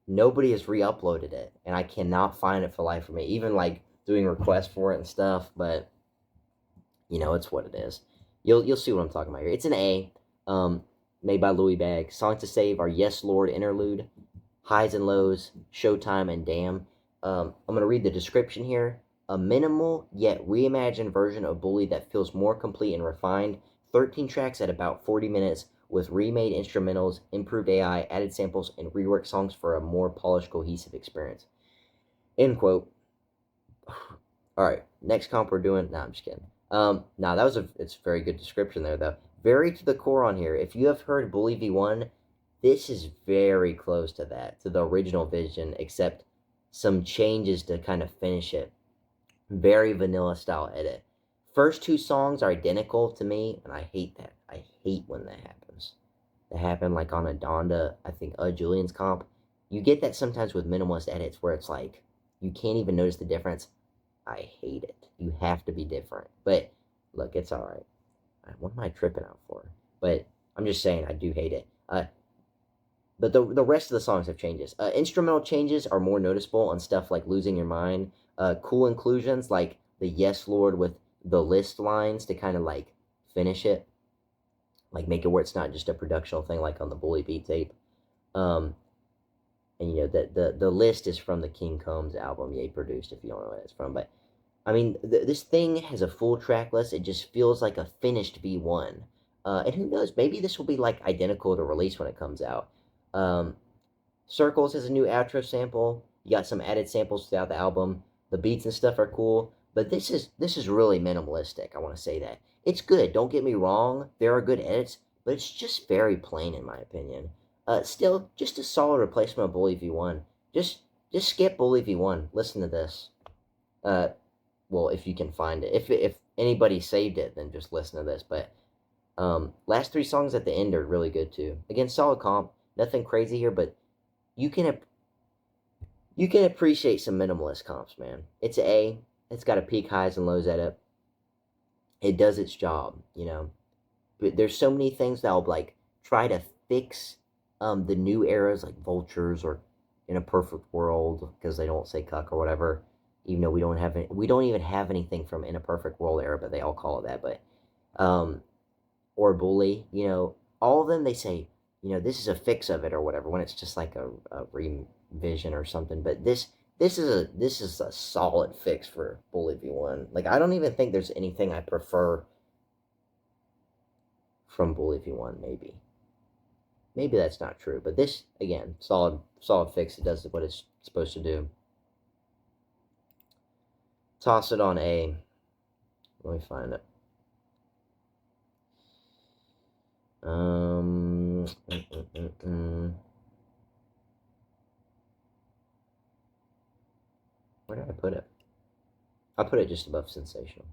nobody has re-uploaded it, and I cannot find it for the life of me. Even, like, doing requests for it and stuff, but, you know, it's what it is. You'll see what I'm talking about here. It's an A, made by Louiebags. Songs to Save are Yes Lord Interlude, Highs and Lows, Showtime, and Damn. I'm going to read the description here. A minimal yet reimagined version of Bully that feels more complete and refined. 13 tracks at about 40 minutes with remade instrumentals, improved AI, added samples, and reworked songs for a more polished, cohesive experience. End quote. Alright, next comp we're doing... Nah, I'm just kidding. It's a very good description there, though. Very to the core on here. If you have heard Bully V1, this is very close to that, to the original vision, except some changes to kind of finish it. Very vanilla style edit. First two songs are identical to me, and I hate that. I hate when that happens. That happened like on a Donda, I think, Julian's comp. You get that sometimes with minimalist edits where it's like, you can't even notice the difference. I hate it. You have to be different. But, look, it's alright. What am I tripping out for? But, I'm just saying, I do hate it. But the rest of the songs have changes. Instrumental changes are more noticeable on stuff like Losing Your Mind. Cool inclusions like the Yes Lord with the list lines to kind of like finish it. Like make it where it's not just a productional thing like on the Bully beat tape. And you know, the list is from the King Combs album Ye produced, if you don't know what it's from. But, I mean, this thing has a full track list. It just feels like a finished V1. And who knows, maybe this will be like identical to release when it comes out. Circles has a new outro sample. You got some added samples throughout the album. The beats and stuff are cool. But this is really minimalistic, I want to say that. It's good, don't get me wrong. There are good edits, but it's just very plain in my opinion. Still, just a solid replacement of Bully V1. Just skip Bully V1. Listen to this. Well, if you can find it. If anybody saved it, then just listen to this. But last three songs at the end are really good too. Again, solid comp. Nothing crazy here, but you can appreciate some minimalist comps, man. It's an A. It's got a peak, highs, and lows edit. It does its job, you know. But there's so many things that'll like try to fix the new eras like Vultures or In a Perfect World, because they don't say cuck or whatever. Even though we don't even have anything from In a Perfect World era, but they all call it that. But or Bully, you know, all of them they say, you know, this is a fix of it or whatever, when it's just like a revision or something. But this is a solid fix for Bully V1. Like, I don't even think there's anything I prefer from Bully V1, maybe. Maybe that's not true, but this, again, solid fix. It does what it's supposed to do. Toss it on A. Let me find it. Where did I put it? I put it just above Sensational.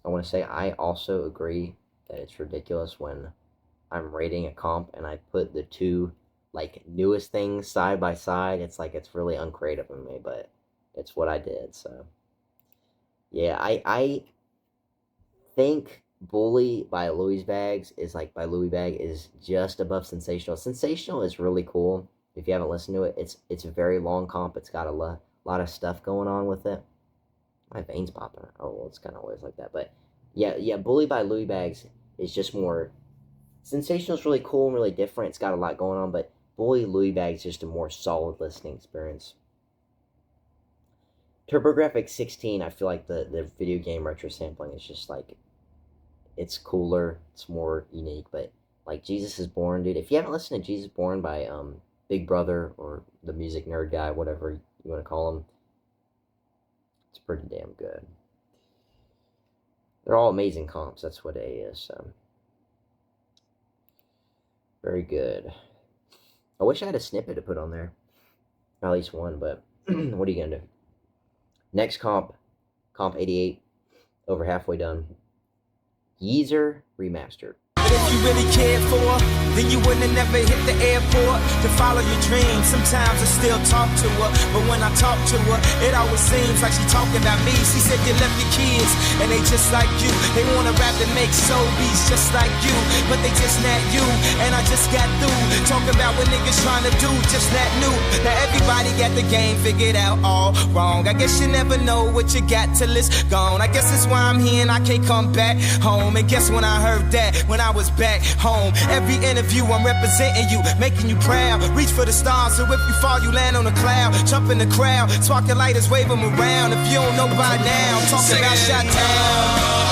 I want to say I also agree that it's ridiculous when I'm rating a comp and I put the two like newest things side by side. It's like it's really uncreative of me, but it's what I did. So yeah, I think Bully by Louiebags is just above Sensational. Sensational is really cool. If you haven't listened to it, it's a very long comp. It's got a lot of stuff going on with it. My veins popping. Oh, well, it's kind of always like that. But yeah, Bully by Louiebags is just more... Sensational is really cool and really different. It's got a lot going on, but Bully Louiebags is just a more solid listening experience. TurboGrafx 16, I feel like the video game retro sampling is just like... It's cooler. It's more unique, but like Jesus is Born, dude. If you haven't listened to Jesus Born by Big Brother or the music nerd guy, whatever you want to call him, it's pretty damn good. They're all amazing comps. That's what A is. So. Very good. I wish I had a snippet to put on there. At least one, but what are you gonna do? Next comp 88, over halfway done. Yeezer Remastered. But if you really cared for her, then you wouldn't have never hit the airport to follow your dreams. Sometimes I still talk to her, but when I talk to her, it always seems like she talking about me. She said you left your kids, and they just like you. They wanna rap and make soul beats just like you, but they just not you. And I just got through talking about what niggas trying to do, just not new. Now everybody got the game figured out all wrong. I guess you never know what you got till it's gone. I guess that's why I'm here and I can't come back home. And guess when I heard that, when I was back home, every interview I'm representing you, making you proud. Reach for the stars, so if you fall, you land on a cloud. Jump in the crowd, spark your lighters, wave them around. If you don't know by now, I'm talking about Shot-Town.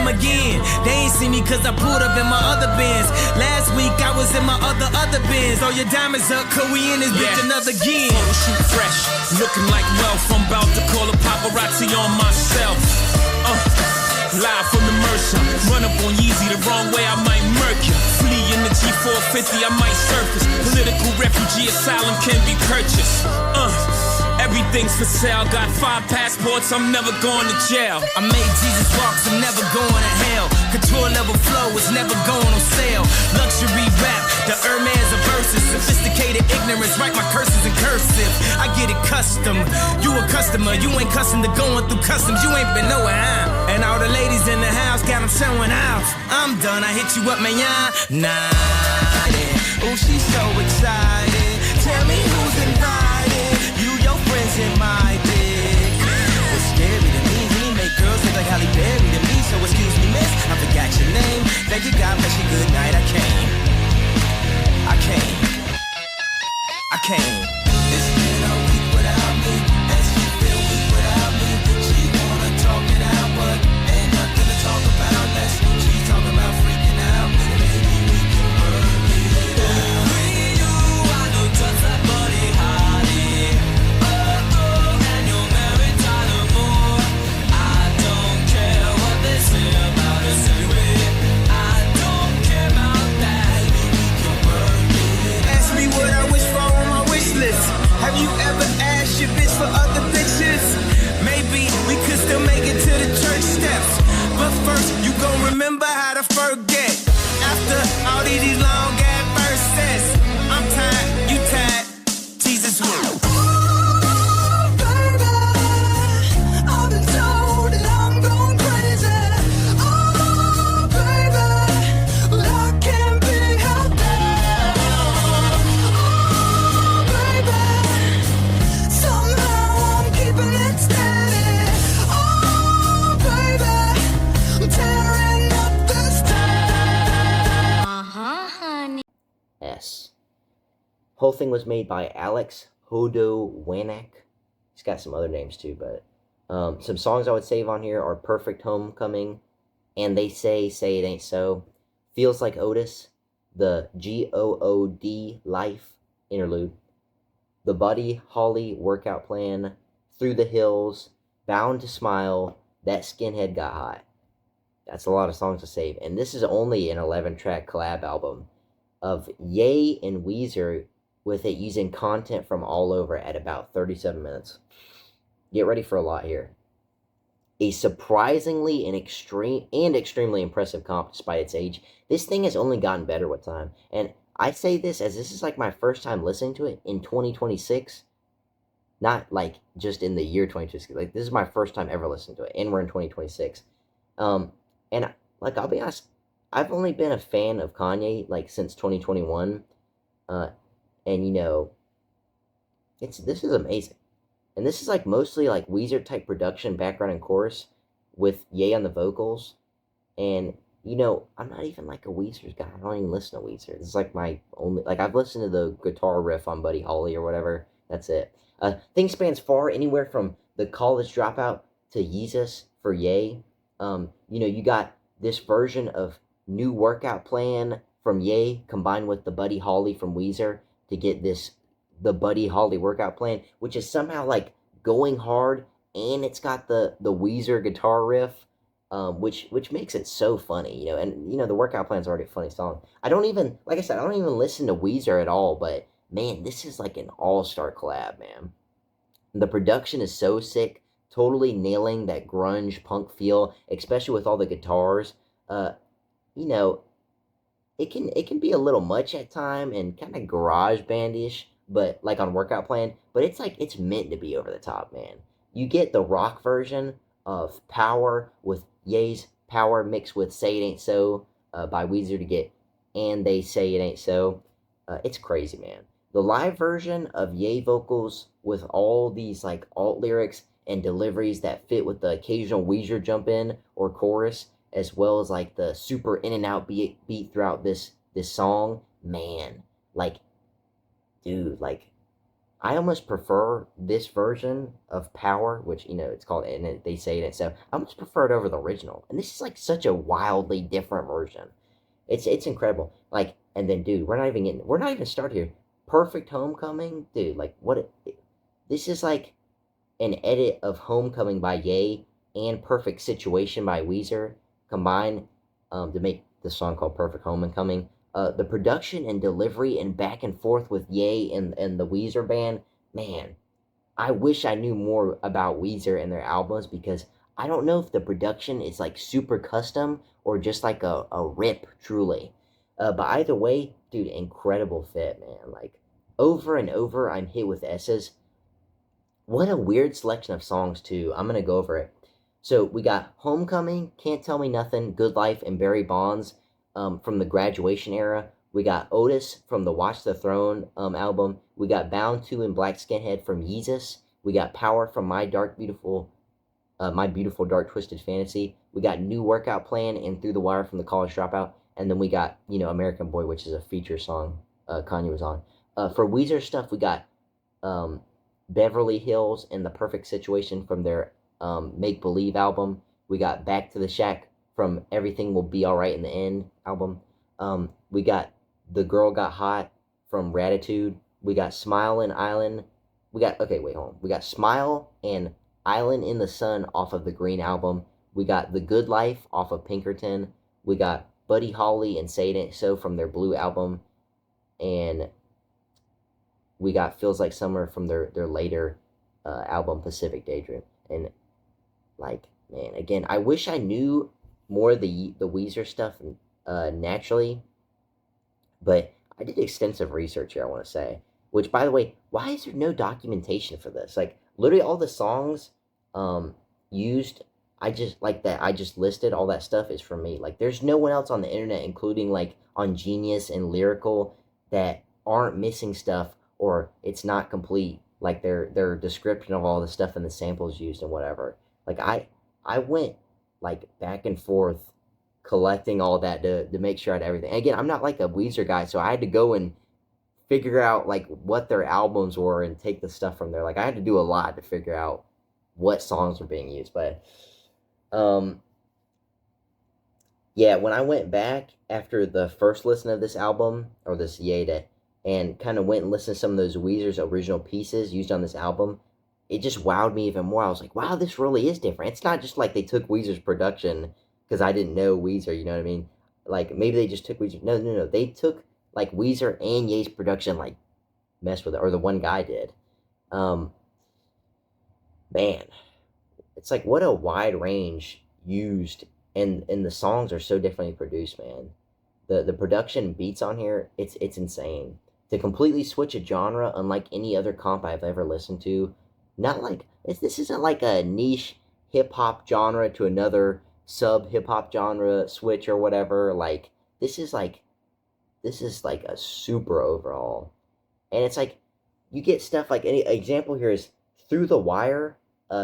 Again, they ain't see me cause I pulled up in my other Benz. Last week I was in my other Benz. All your diamonds up, cause we in this bitch another again. Photo shoot fresh, looking like wealth. I'm about to call a paparazzi on myself. Live from the Mercer, run up on Yeezy the wrong way, I might murk you. Flee in the G450, I might surface. Political refugee asylum can be purchased. Everything's for sale, got 5 passports, I'm never going to jail. I made Jesus walks, I'm never going to hell. Couture level flow is never going on sale. Luxury rap, the Hermes of verses. Sophisticated ignorance, write my curses in cursive. I get it custom, you a customer. You ain't custom to going through customs, you ain't been nowhere, huh? And all the ladies in the house got them showing off. I'm done, I hit you up, man, nah. Oh, she's so excited. Tell me who's invited. You, your friends, in my dick. It's scary to me. He make girls look like Halle Berry to me. So excuse me, miss, I forgot your name. Thank you, God bless you, good night. I came. It's been a week without me, and she feel weak without me. She wanna talk it out, but ain't nothing to talk about unless she's talking about freaking out. Maybe we can work it out. We you, I know just that buddy Harley. And you're married to the more. I don't care what they say about us anyway. I don't care about that. Maybe we can work it out. Ask me what I wish for on my wish list. Have you ever asked your bitch for other bitches? Maybe we could still make it to the church steps. But first, you gon' remember how to forget. After all these long ass verses, I'm tired, you tired, Jesus will. Whole thing was made by Alex Hodowanek. He's got some other names too, but some songs I would save on here are Perfect Homecoming, And They Say It Ain't So, Feels Like Otis, the GOOD Life interlude, The Buddy Holly Workout Plan, Through the Hills, Bound to Smile, That Skinhead Got Hot. That's a lot of songs to save, and this is only an 11-track collab album of Ye and Yeezer, with it using content from all over at about 37 minutes. Get ready for a lot here. A surprisingly and extremely impressive comp despite its age. This thing has only gotten better with time. And I say this as this is like my first time listening to it in 2026. not like just in the year 2026. Like, this is my first time ever listening to it, and we're in 2026. And like, I'll be honest, I've only been a fan of Kanye like since 2021. And you know, this is amazing. And this is like mostly like Weezer type production, background and chorus, with Ye on the vocals. And you know, I'm not even like a Weezer guy. I don't even listen to Weezer. This is like my only, like, I've listened to the guitar riff on Buddy Holly or whatever. That's it. Thing spans far, anywhere from the college dropout to Yeezus for Ye. You know, you got this version of New Workout Plan from Ye combined with the Buddy Holly from Weezer to get the Buddy Holly workout plan, which is somehow like going hard, and it's got the Weezer guitar riff, which makes it so funny, you know. And you know, the workout plan is already a funny song. I don't even, like I said, I don't even listen to Weezer at all, but man, this is like an all-star collab, man. The production is so sick, totally nailing that grunge punk feel, especially with all the guitars. You know, it can be a little much at time and kind of garage bandish, but like on Workout Plan, but it's like it's meant to be over the top, man. You get the rock version of Power with Ye's Power mixed with Say It Ain't So by Weezer to get And They Say It Ain't So. It's crazy, man. The live version of Ye vocals with all these like alt lyrics and deliveries that fit with the occasional Weezer jump in or chorus, as well as like the super in and out beat throughout this song, man. Like, dude, like, I almost prefer this version of Power, which, you know, it's called, and they say it, so I almost prefer it over the original. And this is like such a wildly different version. It's incredible. Like, and then, dude, we're not even started here. Perfect Homecoming, dude, like, this is like an edit of Homecoming by Ye and Perfect Situation by Weezer combined to make the song called Perfect Homecoming. The production and delivery and back and forth with Ye and the Weezer band, man, I wish I knew more about Weezer and their albums, because I don't know if the production is like super custom or just like a rip, truly. But either way, dude, incredible fit, man. Like, over and over, I'm hit with S's. What a weird selection of songs, too. I'm going to go over it. So, we got Homecoming, Can't Tell Me Nothing, Good Life, and Barry Bonds from the Graduation era. We got Otis from the Watch the Throne album. We got Bound to and Black Skinhead from Yeezus. We got Power from My Beautiful Dark Twisted Fantasy. We got New Workout Plan and Through the Wire from the College Dropout. And then we got, you know, American Boy, which is a feature song Kanye was on. For Weezer stuff, we got Beverly Hills and The Perfect Situation from their Make Believe album. We got Back to the Shack from Everything Will Be Alright in the End album. We got The Girl Got Hot from Ratitude. We got Smile and Island. We got Smile and Island in the Sun off of the Green album. We got The Good Life off of Pinkerton. We got Buddy Holly and Say It Ain't So from their Blue album. And we got Feels Like Summer from their later album, Pacific Daydream. And, like, man, again, I wish I knew more of the Weezer stuff naturally. But I did extensive research here, I want to say. Which, by the way, why is there no documentation for this? Like, literally all the songs used, I just listed, all that stuff is from me. Like, there's no one else on the internet, including, like, on Genius and Lyrical, that aren't missing stuff, or it's not complete, like their description of all the stuff and the samples used and whatever. Like, I went, like, back and forth collecting all that to make sure I had everything. And again, I'm not like a Weezer guy, so I had to go and figure out, like, what their albums were and take the stuff from there. Like, I had to do a lot to figure out what songs were being used. But yeah, when I went back after the first listen of this album, or this Yeda, and kind of went and listened to some of those Weezer's original pieces used on this album, it just wowed me even more. I was like, wow, this really is different. It's not just like they took Weezer's production, because I didn't know Weezer, you know what I mean? Like, maybe they just took Weezer. No. They took, like, Weezer and Ye's production, like, messed with it, or the one guy did. Man, it's like, what a wide range used, and the songs are so differently produced, man. The production beats on here, it's insane. To completely switch a genre, unlike any other comp I've ever listened to, Not like, this isn't like a niche hip-hop genre to another sub-hip-hop genre switch or whatever. Like, this is like a super overhaul. And it's like, you get stuff like, any example here is Through the Wire,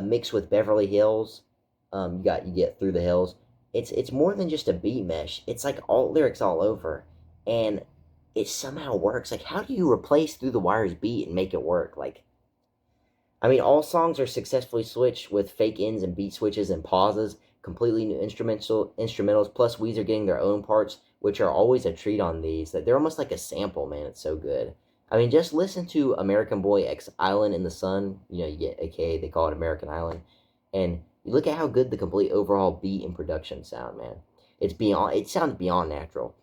mixed with Beverly Hills. You get Through the Hills. It's more than just a beat mesh. It's like alt lyrics all over. And it somehow works. Like, how do you replace Through the Wire's beat and make it work? Like, I mean, all songs are successfully switched with fake ends and beat switches and pauses, completely new instrumentals, plus Weezer getting their own parts, which are always a treat on these. That they're almost like a sample, man. It's so good. I mean, just listen to American Boy X Island in the Sun. You know, you get, aka they call it American Island, and you look at how good the complete overall beat and production sound, man. It sounds beyond natural.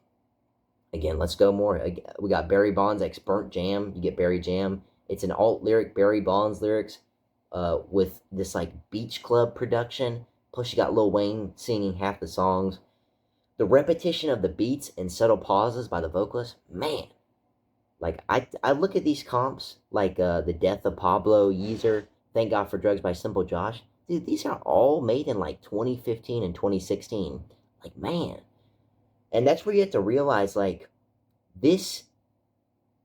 Again, let's go more. We got Barry Bonds X Burnt Jam. You get Barry Jam. It's an alt lyric, Barry Bonds lyrics, with this like beach club production. Plus, you got Lil Wayne singing half the songs. The repetition of the beats and subtle pauses by the vocalist, man. Like, I look at these comps, like the Death of Pablo, Yeezer, Thank God for Drugs by Simple Josh. Dude, these are all made in like 2015 and 2016. Like, man. And that's where you have to realize, like, this,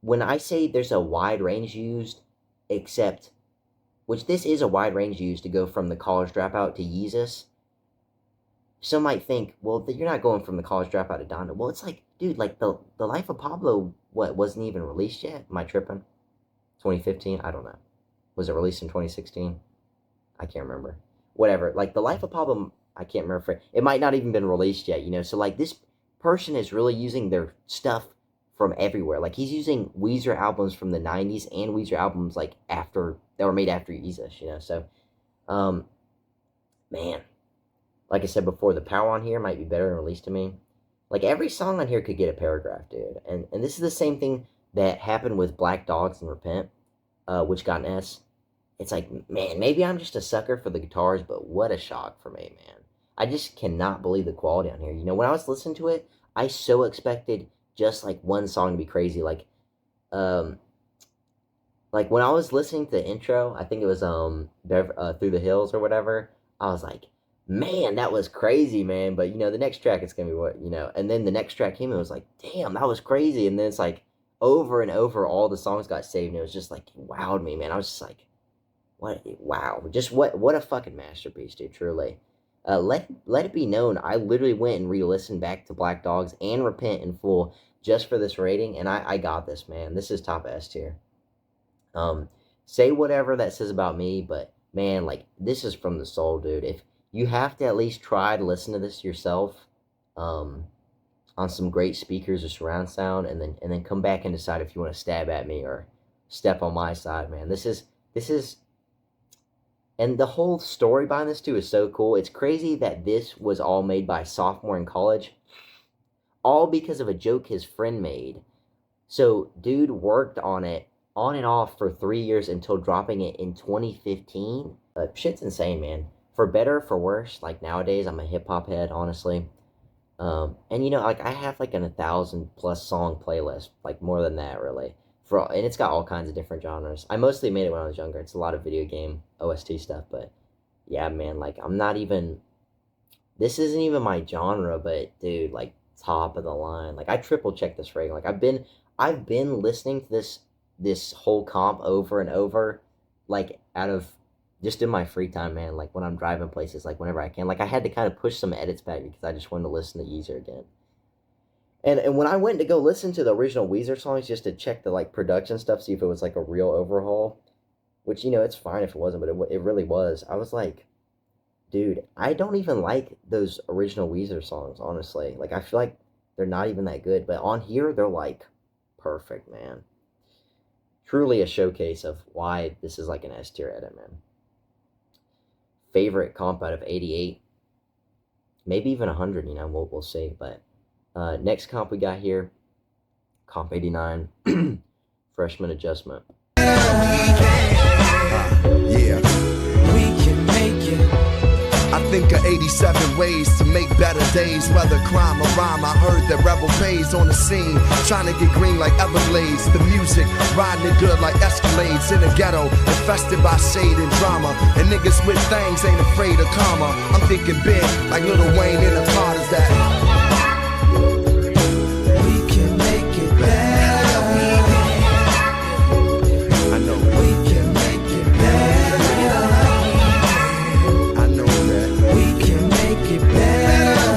when I say there's a wide range used, except, which this is a wide range used to go from the College Dropout to Yeezus. Some might think, well, you're not going from the College Dropout to Donda. Well, it's like, dude, like, the Life of Pablo, wasn't even released yet? Am I tripping? 2015? I don't know. Was it released in 2016? I can't remember. Whatever. Like, the Life of Pablo, I can't remember. It might not even been released yet, you know? So, like, this person is really using their stuff from everywhere. Like, he's using Weezer albums from the 90s and Weezer albums, like, that were made after Yeezus, you know? So, man. Like I said before, the power on here might be better than Released to Me. Like, every song on here could get a paragraph, dude. And this is the same thing that happened with Black Dogs and Repent, which got an S. It's like, man, maybe I'm just a sucker for the guitars, but what a shock for me, man. I just cannot believe the quality on here. You know, when I was listening to it, I so expected just, like, one song to be crazy. Like when I was listening to the intro, I think it was Through the Hills or whatever, I was like, man, that was crazy, man. But, you know, the next track, it's going to be what, you know. And then the next track came and it was like, damn, that was crazy. And then it's like, over and over, all the songs got saved. And it was just like, it wowed me, man. I was just like, wow. Just what a fucking masterpiece, dude, truly. Let it be known, I literally went and re-listened back to Black Dogs and Repent in full just for this rating. And I got this, man. This is top S tier. Say whatever that says about me, but, man, like, this is from the soul, dude. If you have to at least try to listen to this yourself, on some great speakers or surround sound, and then come back and decide if you want to stab at me or step on my side, man. This is, and the whole story behind this too is so cool. It's crazy that this was all made by a sophomore in college, all because of a joke his friend made. So, dude worked on it on and off for 3 years until dropping it in 2015. Shit's insane, man. For better, for worse, like, nowadays, I'm a hip-hop head, honestly. And, you know, like, I have, like, 1,000+ song playlist, like, more than that, really. And it's got all kinds of different genres. I mostly made it when I was younger. It's a lot of video game OST stuff, but, yeah, man, like, this isn't even my genre, but, dude, like, top of the line. Like, I triple-checked this rating. Like, I've been listening to this whole comp over and over, like, out of just in my free time, man, like, when I'm driving places, like, whenever I can. Like, I had to kind of push some edits back because I just wanted to listen to Yeezer again. And when I went to go listen to the original Weezer songs just to check the, like, production stuff, see if it was, like, a real overhaul, which, you know, it's fine if it wasn't, but it really was. I was like, dude, I don't even like those original Weezer songs, honestly. Like, I feel like they're not even that good. But on here, they're, like, perfect, man. Truly a showcase of why this is, like, an S tier edit, man. Favorite comp out of 88, maybe even 100, you know, we'll see. But next comp we got here, comp 89, Freshman Adjustment. Yeah. We can make it. I think of 87 ways to make better days, whether crime or rhyme. I heard that Rebel pays on the scene, trying to get green like Everglades. The music, riding it good like Escalades in the ghetto, infested by shade and drama. And niggas with things ain't afraid of karma. I'm thinking big, like Lil Wayne in the Carters that we can make it better. I know we can make it better. I know that we can make it better.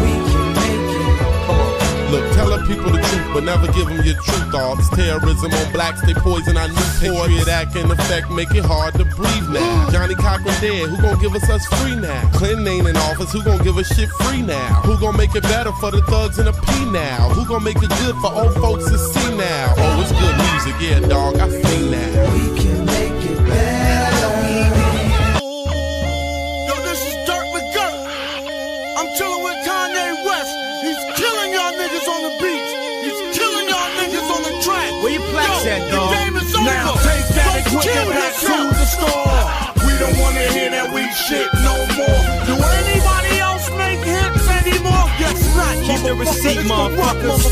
We can make it. Come on. Look, tell the people the truth, but never give them your true thoughts. Terrorism on blacks, they poison our new Patriot Act in effect, make it hard to breathe now. Johnny Cochran dead, who gon' give us free now? Clinton ain't in office, who gon' give us shit free now? Who gon' make it better for the thugs and the P now? Who gon' make it good for old folks to see now? Oh, it's good music, yeah, dog, I sing now. We can make it better. Yo, this is Dirt McGutter. I'm chilling with Kanye West. He's killing y'all niggas on the beach. He's killing y'all niggas on the track. Where your plaques at, dog? The game is over. Now take that and quick it back to the store. We don't wanna hear that weak shit no more. Do anybody else make hits anymore? Guess not. Keep the receipt, motherfuckers.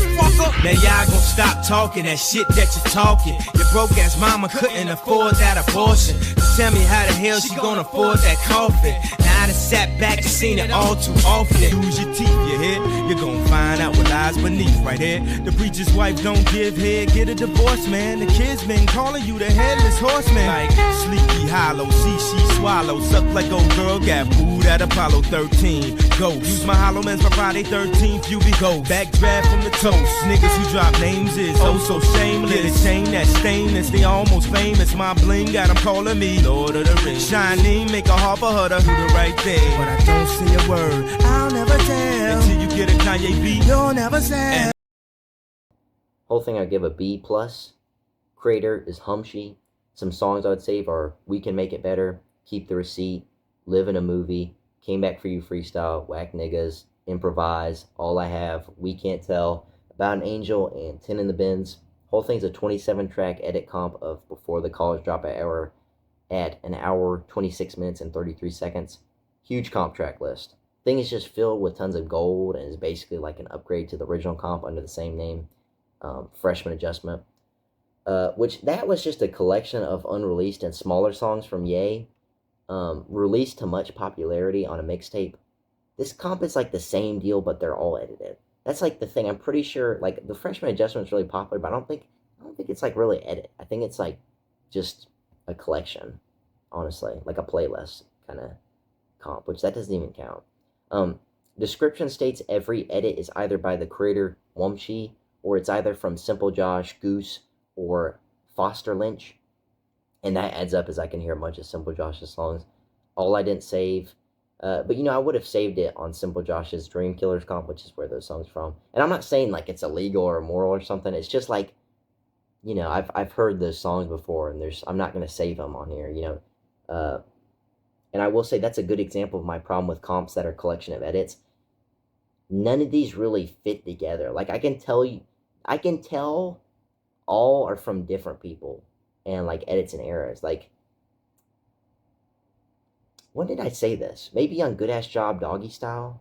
Now y'all gon' stop talking that shit that you're talking. Your broke ass mama couldn't afford that abortion. Tell me how the hell she gonna afford that coffin? Now I done sat back and seen it all too often. Use your teeth, you hear? You're gon' find out what lies beneath right here. The preacher's wife don't give head, get a divorce, man. The kids been calling you the headless horseman. Like Sleepy Hollow, see she swallow. Suck like old girl, got booed at Apollo 13. Go, use my hollow lens by Friday 13th, you be go. Backdraft from the toast. Niggas who drop names is oh so shameless. Get a chain that stainless, they almost famous. My bling got them calling me Lord of the Rings. Shining, make a heart for her to do the right thing. But I don't say a word, I'll never tell. Until you get a Kanye beat, you'll never say. Whole thing I give a B+. Creator is Humshy. Some songs I would save are We Can Make It Better, Keep the Receipt, Live in a Movie, Came Back For You Freestyle, Whack Niggas, Improvise, All I Have, We Can't Tell, About an Angel, and 10 in the Bins. Whole thing's a 27-track edit comp of Before the College Dropout at an hour, 26 minutes, and 33 seconds. Huge comp track list. Thing is just filled with tons of gold and is basically like an upgrade to the original comp under the same name, Freshman Adjustment. Which that was just a collection of unreleased and smaller songs from Ye, released to much popularity on a mixtape. This comp is like the same deal, but they're all edited. That's like the thing. I'm pretty sure like the Freshman Adjustment is really popular, but I don't think it's like really edit. I think it's like just a collection, honestly, like a playlist kind of comp, which that doesn't even count. Description states every edit is either by the creator Wumchi, or it's either from Simple Josh, Goose, or Foster Lynch, and that adds up as I can hear a bunch of Simple Josh's songs. All I didn't save, but you know, I would have saved it on Simple Josh's Dream Killers comp, which is where those songs from. And I'm not saying like it's illegal or immoral or something. It's just like, you know, I've heard those songs before, and I'm not gonna save them on here, you know. And I will say that's a good example of my problem with comps that are collection of edits. None of these really fit together. Like I can tell all are from different people and like edits and eras. Like, when did I say this? Maybe on Good Ass Job Doggy Style?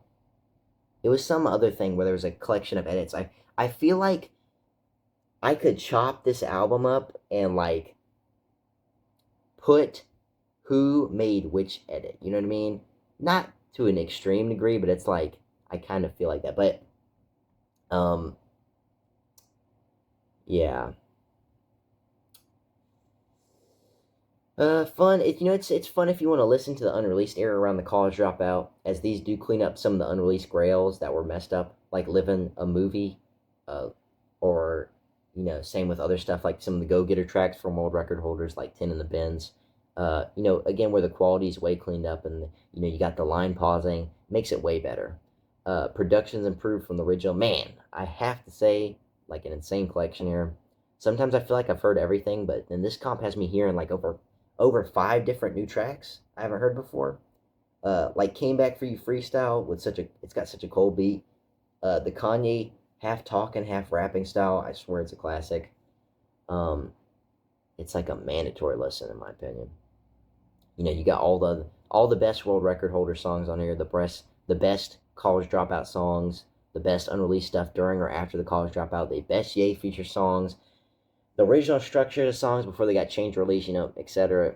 It was some other thing where there was a collection of edits. I feel like I could chop this album up and like put who made which edit. You know what I mean? Not to an extreme degree, but it's like I kind of feel like that. But yeah. Fun. It's fun if you want to listen to the unreleased era around the college dropout, as these do clean up some of the unreleased grails that were messed up, like Living a Movie, or, you know, same with other stuff, like some of the Go-Getter tracks from world record holders, like 10 in the Bins. You know, again, where the quality is way cleaned up and, you know, you got the line pausing, makes it way better. Production's improved from the original. Man, I have to say, like an insane collection here. Sometimes I feel like I've heard everything, but then this comp has me hearing like over 5 different new tracks I haven't heard before. Like Came Back For You Freestyle with it's got such a cold beat. The Kanye half talking, half rapping style, I swear it's a classic. It's like a mandatory listen in my opinion. You know, you got all all the best world record holder songs on here, the best college dropout songs, the best unreleased stuff during or after the college dropout, the best Ye feature songs, the original structure of the songs before they got changed release, etc.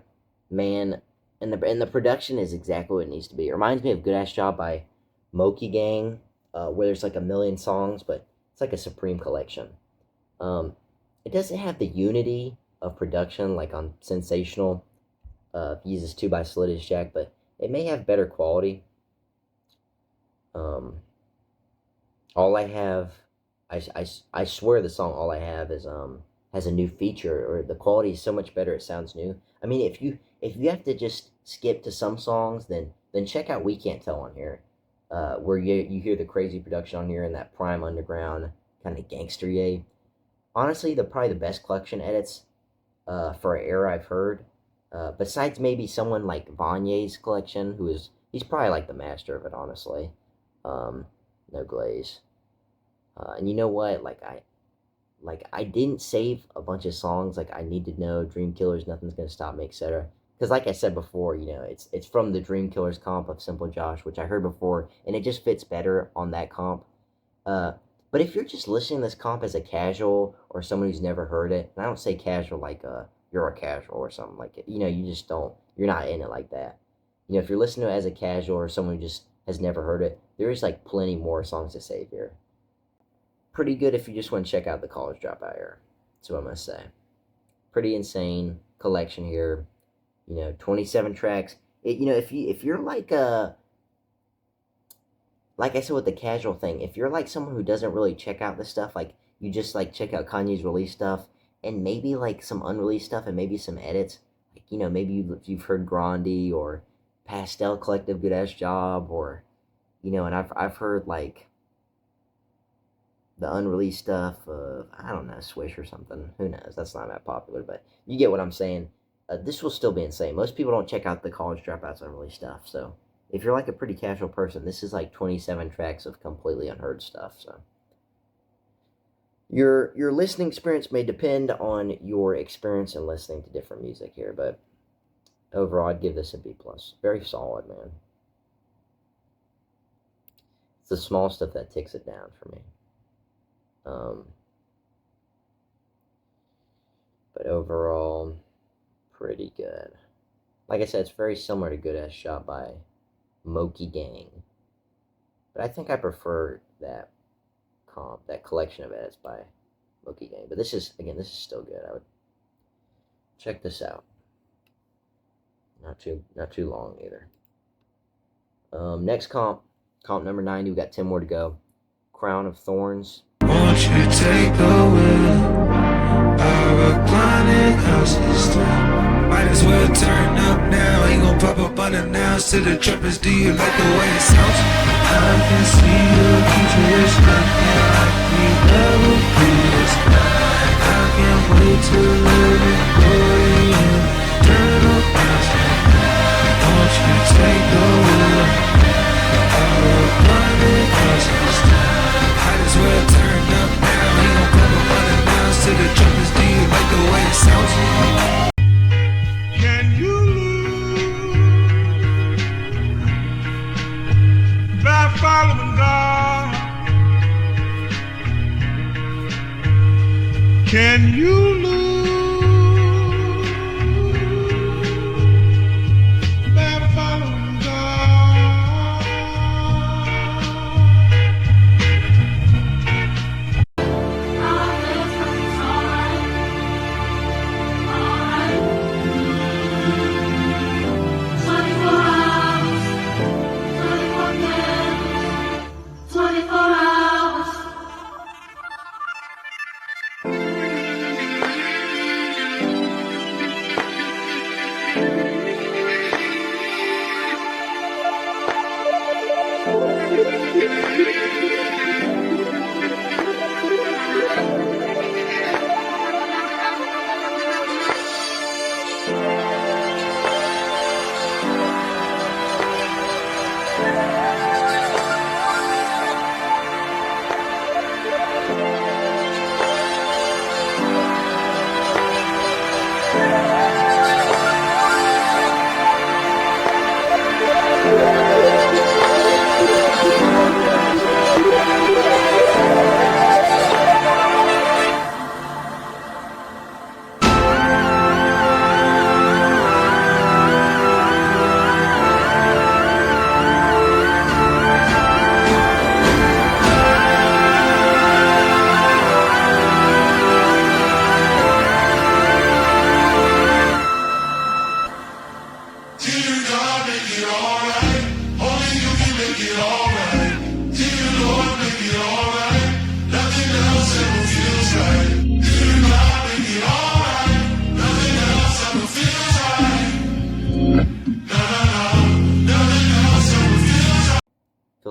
Man, and the production is exactly what it needs to be. It reminds me of Good Ass Job by Moki Gang, where there's like a million songs, but it's like a supreme collection. It doesn't have the unity of production like on Sensational, Yeezus 2 by Solidus Jack, but it may have better quality. All I have, I swear the song All I Have is has a new feature, or the quality is so much better it sounds new. I mean, if you have to just skip to some songs, then check out We Can't Tell on here, where you hear the crazy production on here and that prime underground kind of gangster Ye. Honestly, probably the best collection edits for an era I've heard. Besides maybe someone like Vanye's collection, he's probably like the master of it, honestly. No glaze. And you know what? I didn't save a bunch of songs like I Need to Know, Dream Killers, Nothing's Gonna Stop Me, etc. Because like I said before, it's from the Dream Killers comp of Simple Josh, which I heard before, and it just fits better on that comp. But if you're just listening to this comp as a casual or someone who's never heard it, and I don't say casual like you're a casual or something like it, you just don't, you're not in it like that. If you're listening to it as a casual or someone who just has never heard it, there is like plenty more songs to save here. Pretty good if you just want to check out the college dropout era. That's what I'm gonna say. Pretty insane collection here. 27 tracks. If you're like I said with the casual thing, if you're like someone who doesn't really check out this stuff, like you just like check out Kanye's release stuff and maybe like some unreleased stuff and maybe some edits, like maybe you've heard Grandi or Pastelle Collective Good Ass Job, or and I've heard like the unreleased stuff of, I don't know, Swish or something. Who knows? That's not that popular, but you get what I'm saying. This will still be insane. Most people don't check out the college dropouts unreleased stuff, so if you're like a pretty casual person, this is like 27 tracks of completely unheard stuff. So your listening experience may depend on your experience in listening to different music here, but overall, I'd give this a B+. Very solid, man. It's the small stuff that takes it down for me. But overall, pretty good. Like I said, it's very similar to Good Ass Shot by Moki Gang, but I think I prefer that collection of edits by Moki Gang. But this is still good. I would check this out. Not too long either. Next comp number 90. We got 10 more to go. Crown of Thorns. Won't you take the wheel? Our reclining house is down. Might as well turn up now. He gon' pop up unannounced to the trumpets. Do you like the way it sounds? I can see your future is nothing like we ever is. I can't wait to live it for you. Turn around. Won't you take the wheel? Our reclining house is down. Might as well turn up now. He gon' pop up unannounced to the trumpets. Do you like the way it sounds? Can you lose by following God? Can you lose by following God?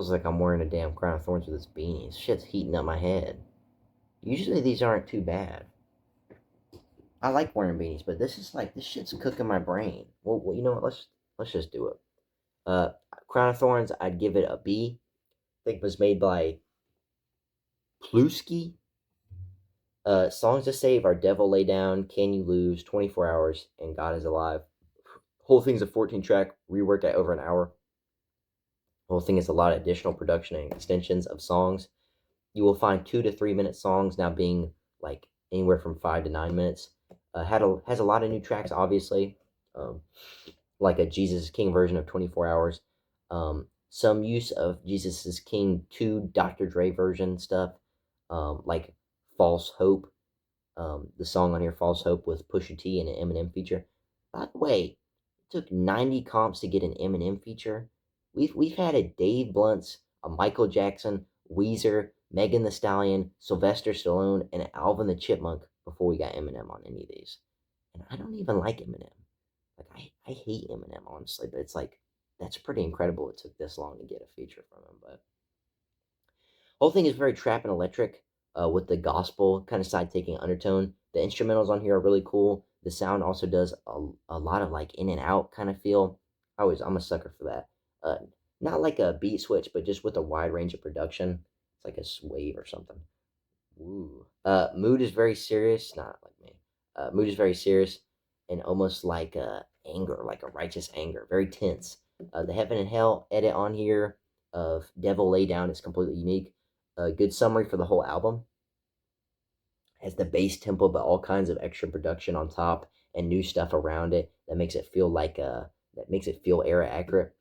feels like I'm wearing a damn crown of thorns with this beanie. This shit's heating up my head. Usually these aren't too bad. I like wearing beanies, but this is like, this shit's cooking my brain. Well, you know what? Let's just do it. Crown of Thorns, I'd give it a B. I think it was made by Plusky. Songs to Save are Devil Lay Down, Can You Lose, 24 Hours, and God Is Alive. Whole thing's a 14-track, reworked at over an hour. The whole thing is a lot of additional production and extensions of songs. You will find 2 to 3 minute songs now being like anywhere from 5 to 9 minutes. Has a lot of new tracks, obviously, like a Jesus King version of 24 Hours. Some use of Jesus is King 2 Dr. Dre version stuff, like False Hope. The song on here, False Hope, with Pusha T and an Eminem feature. By the way, it took 90 comps to get an Eminem feature. We've had a Dave Blunt's, a Michael Jackson, Yeezer, Megan Thee Stallion, Sylvester Stallone, and Alvin the Chipmunk before we got Eminem on any of these. And I don't even like Eminem. Like, I hate Eminem, honestly, but it's like, that's pretty incredible it took this long to get a feature from him. But whole thing is very trap and electric, with the gospel kind of side-taking undertone. The instrumentals on here are really cool. The sound also does a lot of like in and out kind of feel. I'm a sucker for that. Not like a beat switch, but just with a wide range of production. It's like a wave or something. Ooh. Mood is very serious. Not like me. Mood is very serious and almost like anger, like a righteous anger. Very tense. The Heaven and Hell edit on here of Devil Lay Down is completely unique. A good summary for the whole album. Has the bass tempo, but all kinds of extra production on top and new stuff around it that makes it feel like era accurate.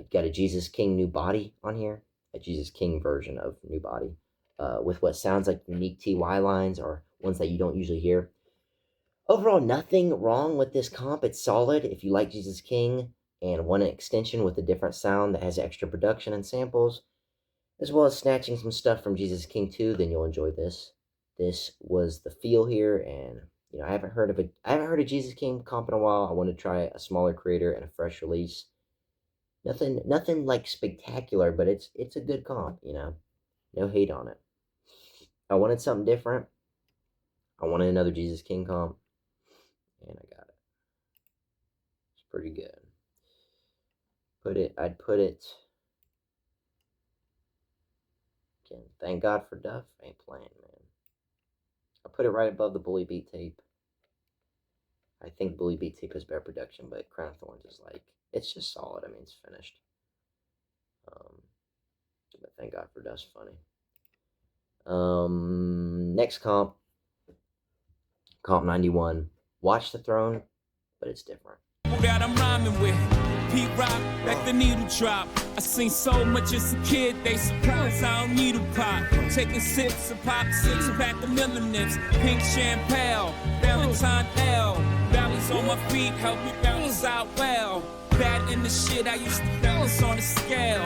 Got a Jesus King New Body on here, a Jesus King version of New Body, with what sounds like unique TY lines or ones that you don't usually hear. Overall, nothing wrong with this comp. It's solid if you like Jesus King and want an extension with a different sound that has extra production and samples, as well as snatching some stuff from Jesus King 2, then you'll enjoy this. This was the feel here, and you know, I haven't heard of Jesus King comp in a while. I want to try a smaller creator and a fresh release. Nothing like spectacular, but it's a good comp, you know. No hate on it. I wanted something different. I wanted another Jesus King comp, and I got it. It's pretty good. I'd put it. Again, thank God for Duff. I ain't playing, man. I put it right above the Bully Beat tape. I think Bully Beat tape is better production, but Crown of Thorns is like, it's just solid. I mean, it's finished. But thank God for Duff's funny. Next comp 91. Watch the Throne, but it's different. That I'm rhyming with Pete Rock, back the needle drop. I seen so much as a kid, they surprised I don't need a pot. Taking sips of pop, 6-pack of Miller Nips, pink champagne, Valentine L. Balance on my feet, help me balance out well. Bad in the shit, I used to balance on the scale.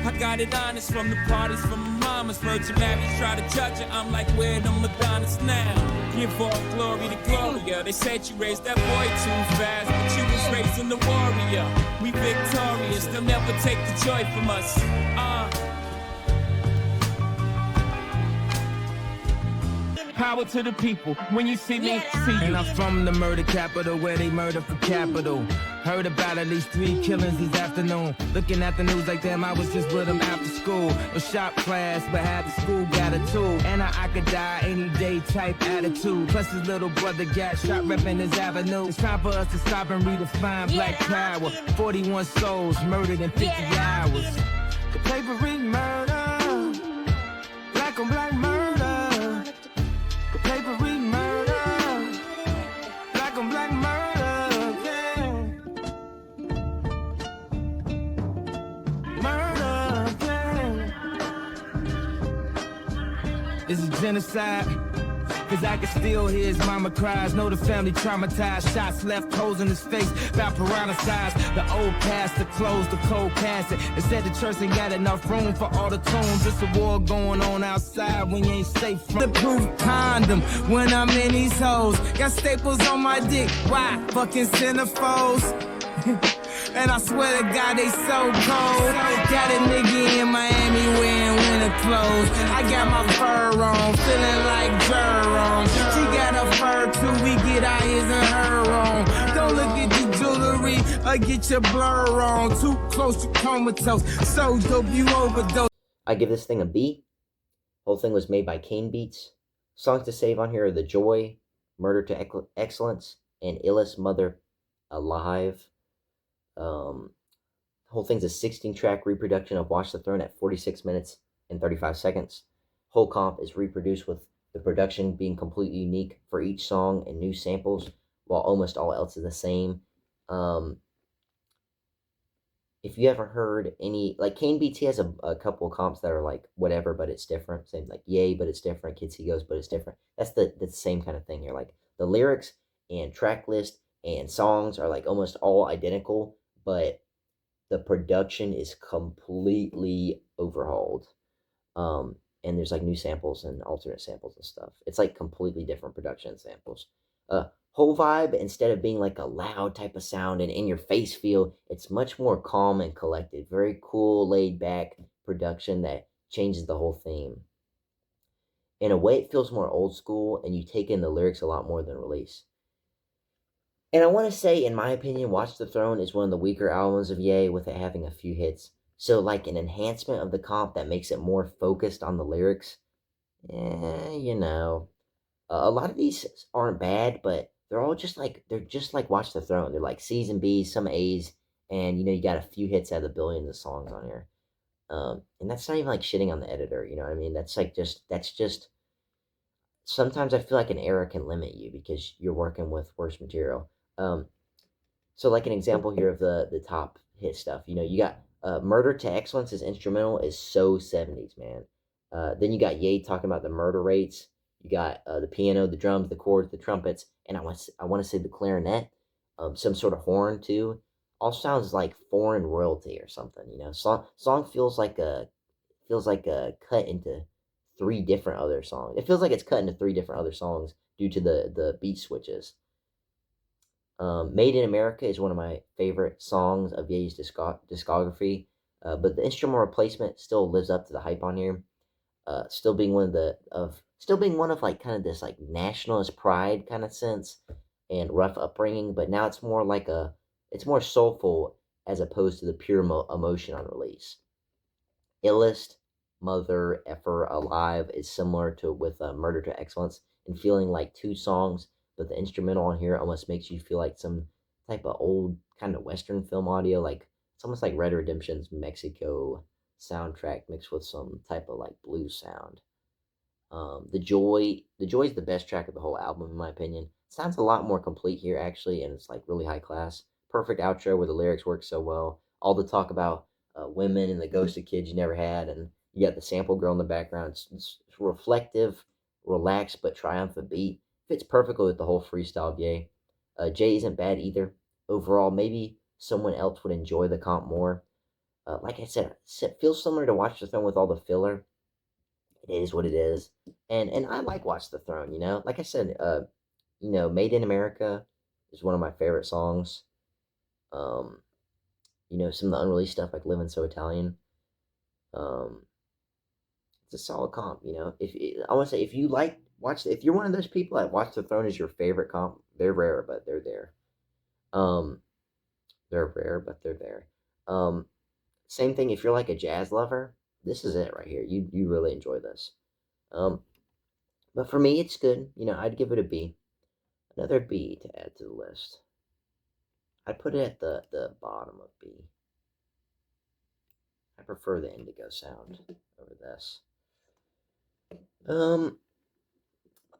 I got it honest from the parties from my mama's. Virgin Mary try to judge her, I'm like, where them Madonnas now? Give all glory to Gloria. They said you raised that boy too fast, but you was raising the warrior. We victorious, they'll never take the joy from us. Power to the people, when you see me, see you. And I'm from the murder capital where they murder for capital. Heard about at least 3 killings this afternoon. Looking at the news like damn, I was just with them after school. A shop class, but had the school got a tool. And I could die any day type attitude. Plus his little brother got shot repping his avenue. It's time for us to stop and redefine black power. 41 souls murdered in 50 hours. The slavery murder, black on black murder. Slavery murder, black on black murder, yeah. Murder, yeah. This is genocide. Cause I can still hear his mama cries. Know the family traumatized. Shots left, holes in his face, about piranha size. The old pastor closed the cold casket and said the church ain't got enough room for all the tunes. It's a war going on outside when you ain't safe from the proof condom when I'm in these hoes. Got staples on my dick. Why? Fucking centerfolds. And I swear to God, they so cold. Got a nigga in Miami wearing winter clothes. I got my fur on, feeling like Jerome. She got a fur too, we get our ears and her on. Don't look at the jewelry or get your blur on. Too close to comatose, so dope you overdose. I give this thing a B. Whole thing was made by Kane Beats. Songs to save on here are The Joy, Murder to Excellence, and Illest Mother Alive. Whole thing's a 16-track reproduction of Watch the Throne at 46 minutes and 35 seconds. Whole comp is reproduced with the production being completely unique for each song and new samples, while almost all else is the same. If you ever heard any, like Kane Beats, he has a couple of comps that are like whatever, but it's different. Same like Yay, but it's different. Kids He Goes, but it's different. That's the same kind of thing here. Like the lyrics and track list and songs are like almost all identical, but the production is completely overhauled. And there's like new samples and alternate samples and stuff. It's like completely different production samples. Whole vibe, instead of being like a loud type of sound and in your face feel, it's much more calm and collected. Very cool, laid back production that changes the whole theme. In a way, it feels more old school, and you take in the lyrics a lot more than Release. And I want to say, in my opinion, Watch the Throne is one of the weaker albums of Ye, with it having a few hits. So like an enhancement of the comp that makes it more focused on the lyrics, you know. A lot of these aren't bad, but they're all just like Watch the Throne. They're like C's and B's, some A's, and you got a few hits out of the billions of songs on here. And that's not even like shitting on the editor, you know what I mean? That's just sometimes I feel like an error can limit you because you're working with worse material. So like an example here of the top hit stuff, you got Murder to Excellence, his instrumental is so 70s, man. Then you got Ye talking about the murder rates. You got the piano, the drums, the chords, the trumpets, and I want to say the clarinet, some sort of horn too. All sounds like foreign royalty or something, Song feels like a cut into three different other songs. It feels like it's cut into three different other songs due to the beat switches. Made in America is one of my favorite songs of Ye's discography, but the instrumental replacement still lives up to the hype on here. Still being one of like kind of this like nationalist pride kind of sense and rough upbringing, but now it's more like it's more soulful as opposed to the pure emotion on Release. Illest Mother Effer Alive is similar to with Murder to Excellence and feeling like two songs, but the instrumental on here almost makes you feel like some type of old kind of Western film audio, like it's almost like Red Redemption's Mexico soundtrack mixed with some type of like blues sound. The Joy is the best track of the whole album in my opinion. It sounds a lot more complete here actually, and it's like really high class. Perfect outro where the lyrics work so well. All the talk about women and the ghost of kids you never had, and you got the sample girl in the background. It's reflective, relaxed but triumphant beat. Fits perfectly with the whole freestyle of Ye. Jay isn't bad either. Overall, maybe someone else would enjoy the comp more. Like I said, it feels similar to Watch the Throne with all the filler. It is what it is. And I like Watch the Throne, Like I said, Made in America is one of my favorite songs. Some of the unreleased stuff like Living So Italian. It's a solid comp, I want to say, if you like if you're one of those people that Watch the Throne is your favorite comp, they're rare, but they're there. They're rare, but they're there. Same thing if you're like a jazz lover, this is it right here. You really enjoy this. But for me, it's good. I'd give it a B. Another B to add to the list. I'd put it at the bottom of B. I prefer the indigo sound over this.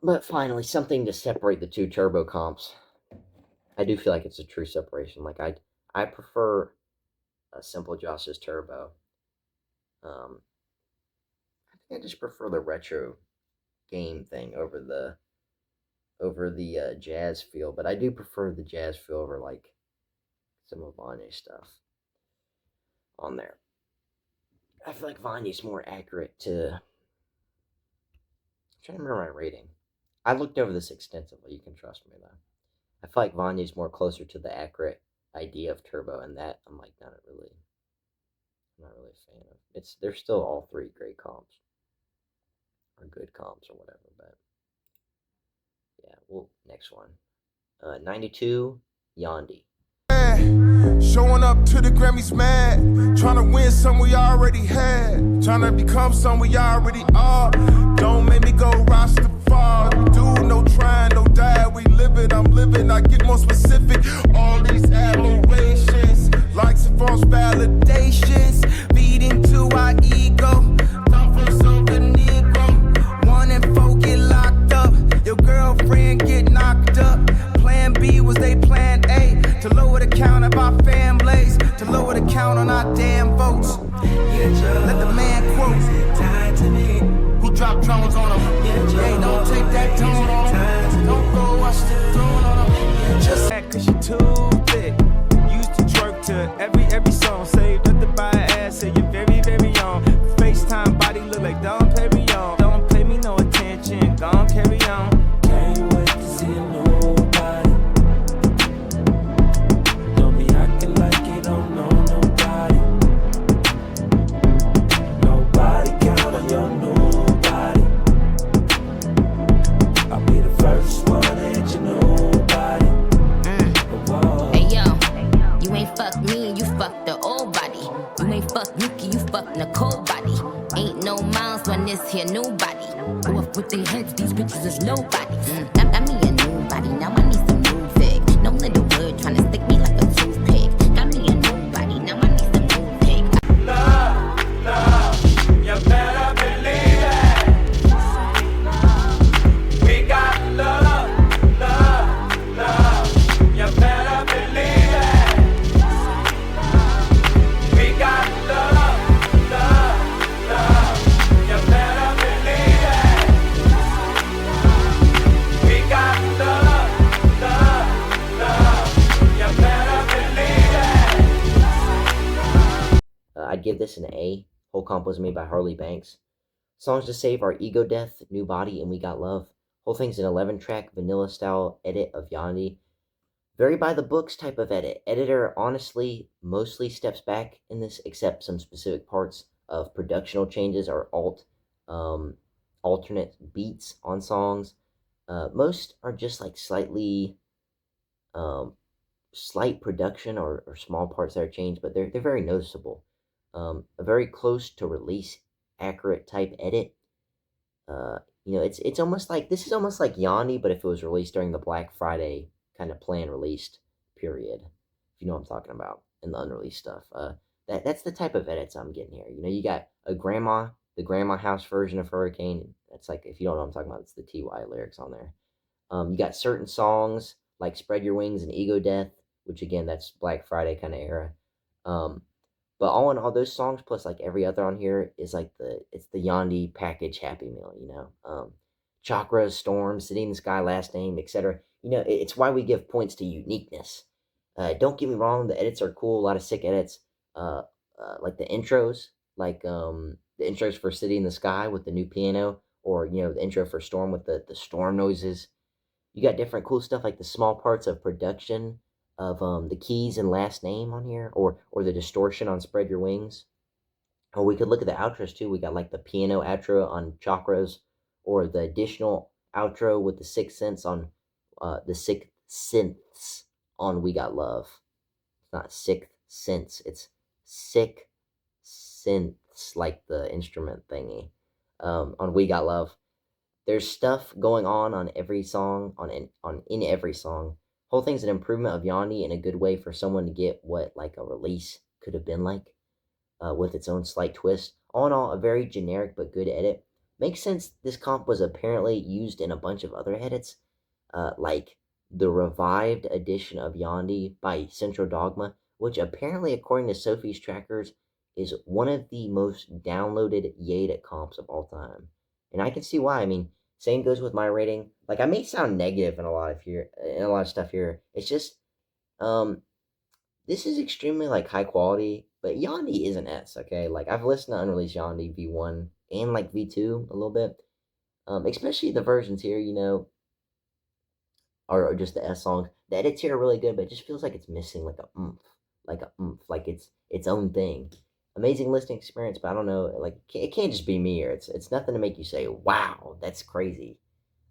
But finally, something to separate the two turbo comps. I do feel like it's a true separation. Like I prefer Simple Joss's turbo. I think I just prefer the retro game thing over the jazz feel, but I do prefer the jazz feel over like some of Vanye's stuff on there. I feel like Vanye's more accurate to. I'm trying to remember my rating. I looked over this extensively. You can trust me though. I feel like Vanye's more closer to the accurate idea of turbo, and that I'm like not really a fan of. They're still all three great comps or good comps or whatever, but yeah. Well, next one, 92 Yandhi. Showing up to the Grammys mad, trying to win some we already had, trying to become some we already are. Don't make me go Rastafari. We do no trying, no die. We live it, I'm living. I get more specific. All these admirations, likes and false validations, feed into our ego. Come from some good Negro. 1 and 4 get locked up. Your girlfriend get knocked up. Plan B was they plan A. To lower the count of our families, to lower the count on our damn votes. Let the man quote. Who dropped drones on them? Hey, don't take that tone on them. Don't go watch the throne on them. Just that cause you too thick. Used to twerk to every song. Saved up to buy an ass, say you're very, very on. FaceTime body look like Don Perignon. Don't pay me no attention, gon' carry on. Can't wait to see a nobody. Don't be acting like you don't know nobody. Nobody count on your nobody. I'll be the first one that you nobody. Hey yo, you ain't fuck me, you fuck the old body. You ain't fuck Nikki, you fuck Nicole body. Ain't no miles when this here nobody. Go up with their heads, these bitches is nobody. Got me a nobody, now I need some new fig. No little word trying to stick me like a toothpick. Got me a nobody, now I need some new pig. Love, you better believe it. We got love, you better believe it. We got love, you better believe it. We got love, you better believe it. I'd give this an A. Whole comp was made by Harley Banks. Songs to Save Our Ego Death, New Body, and We Got Love. Whole thing's an 11-track vanilla style edit of Yandhi. Very by the books type of edit. Editor honestly mostly steps back in this, except some specific parts of productional changes or alternate beats on songs. Most are just like slightly slight production or small parts that are changed, but they're very noticeable. A very close to release accurate type edit. It's almost like, this is almost like Yandhi, but if it was released during the Black Friday kind of planned released period, if you know what I'm talking about, and the unreleased stuff. That's the type of edits I'm getting here. You got the Grandma House version of Hurricane. That's like, if you don't know what I'm talking about, it's the TY lyrics on there. You got certain songs like Spread Your Wings and Ego Death, which again, that's Black Friday kind of era. But all in all, those songs plus like every other on here is like it's the Yandhi package Happy Meal, Chakras, Storm, City in the Sky, Last Name, etc. It's why we give points to uniqueness. Don't get me wrong, the edits are cool, a lot of sick edits. Like the intros, like the intros for City in the Sky with the new piano, or the intro for Storm with the storm noises. You got different cool stuff like the small parts of production of the keys and Last Name on here, or the distortion on Spread Your Wings. Or we could look at the outros too. We got like the piano outro on Chakras, or the additional outro with the sixth synths on We Got Love. It's not sixth synths, it's sick synths, like the instrument thingy. On We Got Love. There's stuff going on every song, in every song. Whole thing's an improvement of Yandhi in a good way for someone to get what like a release could have been like, with its own slight twist. All in all, a very generic but good edit. Makes sense this comp was apparently used in a bunch of other edits, like the revived edition of Yandhi by CentralDogma, which apparently, according to Sophie's trackers, is one of the most downloaded Yedits comps of all time. And I can see why. I mean, same goes with my rating. Like, I may sound negative in a lot of stuff here. It's just, this is extremely like high quality, but Yandhi is an S, okay? Like, I've listened to unreleased Yandhi V1 and like V2 a little bit, especially the versions here. or just the S songs. The edits here are really good, but it just feels like it's missing like it's its own thing. Amazing listening experience, but I don't know, like it can't just be me, or it's nothing to make you say, "Wow, that's crazy."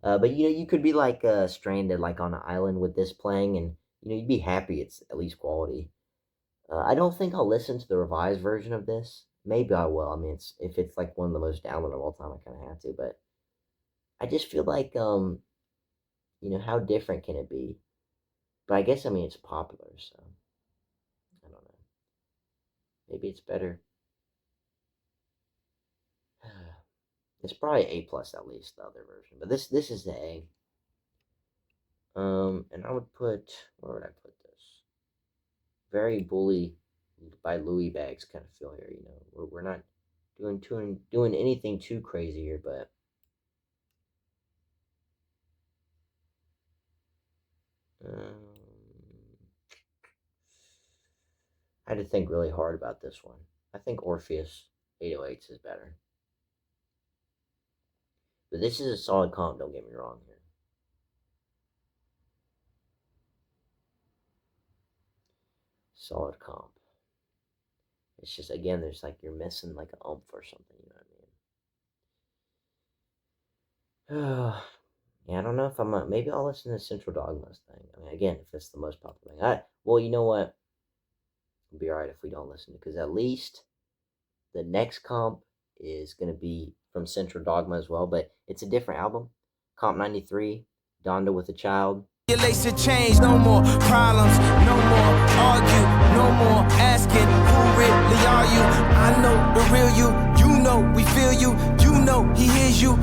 But you could be like stranded, like on an island with this playing, and you'd be happy it's at least quality. I don't think I'll listen to the revised version of this. Maybe I will. I mean, if it's like one of the most downloaded of all time, I kind of have to. But I just feel like how different can it be? But I guess, I mean, it's popular, so I don't know. Maybe it's better. It's probably A plus at least, the other version. But this is the A. And I would put, where would I put this? Very Bully by Louiebags kind of feel here. We're not doing anything too crazy here, but I had to think really hard about this one. I think Orpheus 808s is better. But this is a solid comp, don't get me wrong here. Solid comp. It's just, again, there's like, you're missing like an oomph or something, you know what I mean? Yeah, I don't know if maybe I'll listen to CentralDogma's thing. I mean, again, if it's the most popular thing. Well, you know what? It'll be alright if we don't listen to it, because at least the next comp is going to be from CentralDogma as well, but it's a different album. Comp 93, Donda with a Child. Your lace should change, no more problems, no more argue, no more asking who really are you. I know the real you know we feel you he hears you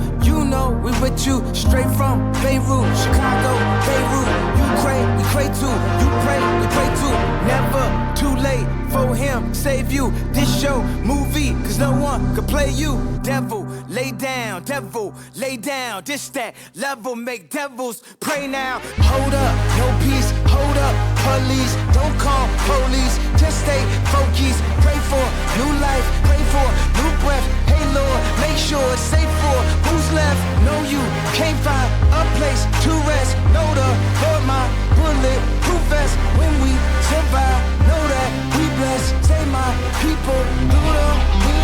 we with you, straight from Beirut, Chicago, Beirut, Ukraine, we pray too, you pray, we pray too, never too late for him, save you, this show, movie, cause no one could play you, devil, lay down, this that level, make devils pray now, hold up, no peace, hold up, police, don't call police, just stay focused, pray for new life, pray for new breath, hey Lord, make sure it's safe for who's left, know you can't find a place to rest, know the Lord my bulletproof vest, when we survive, know that we blessed, say my people, do the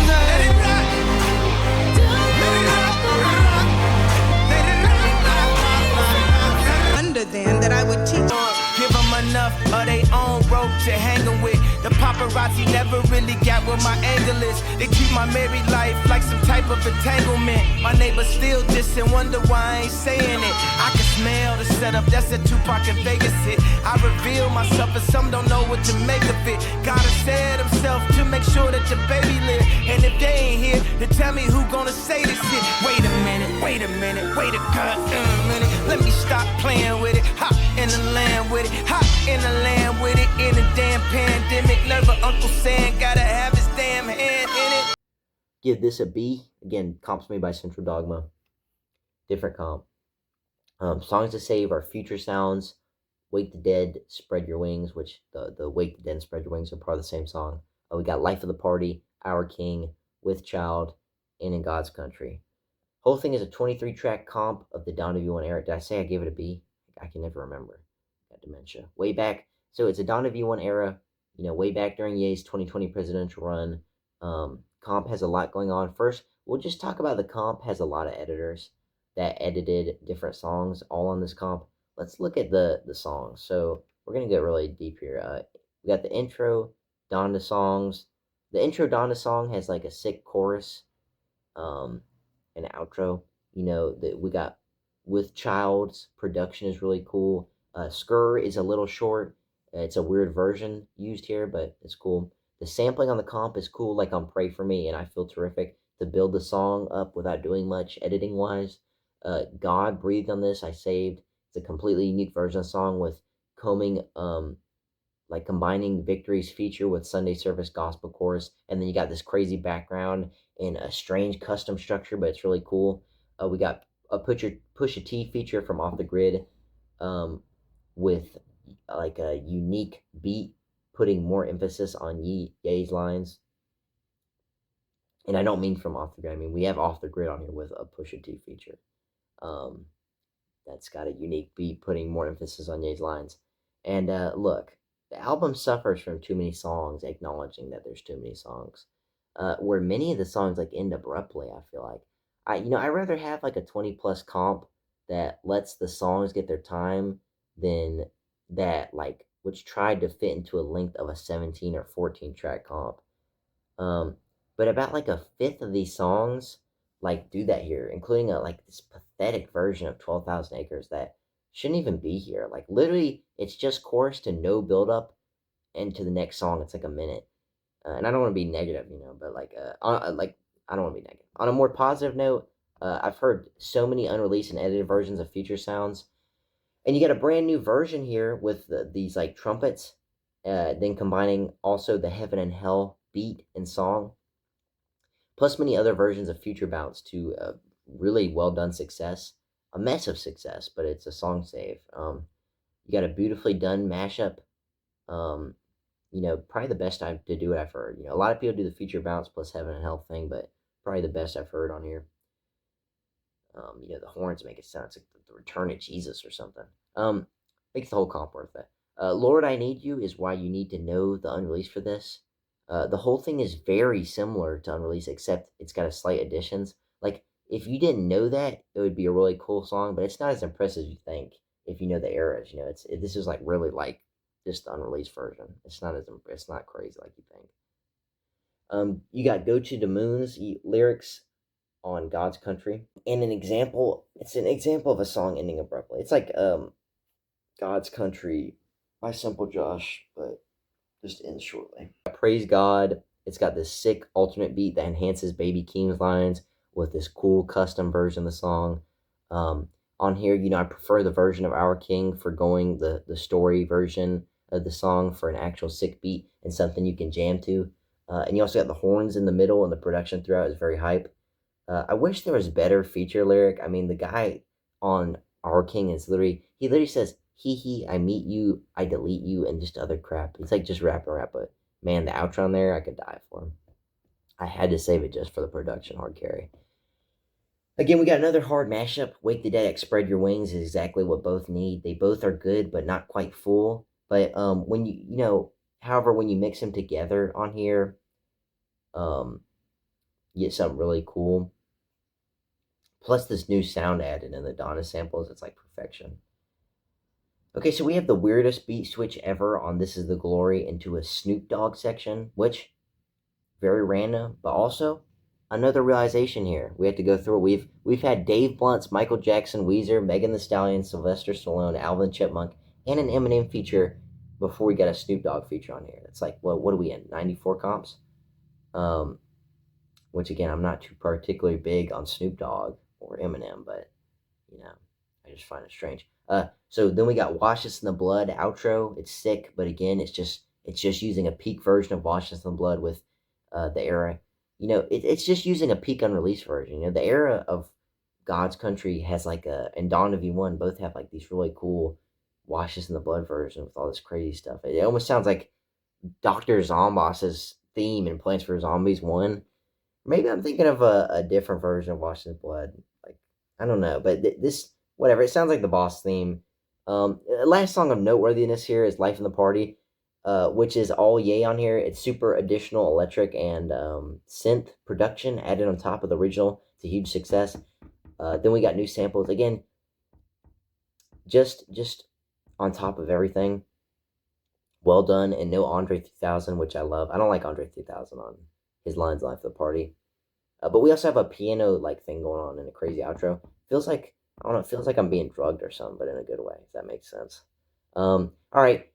let it rock, let it rock, let it rock, under them that I would teach. Give them enough of their own rope to hang them with. The paparazzi never really got what my angle is. They treat my married life like some type of entanglement. My neighbors still diss and wonder why I ain't saying it. I can smell the setup, that's a Tupac and Vegas hit. I reveal myself and some don't know what to make of it. Gotta say it himself to make sure that the baby live. And if they ain't here, then tell me who gonna say this shit. Wait a minute, wait a minute. Let me stop playing with it. Hop in the land with it. Hop in the land with it. In a damn pandemic. Never Uncle Sam gotta have his damn hand in it. Give this a B. Again, comps made by CentralDogma. Different comp. Songs to Save are Future Sounds, Wake the Dead, Spread Your Wings, which the Wake the Dead and Spread Your Wings are part of the same song. We got Life of the Party, Our King, With Child, and In God's Country. Whole thing is a 23-track comp of the Donda V1 era. Did I say I gave it a B? I can never remember. Got dementia. Way back. So it's a Donda V1 era, way back during Ye's 2020 presidential run. Comp has a lot going on. First, we'll just talk about the comp has a lot of editors that edited different songs all on this comp. Let's look at the songs. So we're going to get really deep here. We got the intro Donda songs. The intro Donda song has like a sick chorus. An outro, that we got With Child's production is really cool. Skur is a little short. It's a weird version used here, but it's cool. The sampling on the comp is cool, like on Pray For Me, and I feel terrific to build the song up without doing much editing wise. God breathed on this. I saved. It's a completely unique version of the song with combining Victory's feature with Sunday service gospel chorus, and then you got this crazy background in a strange custom structure, but it's really cool. We got a Pusha T feature from Off the Grid, with like a unique beat, putting more emphasis on Ye's lines. And I don't mean from Off the Grid. I mean we have Off the Grid on here with a Pusha T feature. that's got a unique beat, putting more emphasis on Ye's lines. And look, the album suffers from too many songs, acknowledging that there's too many songs. Where many of the songs like end abruptly, I feel like. I'd rather have like a 20+ comp that lets the songs get their time than that like which tried to fit into a length of a 17 or 14 track comp. But about like a fifth of these songs like do that here, including a like this pathetic version of 12,000 Acres that shouldn't even be here. Like literally, it's just chorus to no build up, and to the next song it's like a minute. And I don't want to be negative, but like I don't want to be negative. On a more positive note, I've heard so many unreleased and edited versions of Future Sounds, and you get a brand new version here with these like trumpets, then combining also the Heaven and Hell beat and song, plus many other versions of Future Bounce to really well done success, a mess of success, but it's a song save. You got a beautifully done mashup. Probably the best to do what I've heard. A lot of people do the Future Bounce plus Heaven and Hell thing, but probably the best I've heard on here. The horns make it sound like the return of Jesus or something. Makes the whole comp worth it. Lord, I Need You is why you need to know the unreleased for this. The whole thing is very similar to unreleased, except it's got a slight additions. Like, if you didn't know that, it would be a really cool song, but it's not as impressive as you think if you know the eras. This is like really like just the unreleased version. It's not crazy like you think. You got Go to the Moon's lyrics on God's Country, and it's an example of a song ending abruptly. It's like God's Country by Simple Josh, but just ends shortly. Praise God. It's got this sick alternate beat that enhances Baby Keem's lines with this cool custom version of the song. On here, I prefer the version of Our King for going the story version of the song for an actual sick beat and something you can jam to. And you also got the horns in the middle, and the production throughout is very hype. I wish there was better feature lyric. I mean, the guy on Our King is he literally says, hee, I meet you, I delete you, and just other crap. It's like just rap, but man, the outro on there, I could die for him. I had to save it just for the production hard carry. Again, we got another hard mashup. Wake the Dead X Spread Your Wings is exactly what both need. They both are good, but not quite full. But when however, when you mix them together on here, you get something really cool. Plus this new sound added in the Donda samples, it's like perfection. Okay, so we have the weirdest beat switch ever on This Is the Glory into a Snoop Dogg section, which, very random, but also another realization here. We have to go through it. We've had Dave Blunt's Michael Jackson, Weezer, Megan Thee Stallion, Sylvester Stallone, Alvin Chipmunk, and an Eminem feature before we got a Snoop Dogg feature on here. It's like, what are we in, 94 comps? Which, again, I'm not too particularly big on Snoop Dogg or Eminem, but, I just find it strange. So then we got Wash Us in the Blood outro. It's sick, but again, it's just using a peak version of Wash Us in the Blood with the era. It's just using a peak unreleased version. The era of God's Country has like and Donda V1 both have like these really cool Wash Us in the Blood version with all this crazy stuff. It almost sounds like Dr. Zomboss's theme in Plants vs. Zombies 1. Maybe I'm thinking of a different version of Wash Us in the Blood. Like, I don't know, but this, whatever, it sounds like the boss theme. Last song of noteworthiness here is Life in the Party, which is all Ye on here. It's super additional electric and synth production added on top of the original. It's a huge success. Then we got new samples. Again, just on top of everything. Well done, and no Andre 3000, which I love. I don't like Andre 3000 on his lines Life of the Party. But we also have a piano like thing going on in a crazy outro. Feels like, I don't know, it feels like I'm being drugged or something, but in a good way, if that makes sense. All right.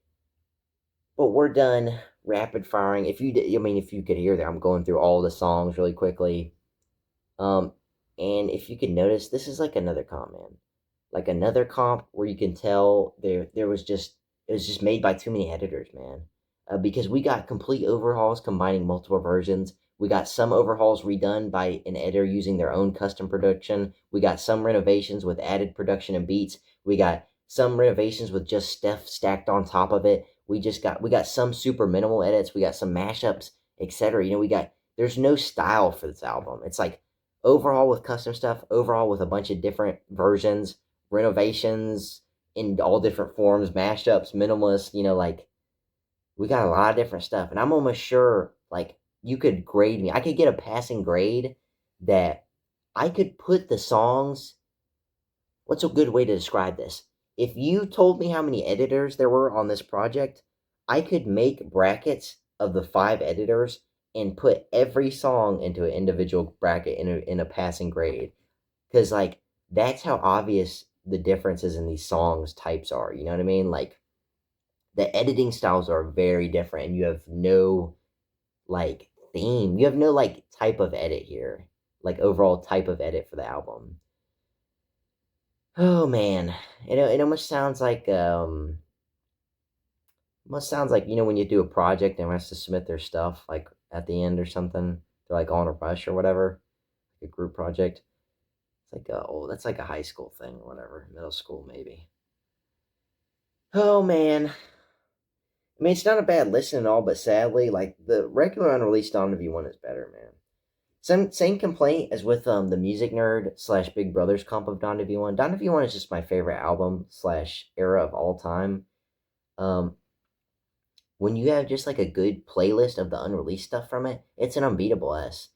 But we're done rapid firing. If you could hear that, I'm going through all the songs really quickly. And if you can notice, this is like another comp, man. Like another comp where you can tell it was just made by too many editors, man. Because we got complete overhauls combining multiple versions. We got some overhauls redone by an editor using their own custom production. We got some renovations with added production and beats. We got some renovations with just stuff stacked on top of it. We got some super minimal edits. We got some mashups, etc. There's no style for this album. It's like overhaul with custom stuff, overhaul with a bunch of different versions, renovations in all different forms, mashups, minimalist, like, we got a lot of different stuff. And I'm almost sure, like, you could grade me. I could get a passing grade that I could put the songs. What's a good way to describe this? If you told me how many editors there were on this project, I could make brackets of the 5 editors and put every song into an individual bracket in a passing grade. Because, like, that's how obvious the differences in these songs types are. You know what I mean? Like, the editing styles are very different, and you have no, like, theme. You have no, like, type of edit here. Like, overall type of edit for the album. Oh, man. It almost sounds like, when you do a project and has to submit their stuff, like, at the end or something. They're, like, on a rush or whatever. Like a group project. It's like, that's like a high school thing or whatever. Middle school, maybe. Oh, man. I mean, it's not a bad listen at all, but sadly, like, the regular unreleased Donda V1 is better, man. Same complaint as with the Music Nerd / Big Brothers comp of Donda V1. Donda V1 is just my favorite album / era of all time. When you have just, like, a good playlist of the unreleased stuff from it, it's an unbeatable S.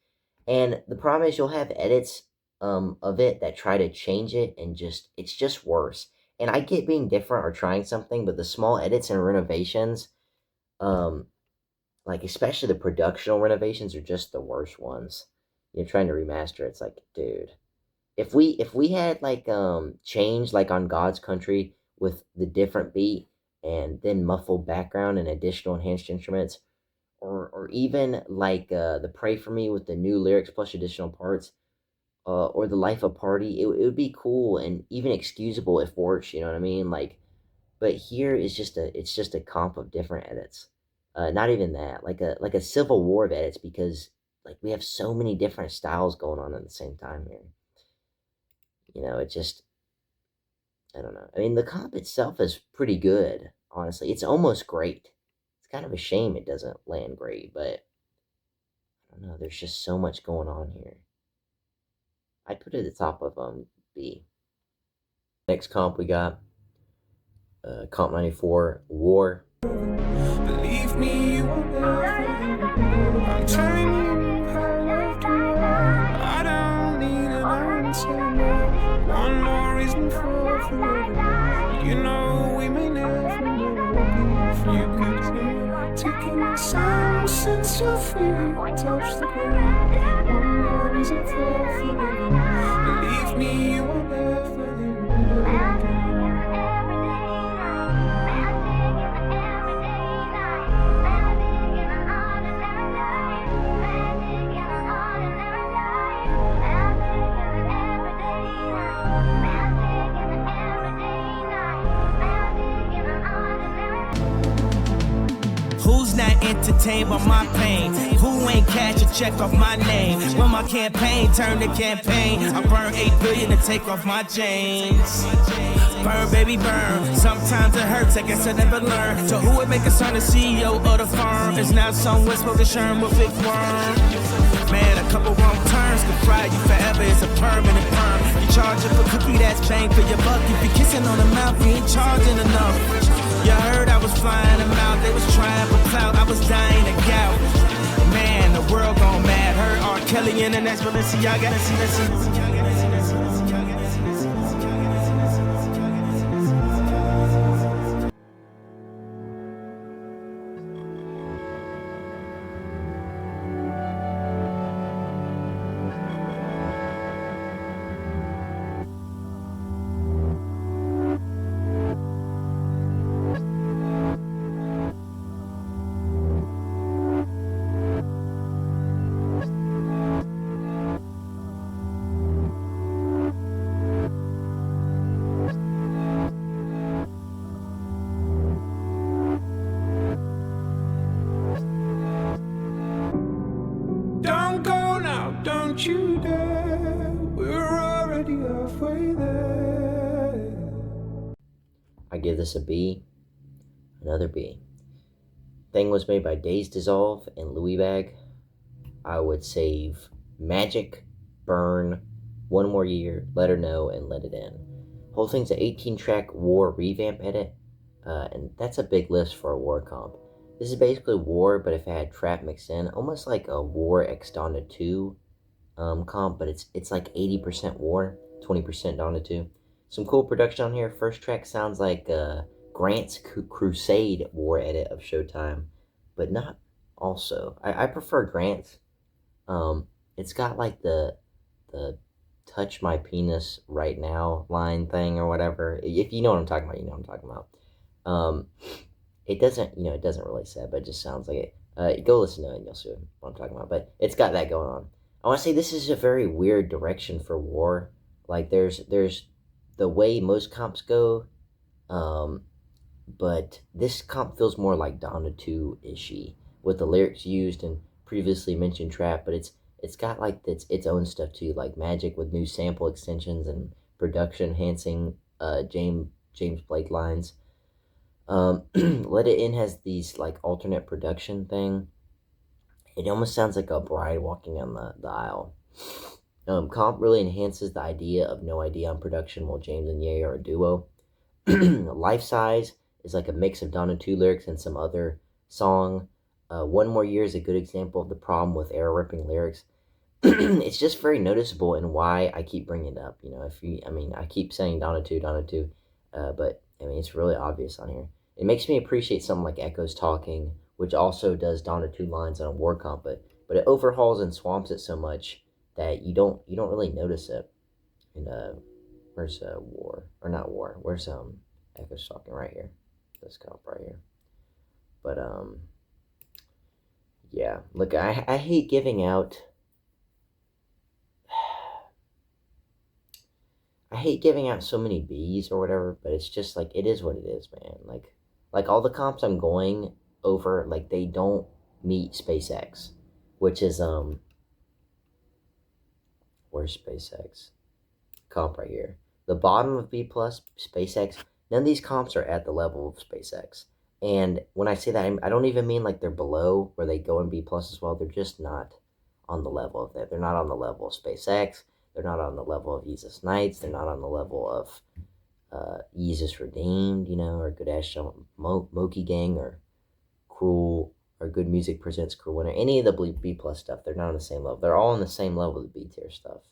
And the problem is you'll have edits of it that try to change it, and it's just worse. And I get being different or trying something, but the small edits and renovations, like, especially the productional renovations, are just the worst ones. You're trying to remaster it, it's like, dude. If we had, like, change, like, on God's Country with the different beat and then muffled background and additional enhanced instruments, or even, like, the Pray For Me with the new lyrics plus additional parts, or the Life of Party, it would be cool and even excusable if worse, you know what I mean? Like, but here is it's just a comp of different edits. Not even that, like a civil war of edits, because, like, we have so many different styles going on at the same time here. It just, I don't know. I mean, the comp itself is pretty good, honestly. It's almost great. It's kind of a shame it doesn't land great, but I don't know. There's just so much going on here. I'd put it at the top of B. Next comp we got comp 94, War. Believe me, you will never. I'm telling you how I don't need an answer. One more reason for forever. You know we may never know. You could hear ticking sound since your feet touch the ground. One more reason for forever. Believe me, you will never. Who's not entertained by my pain? Who ain't cash a check off my name? When my campaign turned to campaign, I burned 8 billion to take off my chains. Burn, baby, burn. Sometimes it hurts, I guess I never learned. So who would make a son the CEO of the firm? Is now somewhere supposed to shine with big worm. Man, a couple wrong turns could fry you forever. It's a permanent perm. You charge up a cookie, that's bang for your buck. If you're kissing on the mouth, you ain't charging enough. You heard I was flying them out, they was trying for clout, I was dying of gout. Man, the world gone mad, heard R. Kelly in the next Balenciaga. Don't go now, don't you dare. We're already halfway there. I give this a B. Another B. Thing was made by Days Dissolve and Louiebags. I would save Magic, Burn, One More Year, Let Her Know, and Let It In. Whole thing's an 18-track War revamp edit, and that's a big list for a War comp. This is basically War, but if it had trap mixed in, almost like a War X Donda 2 comp, but it's like 80% War, 20% Donda 2. Some cool production on here. First track sounds like Grant's Crusade War edit of Showtime, but not also. I prefer Grant's. It's got like the touch my penis right now line thing or whatever. If you know what I'm talking about, you know what I'm talking about. It doesn't, it doesn't really say it, but it just sounds like it. Go listen to it and you'll see what I'm talking about. But it's got that going on. I want to say this is a very weird direction for War. Like there's the way most comps go, but this comp feels more like Donda 2-ishy with the lyrics used and previously mentioned trap, but it's got like its own stuff too, like magic with new sample extensions and production enhancing James Blake lines. Let It In has these like alternate production thing. It almost sounds like a bride walking down the aisle. Comp really enhances the idea of no idea on production, while James and Ye are a duo. Life Size is like a mix of Donda 2 lyrics and some other song. One More Year is a good example of the problem with era-ripping lyrics. It's just very noticeable and why I keep bringing it up. I keep saying Donda 2, but it's really obvious on here. It makes me appreciate something like Echo's Talking, which also does Donda 2 lines on a War comp, but it overhauls and swamps it so much that you don't really notice it. And where's War? Or not War. Where's Echo's Talking? Right here. This comp right here. But yeah. Look, I hate giving out so many B's or whatever, but it's just like, it is what it is, man. Like all the comps I'm going over, like they don't meet SpaceX, which is where's SpaceX? Comp right here. The bottom of B plus, SpaceX. None of these comps are at the level of SpaceX. And when I say that, I don't even mean like they're below where they go in B plus as well. They're just not on the level of that. They're not on the level of SpaceX. They're not on the level of Yeezus Nights. They're not on the level of Yeezus Redeemed, or Good Ass Moki Gang, or Cruel, or Good Music Presents Cruel Winter. Any of the B plus stuff, they're not on the same level. They're all on the same level of the B tier stuff.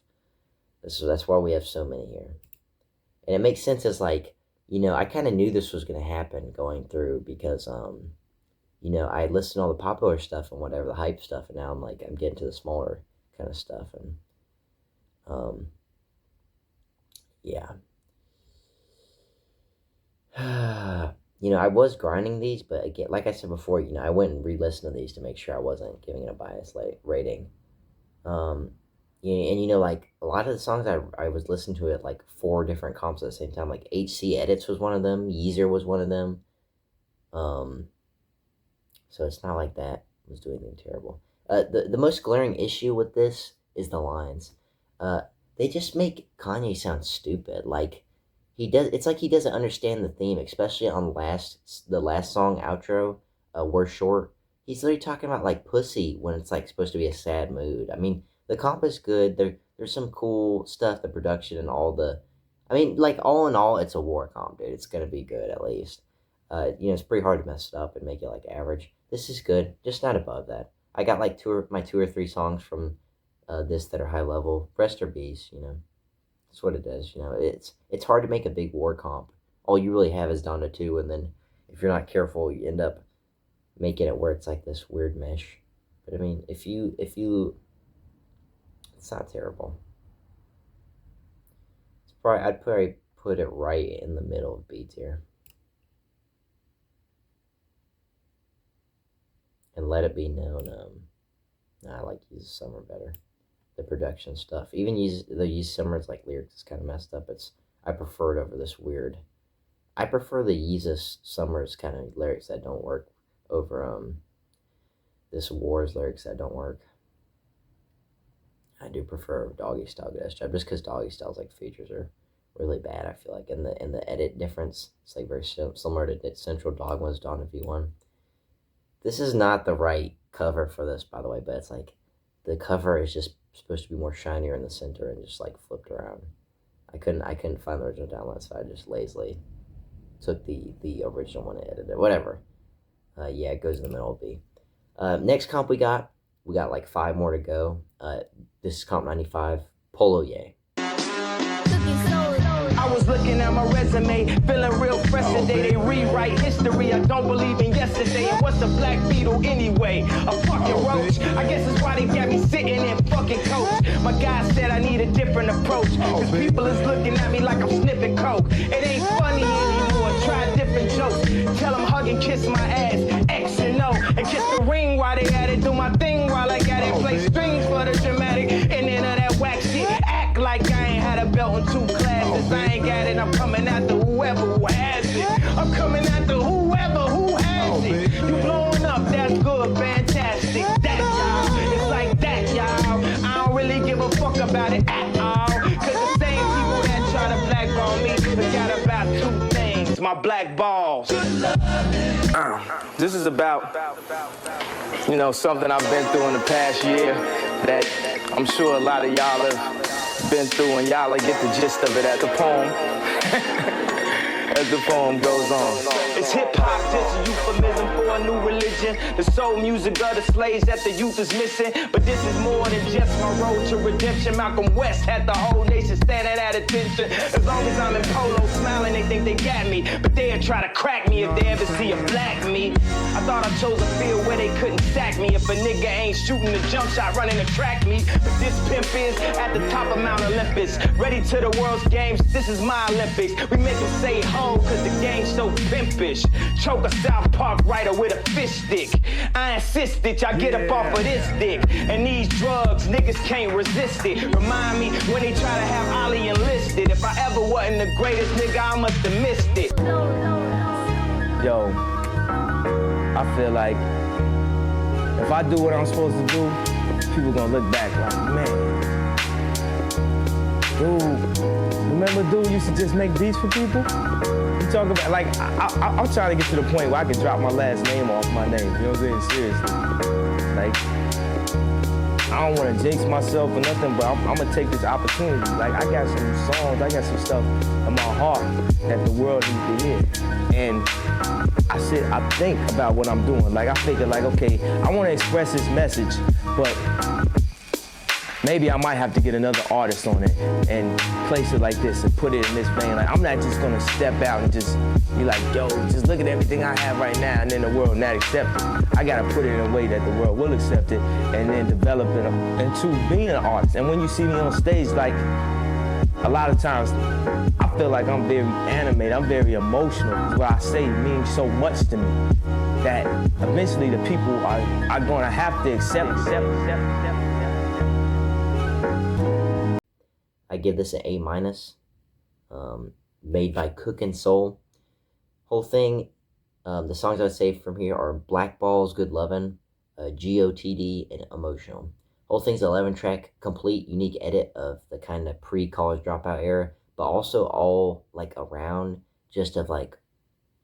So that's why we have so many here. And it makes sense as like, I kind of knew this was going to happen going through because, I listened to all the popular stuff and whatever, the hype stuff, and now I'm getting to the smaller kind of stuff. And, yeah. I was grinding these, but again, like I said before, I went and re-listened to these to make sure I wasn't giving it a biased rating. And like a lot of the songs I was listening to it like 4 different comps at the same time. Like HC Yedits was one of them. Yeezer was one of them. So it's not like that was doing anything terrible. The most glaring issue with this is the lines. They just make Kanye sound stupid. Like it's like he doesn't understand the theme, especially on the last song outro. We're Short. He's literally talking about like pussy when it's like supposed to be a sad mood. The comp is good. There's some cool stuff, the production and all the... like, all in all, it's a War comp, dude. It's gonna be good, at least. It's pretty hard to mess it up and make it, like, average. This is good, just not above that. I got, like, 2 or 3 songs from this that are high level. Rest are B's, That's what it is, It's hard to make a big War comp. All you really have is Donda 2, and then if you're not careful, you end up making it where it's, like, this weird mesh. But, if you it's not terrible. I'd probably put it right in the middle of B tier. And Let It Be Known. I like Yeezus Summer better. The production stuff. Even Yeezus Summer's like lyrics is kind of messed up. I prefer it over this weird. I prefer the Yeezus Summer's kind of lyrics that don't work over this War's lyrics that don't work. I do prefer Doggy Style Good Ass Job, just because Doggy Style's like features are really bad. I feel like in the edit difference, it's like very similar to CentralDogma's Donda V1. This is not the right cover for this, by the way, but it's like the cover is just supposed to be more shinier in the center and just like flipped around. I couldn't find the original download, so I just lazily took the original one and edited it. Whatever. Yeah, it goes in the middle of B. Next comp we got like 5 more to go. This is comp 95, Polo Ye. I was looking at my resume, feeling real fresh today. They rewrite history. I don't believe in yesterday. And what's a black beetle anyway? A fucking roach. I guess that's why they got me sitting in fucking coach. My guy said I need a different approach. Cause people is looking at me like I'm sniffing coke. It ain't funny anymore. Try different jokes. Tell them hug and kiss my ass. X and O. And kiss the ring while they at it. Do my thing while I got it. Play strings for the dramatic. And then of that whack shit. Act like I ain't had a belt in 2 classes. I ain't got it. I'm coming after whoever who has it. I'm coming after whoever who has it. You blowing up, that's good, fantastic. That y'all, it's like that y'all. I don't really give a fuck about it at all. Cause the same people that try to blackball me forgot about 2 things. My black balls. This is about, you know, something I've been through in the past year that I'm sure a lot of y'all have been through, and y'all will get the gist of it at the poem. As the poem goes on. It's hip-hop, just a euphemism for a new religion. The soul music of the slaves that the youth is missing. But this is more than just my road to redemption. Malcolm West had the whole nation standing at attention. As long as I'm in polo smiling, they think they got me. But they'll try to crack me if they ever see a black me. I thought I chose a field where they couldn't sack me. If a nigga ain't shooting the jump shot, running to track me. But this pimp is at the top of Mount Olympus. Ready to the world's games, this is my Olympics. We make them say ho, cause the game's so pimpish. Choke a South Park writer with a fish stick. I insist that y'all get up off of this dick. And these drugs, niggas can't resist it. Remind me when they try to have Ollie enlisted. If I ever wasn't the greatest nigga, I must have missed it. Yo, I feel like if I do what I'm supposed to do, people gonna look back like, man, dude, remember dude used to just make beats for people? You talk about, like, I'm trying to get to the point where I can drop my last name off my name, you know what I'm saying? Seriously. Like, I don't want to jinx myself or nothing, but I'm going to take this opportunity. Like, I got some songs, I got some stuff in my heart that the world needs to hear. And I think about what I'm doing. Like, I figure, like, okay, I want to express this message, but maybe I might have to get another artist on it and place it like this and put it in this vein. Like, I'm not just gonna step out and just be like, yo, just look at everything I have right now and then the world not accept it. I gotta put it in a way that the world will accept it and then develop it into being an artist. And when you see me on stage, like, a lot of times I feel like I'm very animated, I'm very emotional, because what I say means so much to me that eventually the people are gonna have to accept. I give this an A-. Made by Cook and Soul. Whole thing, the songs I would say from here are Black Balls, Good Lovin', GOTD, and Emotional. Whole thing's an 11-track, complete, unique edit of the kind of pre-college dropout era, but also all, like, around just of, like,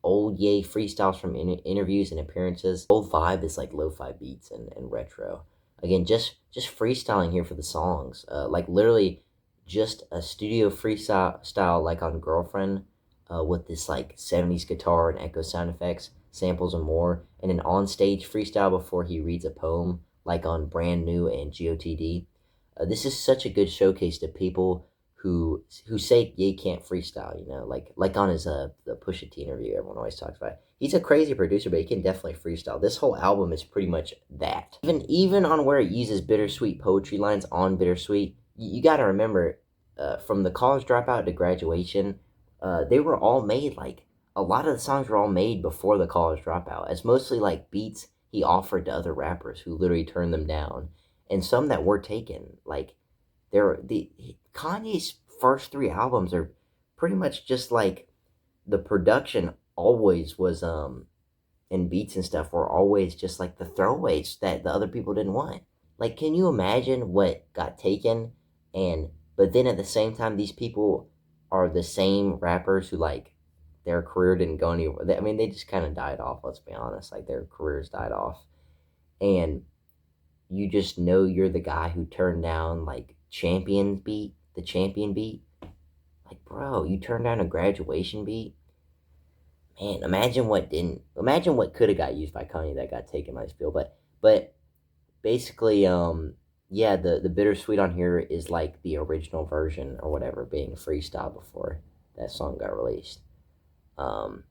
old Ye freestyles from interviews and appearances. The whole vibe is, like, lo-fi beats and retro. Again, just freestyling here for the songs. Like, literally just a studio freestyle like on Girlfriend, with this, like, 70s guitar and echo sound effects, samples and more, and an on-stage freestyle before he reads a poem, like on Brand New and GOTD. This is such a good showcase to people who say Ye can't freestyle, you know, like on his the Pusha T interview everyone always talks about. He's a crazy producer, but he can definitely freestyle. This whole album is pretty much that. Even on where it uses bittersweet poetry lines on Bittersweet, you got to remember, from the college dropout to Graduation, they were all made, like, a lot of the songs were all made before the college dropout. It's mostly, like, beats he offered to other rappers who literally turned them down. And some that were taken, like, Kanye's first 3 albums are pretty much just, like, the production always was, and beats and stuff were always just, like, the throwaways that the other people didn't want. Like, can you imagine what got taken? But then at the same time, these people are the same rappers who, like, their career didn't go anywhere. I mean, they just kind of died off, let's be honest. Like, their careers died off. And you just know you're the guy who turned down, like, the Champion beat. Like, bro, you turned down a graduation beat? Man, imagine what could have got used by Kanye that got taken by this field. But basically, yeah, the bittersweet on here is like the original version or whatever, being freestyle before that song got released. And,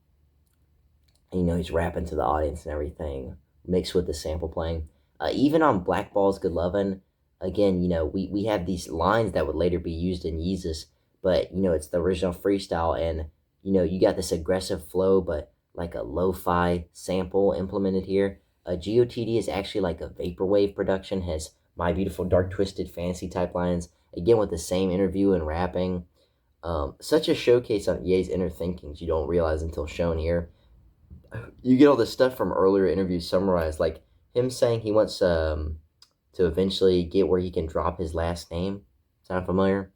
you know, he's rapping to the audience and everything, mixed with the sample playing. Even on Black Ball's Good Lovin', again, you know, we have these lines that would later be used in Yeezus, but, you know, it's the original freestyle, and, you know, you got this aggressive flow, but like a lo-fi sample implemented here. GOTD is actually like a vaporwave production, has My Beautiful Dark Twisted Fantasy type lines, again with the same interview and rapping. Such a showcase on Ye's inner thinkings you don't realize until shown here. You get all the stuff from earlier interviews summarized, like him saying he wants to eventually get where he can drop his last name. Sound familiar?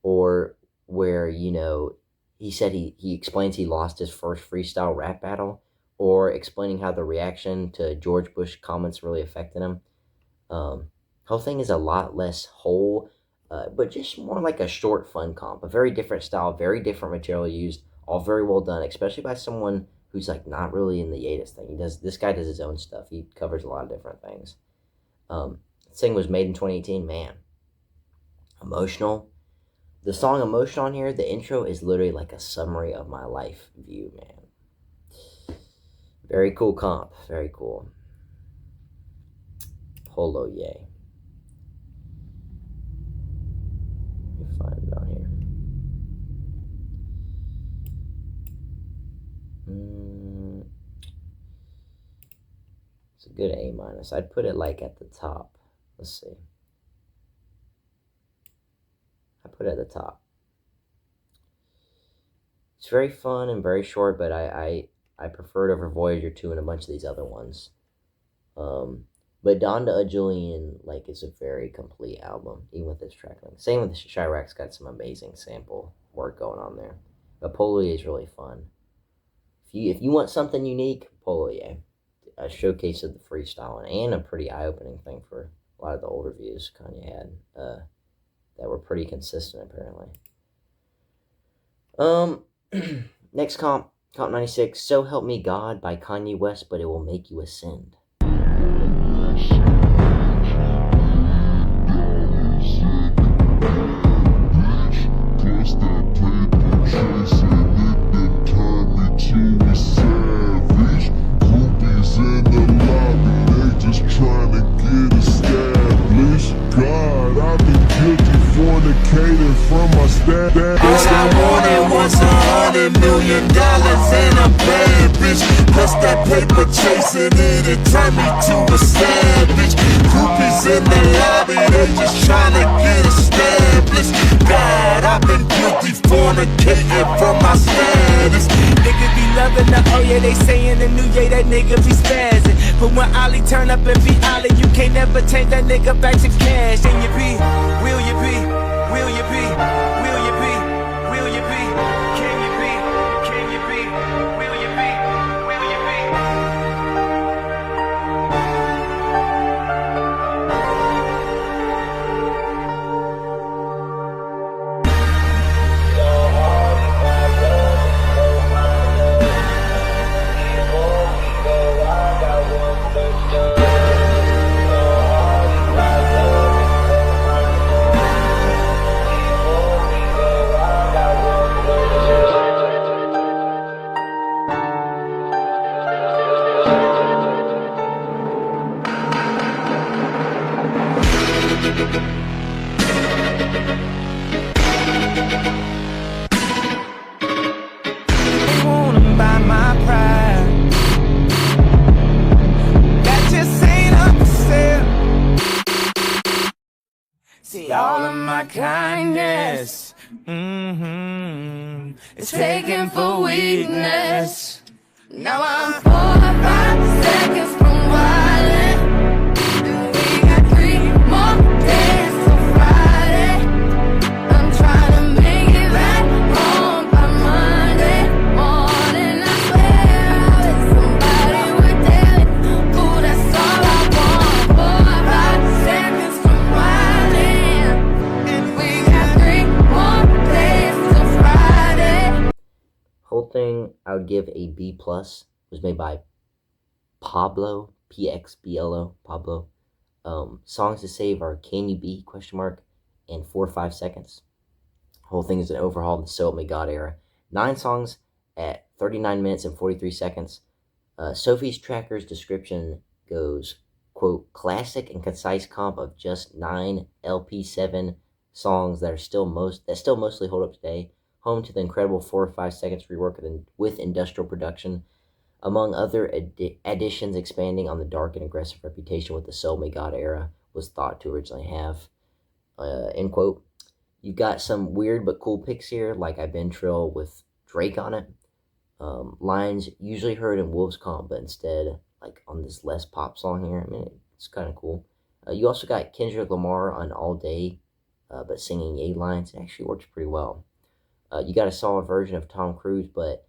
Or where, you know, he said he explains he lost his first freestyle rap battle, or explaining how the reaction to George Bush comments really affected him. Whole thing is a lot less whole, but just more like a short, fun comp. A very different style, very different material used, all very well done, especially by someone who's like not really in the Yedits thing. This guy does his own stuff. He covers a lot of different things. This thing was made in 2018, man. Emotional. The song Emotional on here, the intro is literally like a summary of my life view, man. Very cool comp. Very cool. Polo Ye. Let me find it on here. It's a good A-. I'd put it like at the top. Let's see. I put it at the top. It's very fun and very short, but I prefer it over Voyager 2 and a bunch of these other ones. But Donda A Julian, like, is a very complete album, even with its track length. Same with Chirac's got some amazing sample work going on there. But Polo Ye is really fun. If you want something unique, Polo Ye. A showcase of the freestyle and a pretty eye-opening thing for a lot of the older views Kanye had that were pretty consistent, apparently. Next comp 96, So Help Me God by Kanye West, But It Will Make You Ascend. From my stand. All I wanted was $100 million and a bad bitch. Plus that paper chasing it, it turned me to a savage. Groupies in the lobby, they just trying to get established. God, I've been guilty fornicating from my status. Niggas be loving the oh yeah, they saying the new yeah, that nigga be spazzing. But when Ollie turn up and be Ollie, you can't never change that nigga back to cash. And you be, will you be? Will you be? Will you be? Will you be? Can you be? Can you be? Will you be? Will you be? All of my kindness, it's taken for weakness. Now I'm 4 or 5 seconds from wildin'. We got 3 more days till Friday. I'm trying to make it back home by Monday morning. I swear I wish somebody would tell it. Ooh, that's all I want. 4 or 5 seconds from wildin'. We got 3 more days. B+, was made by Pablo, PXBLO, Pablo. Songs to save are Can You Be, ? And 4 or 5 seconds. Whole thing is an overhaul of the So Help Me God era. 9 songs at 39 minutes and 43 seconds. Sophie's Tracker's description goes, quote, classic and concise comp of just 9 LP7 songs that still mostly hold up today, home to the incredible 4 or 5 seconds rework with industrial production, among other additions expanding on the dark and aggressive reputation with the So Help Me God era was thought to originally have, end quote. You've got some weird but cool picks here, like I've Been Trill with Drake on it. Lines usually heard in Wolves comp, but instead, like on this less pop song here, I mean, it's kind of cool. You also got Kendrick Lamar on All Day, but singing Ye lines. It actually works pretty well. You got a solid version of Tom Cruise, but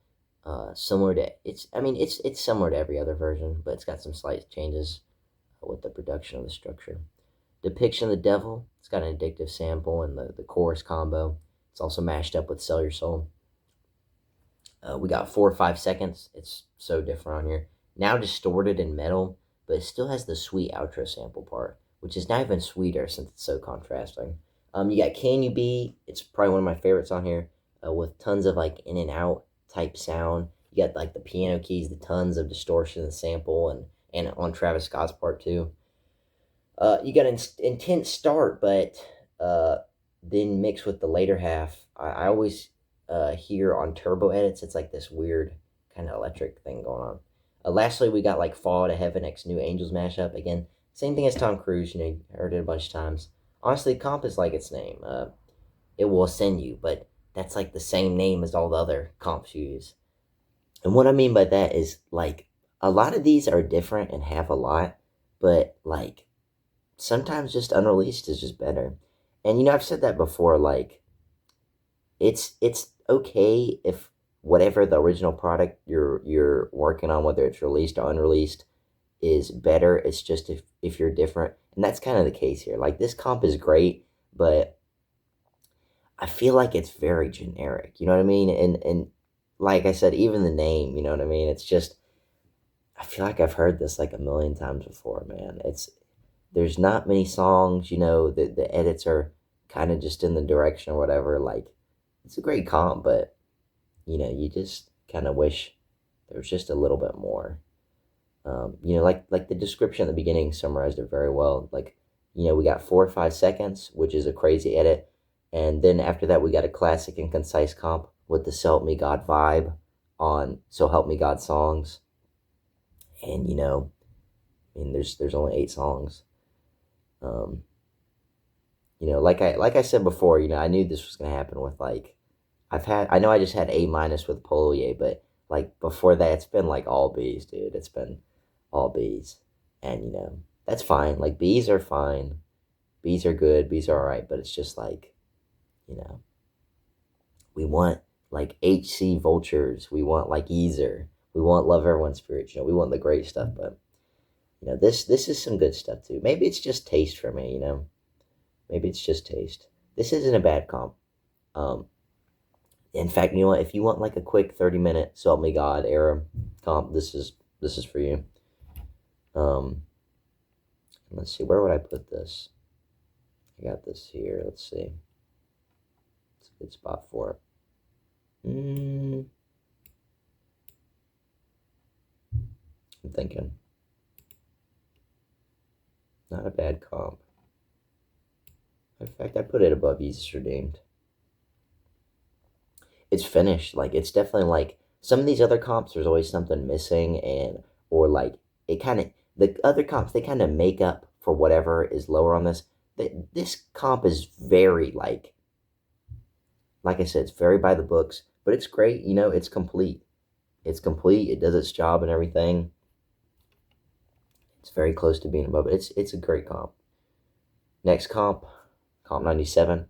similar to it's similar to every other version, but it's got some slight changes with the production of the structure. Depiction of the Devil, it's got an addictive sample and the chorus combo. It's also mashed up with Sell Your Soul. We got 4 or 5 seconds. It's so different on here. Now distorted and metal, but it still has the sweet outro sample part, which is not even sweeter since it's so contrasting. You got Can You Be, it's probably one of my favorites on here, with tons of like in and out type sound. You got like the piano keys, the tons of distortion and sample, and on Travis Scott's part too. You got an intense start, but then mixed with the later half. I always hear on turbo edits, it's like this weird kind of electric thing going on. Lastly, we got like Fall to Heaven x New Angels mashup. Again, same thing as Tom Cruise, you heard it a bunch of times. Honestly, comp is like its name. It Will Ascend You, but that's like the same name as all the other comps you use. And what I mean by that is, like, a lot of these are different and have a lot, but, like, sometimes just unreleased is just better. And, I've said that before, like, it's okay if whatever the original product you're working on, whether it's released or unreleased, is better. It's just if you're different. And that's kind of the case here. Like, this comp is great, but I feel like it's very generic. You know what I mean? And like I said, even the name, you know what I mean? It's just, I feel like I've heard this like a million times before, man. There's not many songs, the edits are kind of just in the direction or whatever. Like, it's a great comp, but, you just kind of wish there was just a little bit more. Like the description at the beginning summarized it very well. Like, we got 4 or 5 seconds, which is a crazy edit. And then after that, we got a classic and concise comp with the So Help Me God vibe on So Help Me God songs. And, there's only 8 songs. Like I said before, I knew this was going to happen with, like, I know I just had A- with Polo Ye, but, like, before that, it's been, like, all B's, dude. It's been all B's. And, that's fine. Like, B's are fine. B's are good. B's are all right. But it's just, like, we want, like, HC Vultures. We want, like, Yeezer. We want Love Everyone's Spirit. We want the great stuff. But, this is some good stuff, too. Maybe it's just taste for me, Maybe it's just taste. This isn't a bad comp. In fact, you know what? If you want, like, a quick 30-minute So Help Me God era comp, this is for you. Let's see. Where would I put this? I got this here. Let's see. It's a good spot for it. I'm thinking. Not a bad comp. In fact, I put it above Yeezus Redeemed. It's finished. Like, it's definitely, like, some of these other comps, there's always something missing, or like, the other comps, they kind of make up for whatever is lower on this. This comp is very, like I said, it's very by the books, but it's great. It's complete. It's complete. It does its job and everything. It's very close to being above it. It's a great comp. Next comp 97,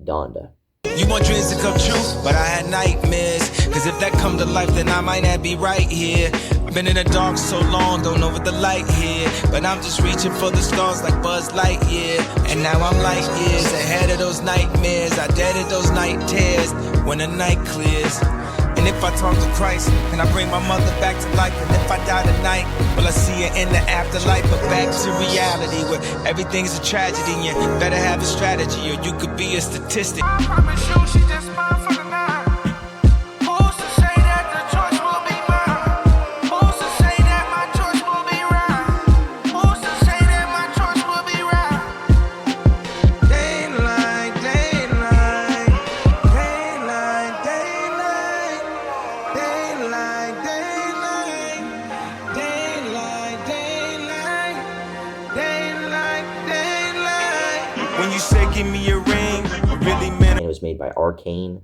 Donda. You want dreams to come true, but I had nightmares. Cause if that come to life, then I might not be right here. I've been in the dark so long, don't know what the light here. But I'm just reaching for the stars like Buzz Lightyear. And now I'm light years ahead of those nightmares. I deaded those night tears when the night clears. And if I talk to Christ, and I bring my mother back to life, and if I die tonight, will I see her in the afterlife? But back to reality, where everything's a tragedy, and you better have a strategy, or you could be a statistic. I promise you, she just mine for the night. Who's to say that the choice will be mine? Who's to say that my choice will be right? Who's to say that my choice will be right? Daylight, daylight, daylight, daylight, daylight, daylight, daylight, daylight, daylight, daylight. When you say give me a ring, I really meant And it was made by Arcxne.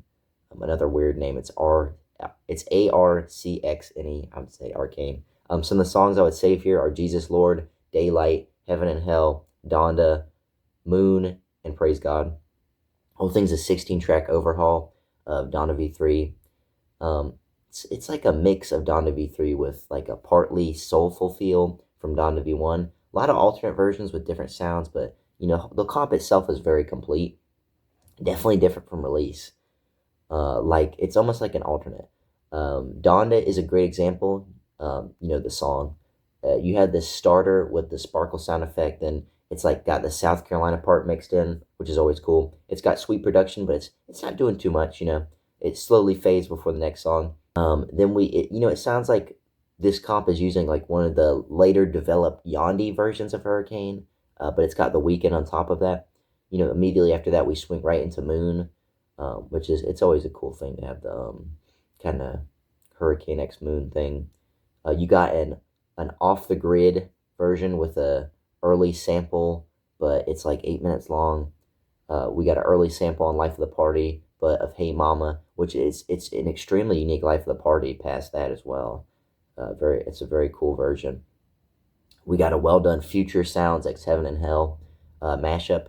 Another weird name. It's Arcxne. I would say Arcxne. Some of the songs I would save here are Jesus Lord, Daylight, Heaven and Hell, Donda, Moon, and Praise God. Whole thing's a 16-track overhaul of Donda V3. It's like a mix of Donda V3 with like a partly soulful feel from Donda V1. A lot of alternate versions with different sounds, but you know, the comp itself is very complete. Definitely different from release. Like it's almost like an alternate. Donda is a great example. You know, the song. You had this starter with the sparkle sound effect, and it's like got the South Carolina part mixed in, which is always cool. It's got sweet production, but it's not doing too much. You know, it slowly fades before the next song. Then it sounds like this comp is using like one of the later developed Yandhi versions of Hurricane, but it's got the Weeknd on top of that. You know, immediately after that, we swing right into Moon, which is, it's always a cool thing to have the kind of Hurricane X Moon thing. You got an off-the-grid version with a early sample, but it's like 8 minutes long. We got an early sample on Life of the Party, but of Hey Mama, which it's an extremely unique Life of the Party past that as well. It's a very cool version. We got a well-done Future Sounds X Heaven and Hell mashup.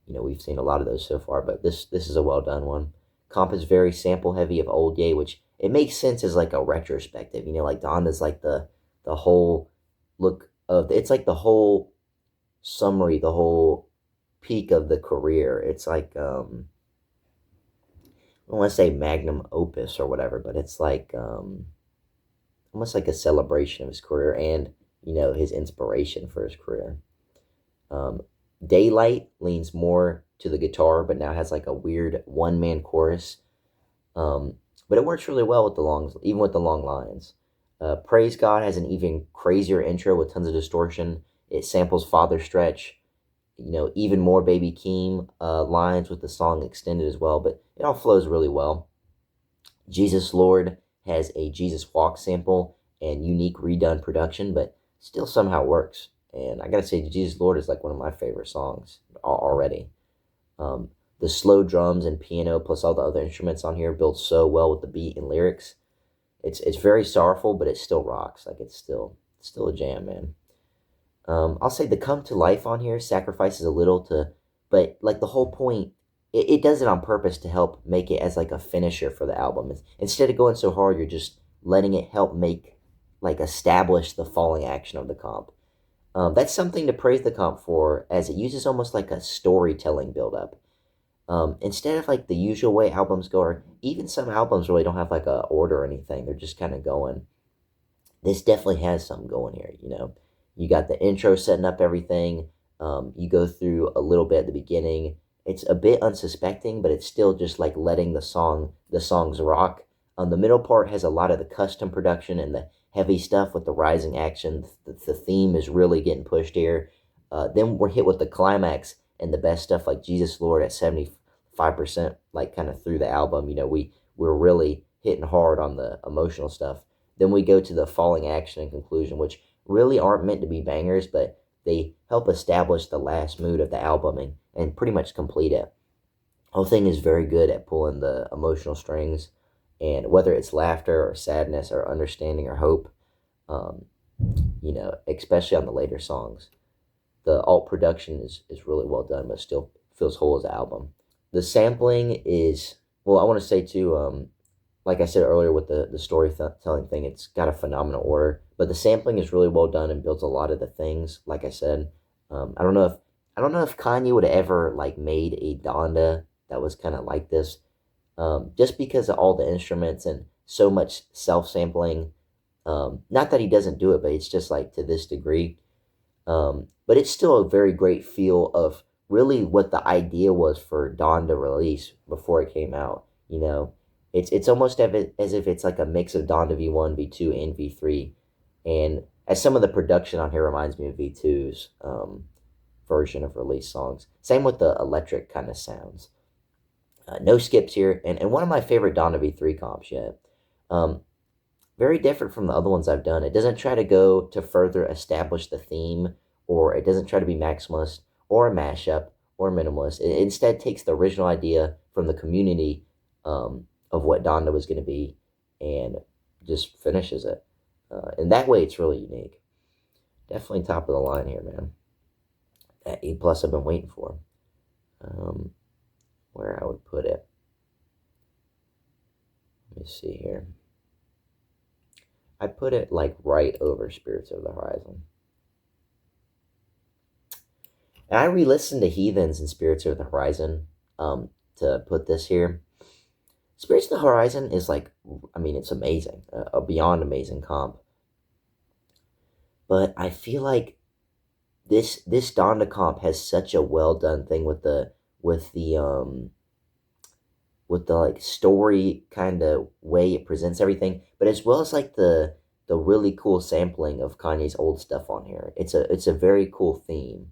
You know, we've seen a lot of those so far, but this is a well-done one. Comp is very sample-heavy of Old Ye, which it makes sense as like a retrospective. You know, like Donda's like the whole look of, it's like the whole summary, the whole peak of the career. It's like, I don't want to say magnum opus or whatever, but it's like almost like a celebration of his career and, you know, his inspiration for his career. Daylight leans more to the guitar, but now has like a weird one-man chorus. But it works really well with even with the long lines. Praise God has an even crazier intro with tons of distortion. It samples Father Stretch, you know, even more Baby Keem lines with the song extended as well, but it all flows really well. Jesus Lord has a Jesus Walk sample and unique redone production, but still somehow works. And I gotta say, Jesus Lord is like one of my favorite songs already. The slow drums and piano plus all the other instruments on here build so well with the beat and lyrics. It's very sorrowful, but it still rocks. Like it's still a jam, man. I'll say the Come to Life on here sacrifices a little but like the whole point, it does it on purpose to help make it as like a finisher for the album. Instead of going so hard, you're just letting it help establish the falling action of the comp. That's something to praise the comp for, as it uses almost like a storytelling build-up. Instead of like the usual way albums go, or even some albums really don't have like a order or anything, they're just kind of going. This definitely has something going here, you know. You got the intro setting up everything. You go through a little bit at the beginning. It's a bit unsuspecting, but it's still just like letting the songs rock. The middle part has a lot of the custom production and the heavy stuff with the rising action. The theme is really getting pushed here. Then we're hit with the climax and the best stuff like Jesus Lord at 75%, like kind of through the album. You know, we're really hitting hard on the emotional stuff. Then we go to the falling action and conclusion, which really aren't meant to be bangers, but they help establish the last mood of the album and pretty much complete it. The whole thing is very good at pulling the emotional strings, and whether it's laughter or sadness or understanding or hope, you know, especially on the later songs. The alt production is really well done, but still feels whole as an album. The sampling is, well, I want to say too, like I said earlier with the storytelling thing, it's got a phenomenal order, but the sampling is really well done and builds a lot of the things, like I said. I don't know if Kanye would have ever like made a Donda that was kind of like this, just because of all the instruments and so much self-sampling. Not that he doesn't do it, but it's just like to this degree. But it's still a very great feel of really what the idea was for Dawn to release before it came out. You know, it's almost as if it's like a mix of Donda V1, V2, and V3. And as some of the production on here reminds me of V2's version of release songs. Same with the electric kind of sounds. No skips here. And one of my favorite Donda V3 comps yet. Very different from the other ones I've done. It doesn't try to go to further establish the theme, or it doesn't try to be maximalist or a mashup or minimalist. It instead takes the original idea from the community of what Donda was going to be and just finishes it. And that way it's really unique. Definitely top of the line here, man. That A+ I've been waiting for. Where I would put it. Let me see here. I put it like right over Spirits of the Horizon. And I re-listened to Heathens and Spirits of the Horizon to put this here. Spirits of the Horizon is like, I mean, it's amazing. A beyond amazing comp. But I feel like this Donda comp has such a well done thing with the like story kind of way it presents everything, but as well as like the really cool sampling of Kanye's old stuff on here. It's a very cool theme.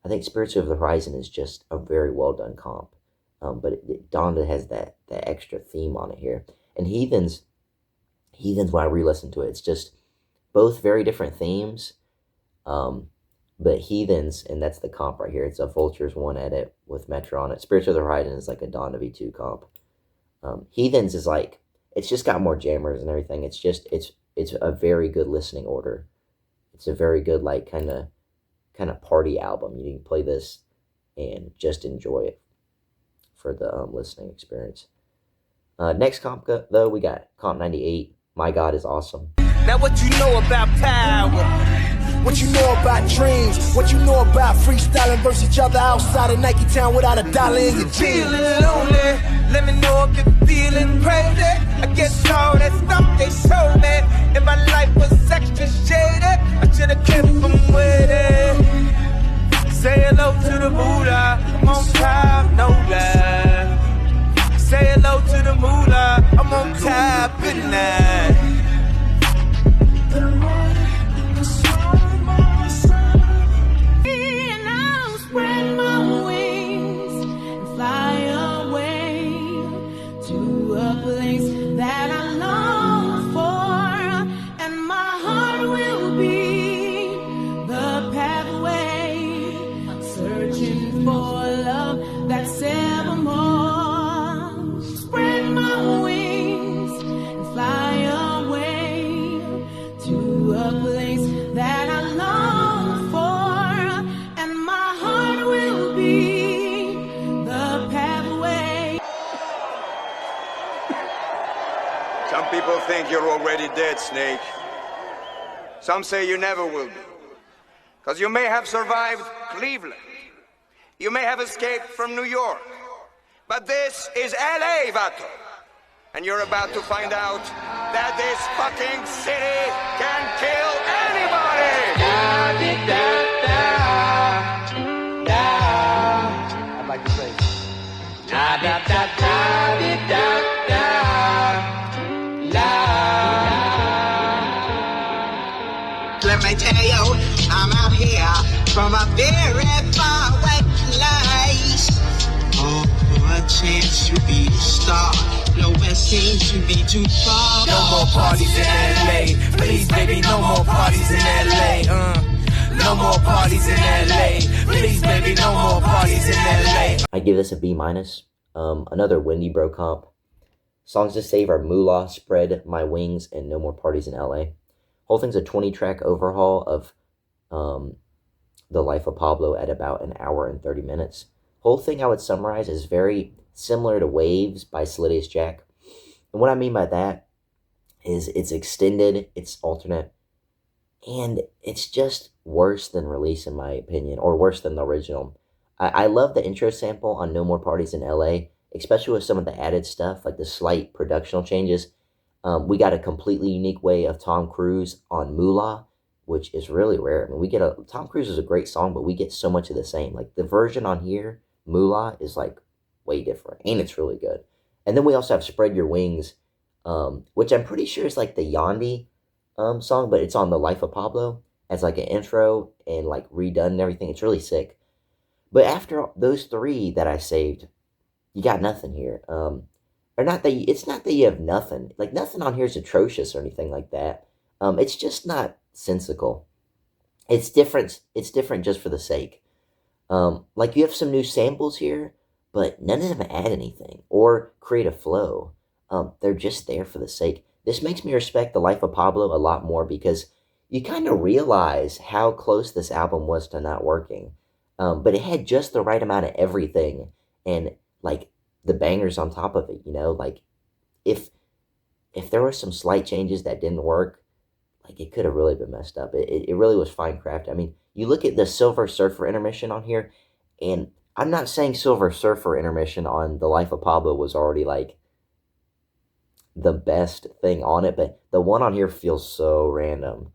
I think Spirits of the Horizon is just a very well done comp, but Donda has that extra theme on it here. And Heathens, when I re-listen to it, it's just both very different themes. But Heathens, and that's the comp right here. It's a Vultures 1 edit with Metro on it. Spirits of the Horizon is like a Donda V2 comp. Heathens is like, it's just got more jammers and everything. It's just, it's a very good listening order. It's a very good, like, kind of party album. You can play this and just enjoy it for the listening experience. Next comp, though, we got comp 98. My God is Awesome. Now what you know about power? What you know about dreams? What you know about freestyling versus each other outside of Nike Town without a dollar in your jeans? Feeling lonely, let me know if you're feeling crazy. I guess all that stuff they showed me, and my life was extra shaded, I should've kept them waiting. Say hello to the moolah, I'm on top, no lie. Say hello to the moolah, I'm on top at night. Spread my wings and fly away to a place that I long for, and my heart will be the pathway, searching for love that's evermore. Spread my wings and fly away to a place that I long for. Some people think you're already dead, Snake. Some say you never will be. Because you may have survived Cleveland. You may have escaped from New York. But this is LA, vato. And you're about to find out that this fucking city can kill anybody! I'd like to say. Let me tell you, I'm out here from a very far away place. Oh, for a chance to be a star. Nowhere seems to be too far. No more parties in LA. Please, baby, no more parties in LA. No more parties in LA. Please, baby, no more parties in LA. I give this a B-. Another Windy Bro comp. Songs to Save are Moolah, Spread My Wings, and No More Parties in LA. Whole thing's a 20-track overhaul of The Life of Pablo at about an hour and 30 minutes. Whole thing I would summarize is very similar to Waves by Solidius Jack. And what I mean by that is it's extended, it's alternate, and it's just worse than Release in my opinion, or worse than the original. I love the intro sample on No More Parties in LA, especially with some of the added stuff, like the slight productional changes. We got a completely unique way of Tom Cruise on Moolah, which is really rare. I mean, Tom Cruise is a great song, but we get so much of the same. Like the version on here, Moolah, is like way different, and it's really good. And then we also have Spread Your Wings, which I'm pretty sure is like the Yandhi song, but it's on the Life of Pablo as like an intro and like redone and everything. It's really sick. But after those three that I saved, you got nothing here. Or not that it's not that you have nothing. Like nothing on here is atrocious or anything like that. It's just not sensical. It's different. It's different just for the sake. Like you have some new samples here, but none of them add anything or create a flow. They're just there for the sake. This makes me respect the Life of Pablo a lot more because you kind of realize how close this album was to not working. But it had just the right amount of everything and like the bangers on top of it, you know, like if there were some slight changes that didn't work, like it could have really been messed up. It really was fine crafted. I mean, you look at the Silver Surfer intermission on here, and I'm not saying Silver Surfer intermission on The Life of Pablo was already like the best thing on it, but the one on here feels so random.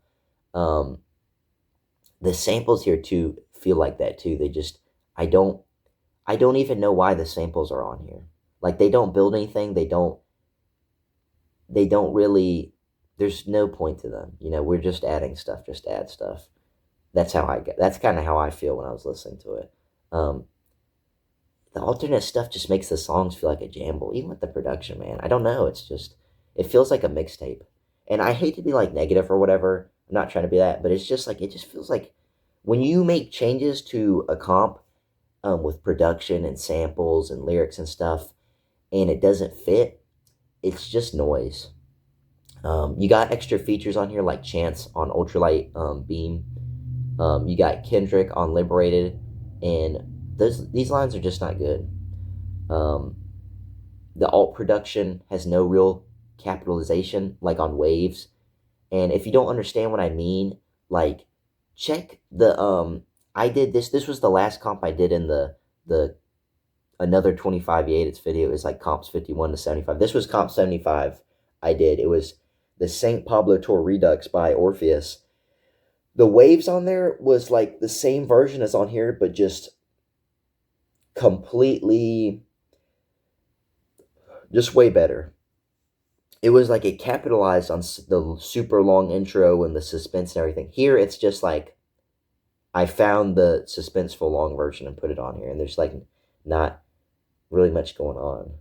The samples here too feel like that too. They just, I don't even know why the samples are on here. Like they don't build anything. They don't really, there's no point to them. You know, we're just adding stuff, just add stuff. That's kind of how I feel when I was listening to it. The alternate stuff just makes the songs feel like a jamble, even with the production, man. I don't know. It's just, it feels like a mixtape. And I hate to be like negative or whatever. I'm not trying to be that, but it's just like, it just feels like when you make changes to a comp with production and samples and lyrics and stuff, and it doesn't fit, it's just noise. You got extra features on here like Chance on Ultralight Beam. You got Kendrick on Liberated, and these lines are just not good. The alt production has no real capitalization like on Waves. And if you don't understand what I mean, like check the I did this was the last comp I did in the another 25 Yedits video. It was like comps 51 to 75. This was comp 75 I did. It was the St. Pablo Tour Redux by Orpheus. The Waves on there was like the same version as on here, but just completely, just way better. It was like it capitalized on the super long intro and the suspense and everything. Here, it's just like, I found the suspenseful long version and put it on here, and there's like not really much going on.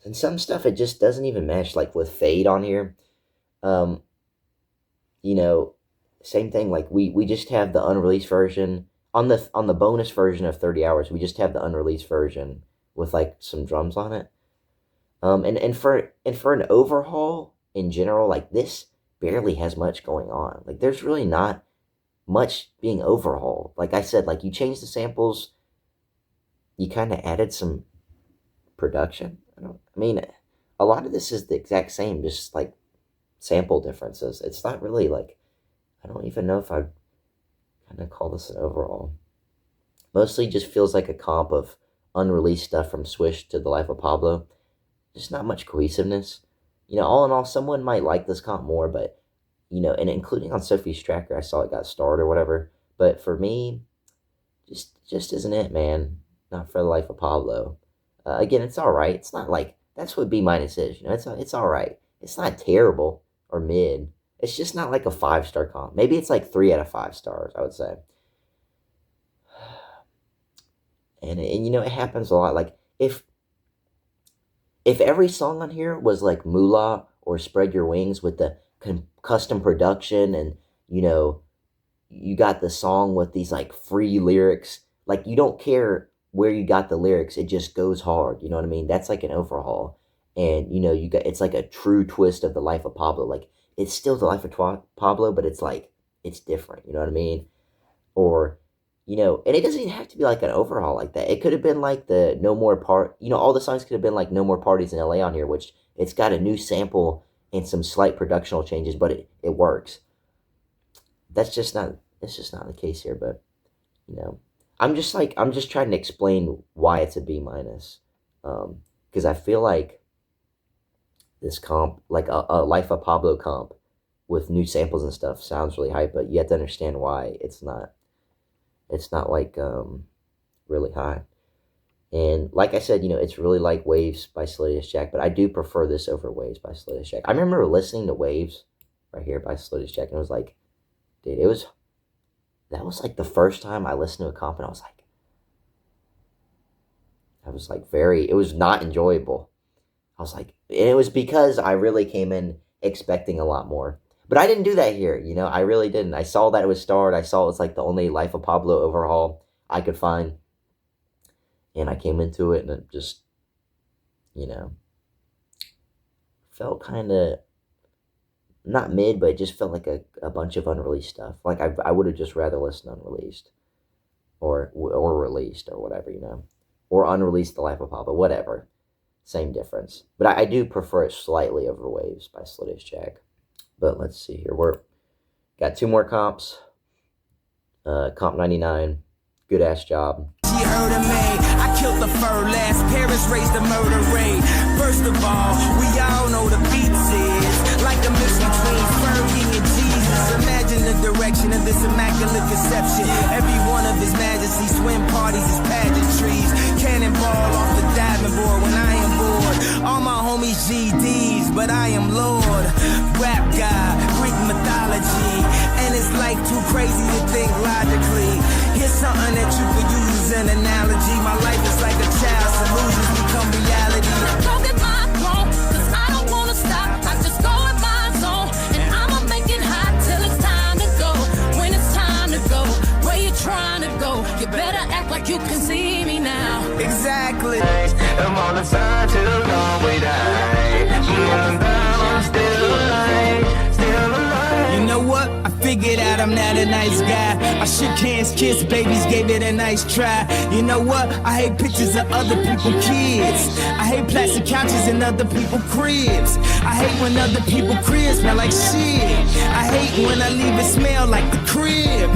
And some stuff, it just doesn't even mesh, like with Fade on here. You know, same thing, like we just have the unreleased version. On the bonus version of 30 Hours, we just have the unreleased version with like some drums on it. And for an overhaul in general, like this barely has much going on. Like there's really not much being overhauled. Like I said, like you changed the samples, you kind of added some production. I mean, a lot of this is the exact same, just like sample differences. It's not really like, I don't even know if I'd kind of call this an overhaul. Mostly just feels like a comp of unreleased stuff from Swish to The Life of Pablo. Just not much cohesiveness. You know, all in all, someone might like this comp more, but, you know, and including on Sophie's Tracker, I saw it got starred or whatever. But for me, just isn't it, man. Not for The Life of Pablo. Again, it's all right. It's not like, that's what B- is, you know, it's all right. It's not terrible or mid. It's just not like a 5-star comp. Maybe it's like 3 out of 5 stars, I would say. And you know, it happens a lot. Like, if every song on here was like Moolah or Spread Your Wings with the custom production, and, you know, you got the song with these like free lyrics, like you don't care where you got the lyrics, it just goes hard, you know what I mean? That's like an overhaul. And, you know, it's like a true twist of The Life of Pablo. Like, it's still The Life of Pablo, but it's like, it's different, you know what I mean? Or, you know, and it doesn't even have to be like an overhaul like that. It could have been like the No More you know, all the songs could have been like No More Parties in LA on here, which it's got a new sample and some slight productional changes, but it works. It's just not the case here, but, you know, I'm just trying to explain why it's a B-. Because I feel like this comp, like a Life of Pablo comp with new samples and stuff, sounds really hype, but you have to understand why it's not like really high. And like I said, you know, it's really like Waves by Sluttiest Jack, but I do prefer this over Waves by Sluttiest Jack. I remember listening to Waves right here by Sluttiest Jack, and it was like, dude, that was like the first time I listened to a comp, and I was like it was not enjoyable. I was like, and it was because I really came in expecting a lot more. But I didn't do that here, you know, I really didn't. I saw that it was starred, I saw it was like the only Life of Pablo overhaul I could find. And I came into it and it just, you know, felt kind of, not mid, but it just felt like a bunch of unreleased stuff. Like I would have just rather listened to unreleased or released or whatever, you know, or unreleased The Life of Pablo, whatever. Same difference. But I do prefer it slightly over Waves by Sluttiest Jack. But let's see here. Got 2 more comps. Comp 99. Good ass job. She heard of me. I killed the fur last. Parents raised the murder rate. First of all, we all know the beats is like a mix between Fergie and Jesus. Imagine the direction of this immaculate conception. Every one of His Majesty swim parties is pageantries. Cannonball off the diving board when I am bored. All my homies GDs, but I am Lord. Rap guy, Greek mythology, and it's like too crazy to think logically. Here's something that you could use as an analogy. My life is like a child's illusions become reality. Don't get my phone, 'cause I don't wanna stop. I just go in my zone, and I'ma make it hot till it's time to go. When it's time to go, where you trying to go? You better act like you can see me now. Exactly. I'm on the side till the long way down. I'm still alive, still alive. You know what? I figured out I'm not a nice guy. I shook hands, kissed babies, gave it a nice try. You know what? I hate pictures of other people's kids. I hate plastic couches in other people's cribs. I hate when other people's cribs smell like shit. I hate when I leave it smell like the crib.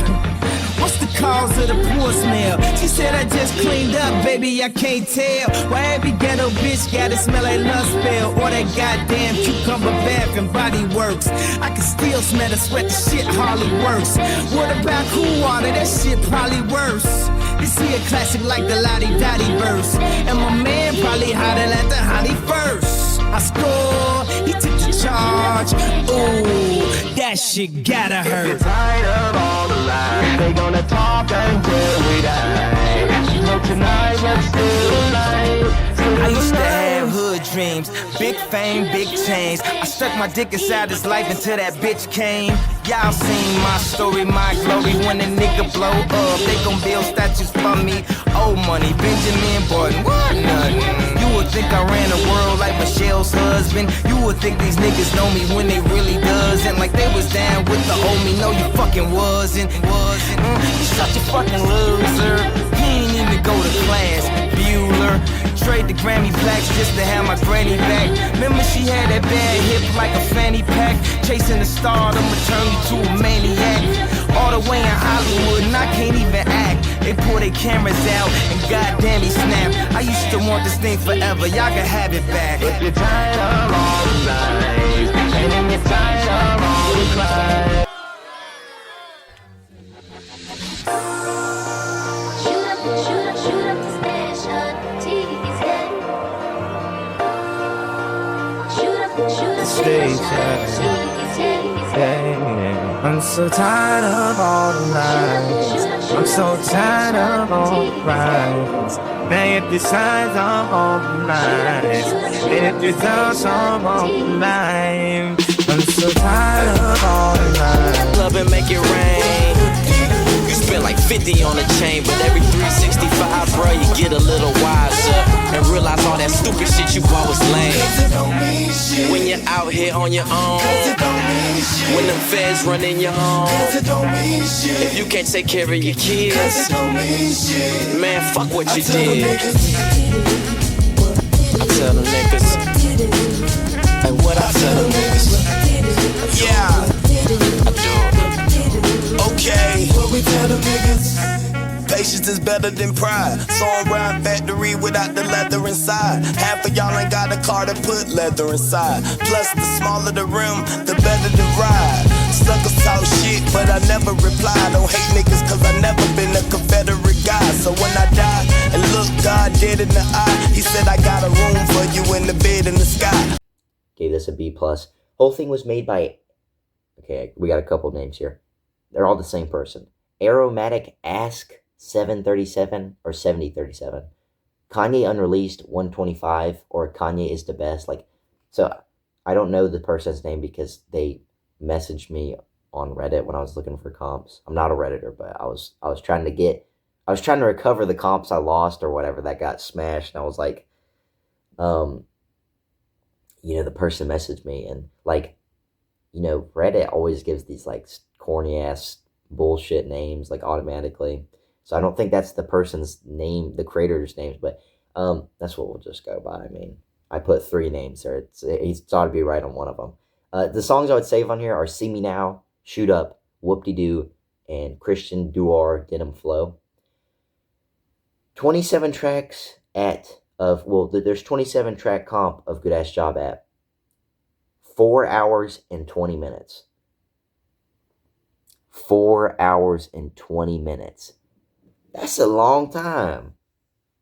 What's the cause of the poor smell? She said I just cleaned up, baby, I can't tell. Why every ghetto bitch gotta smell like lust spell or that goddamn cucumber bath and body works. I can still smell the sweat, the shit hardly works. What about cool water? That shit probably worse. This here classic like the Lottie Dottie verse. And my man probably hotter than the Holly first. I score, he took the charge. Ooh, that shit gotta hurt. If you're tired of all the lies, they gonna talk until we die. You know tonight, but still alive. I used to have hood dreams, big fame, big chains. I stuck my dick inside his life until that bitch came. Y'all seen my story, my glory. When a nigga blow up, they gon' build statues for me. Old money, Benjamin Button, what nothing. You would think I ran the world like Michelle's husband. You would think these niggas know me when they really doesn't. Like they was down with the old me, no you fucking wasn't. You such a fucking loser. You ain't even go to class, Bueller. Trade the Grammy plaques just to have my granny back. Remember she had that bad hip like a fanny pack. Chasing the star, I'ma turn you to a maniac. All the way in Hollywood and I can't even act. They pull their cameras out and goddamn he snapped. I used to want this thing forever, y'all can have it back. If you're tired of all the lies, and then you're tired of all the cries. I'm so tired of all the lies. I'm so tired of all the lies. Man, if this signs of all the lies, and if this sounds of all the lies, I'm so tired of all the lies. Love and make it rain. You spend like 50 on a chain, but every 365, bro, you get a little wiser and realize all that stupid shit you bought was lame. When you're out here on your own, when them feds run in your home, if you can't take care of your kids, man, fuck what you did. I tell them niggas, like what I tell them niggas. Yeah, I do. Okay, what we tell them niggas? They patience is better than pride. So I'm riding factory without the leather inside. Half of y'all ain't got a car to put leather inside. Plus, the smaller the rim, the better the ride. Suckers talk shit, but I never reply. Don't hate niggas, cause I never been a Confederate guy. So when I die and look God dead in the eye, he said I got a room for you in the bed in the sky. Gave this a B+. Whole thing was made by... Okay, we got a couple names here. They're all the same person. Aromatic Ask 737 or 7037. Kanye Unreleased 125 or Kanye is the best. Like, so I don't know the person's name because they messaged me on Reddit when I was looking for comps. I'm not a Redditor, but I was trying to recover the comps I lost or whatever that got smashed, and I was like, you know, the person messaged me, and like, you know, Reddit always gives these like corny ass bullshit names like automatically. So I don't think that's the person's name, the creator's names, but that's what we'll just go by. I mean, I put 3 names there. He's ought to be right on one of them. The songs I would save on here are See Me Now, Shoot Up, Whoop-De-Doo, and Christian Dior Denim Flow. 27 tracks there's 27 track comp of Good Ass Job at 4 hours and 20 minutes. 4 hours and 20 minutes. That's a long time.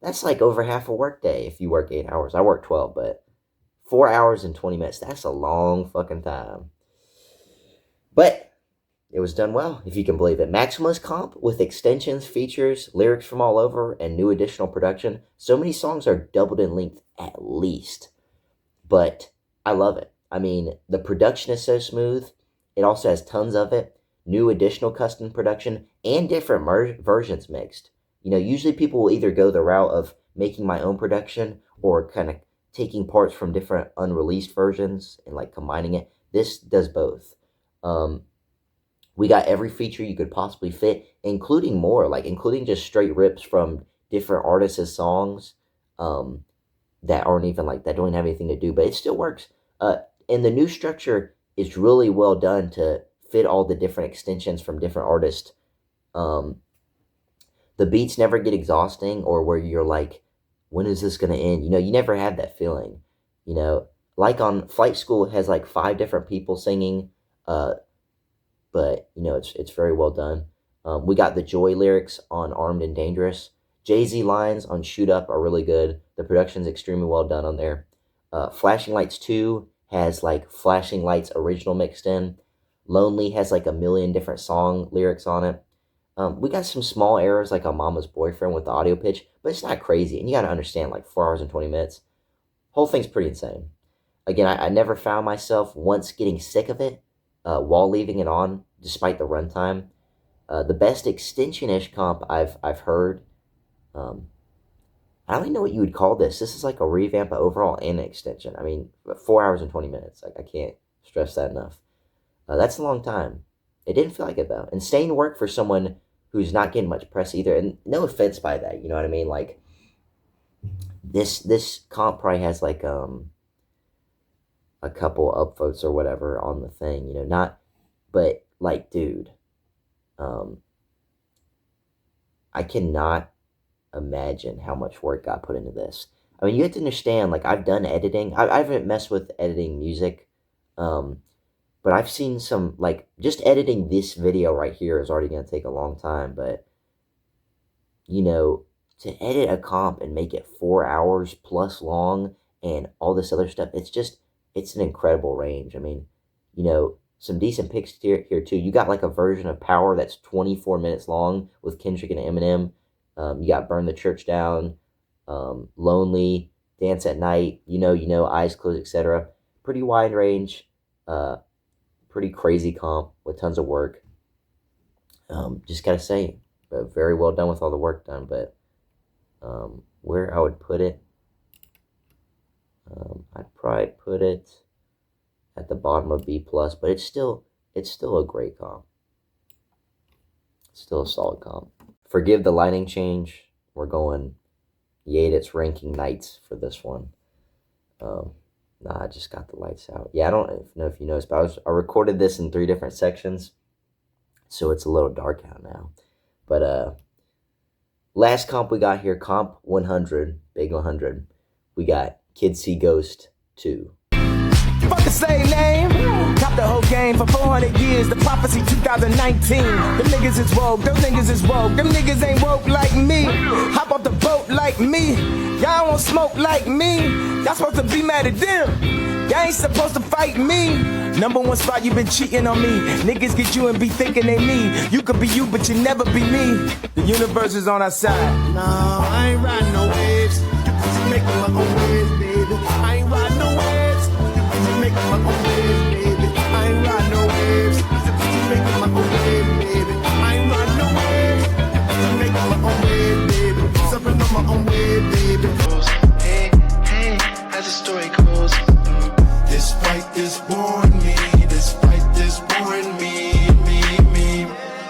That's like over half a work day if you work 8 hours. I work 12, but 4 hours and 20 minutes. That's a long fucking time. But it was done well, if you can believe it. Maximalist comp with extensions, features, lyrics from all over, and new additional production. So many songs are doubled in length at least. But I love it. I mean, the production is so smooth. It also has tons of it. New additional custom production and different versions mixed. You know, usually people will either go the route of making my own production or kind of taking parts from different unreleased versions and like combining it. This does both. We got every feature you could possibly fit, including more, like including just straight rips from different artists' songs that aren't even like, that don't have anything to do, but it still works. And the new structure is really well done to fit all the different extensions from different artists. The beats never get exhausting or where you're like, when is this going to end? You know, you never had that feeling. You know, like on Flight School, it has like 5 different people singing, but, you know, it's very well done. We got the Joy lyrics on Armed and Dangerous. Jay-Z lines on Shoot Up are really good. The production's extremely well done on there. Flashing Lights 2 has like Flashing Lights original mixed in. Lonely has like 1 million different song lyrics on it. We got some small errors like on Mama's Boyfriend with the audio pitch, but it's not crazy. And you got to understand, like 4 hours and 20 minutes. Whole thing's pretty insane. Again, I never found myself once getting sick of it while leaving it on, despite the runtime. The best extension-ish comp I've heard. I don't even know what you would call this. This is like a revamp of overall and an extension. I mean, 4 hours and 20 minutes. Like, I can't stress that enough. That's a long time. It didn't feel like it, though. And staying work for someone who's not getting much press either. And no offense by that, you know what I mean? Like, this comp probably has, like, a couple upvotes or whatever on the thing, you know, not, but, like, dude, I cannot imagine how much work got put into this. I mean, you have to understand, like, I've done editing. I haven't messed with editing music, but I've seen some, like, just editing this video right here is already going to take a long time, but, you know, to edit a comp and make it 4 hours plus long and all this other stuff, it's an incredible range. I mean, you know, some decent picks here too. You got like a version of Power that's 24 minutes long with Kendrick and Eminem. You got Burn the Church Down, Lonely, Dance at Night, you know, Eyes Closed, etc. Pretty wide range, pretty crazy comp with tons of work. Just gotta say, very well done with all the work done. But where I would put it, I'd probably put it at the bottom of B+, but it's still a great comp. Still a solid comp. Forgive the lighting change. We're going Yedits ranking Nights for this one. Nah, I just got the lights out. Yeah, I don't know if you noticed, but I recorded this in 3 different sections, so it's a little dark out now. But Last comp we got here, comp 100, big 100. We got Kids See Ghost 2. Fuck the same name. Cop the whole game for 400 years. The prophecy 2019. Them niggas is woke. Those niggas is woke. Them niggas ain't woke like me. Hop off the boat like me. Y'all won't smoke like me. Y'all supposed to be mad at them. Y'all ain't supposed to fight me. Number one spot, you been cheating on me. Niggas get you and be thinking they me. You could be you, but you never be me. The universe is on our side. No, I ain't riding no waves. Just making my own waves, baby. I ain't riding no waves. Just making my own waves, baby. I ain't riding no waves. Just making my own waves, baby. I ain't riding no waves. Just making my own waves, baby. Suffering on my own waves, baby. Hey, hey, as the story goes. Despite this boring me, despite this boring me.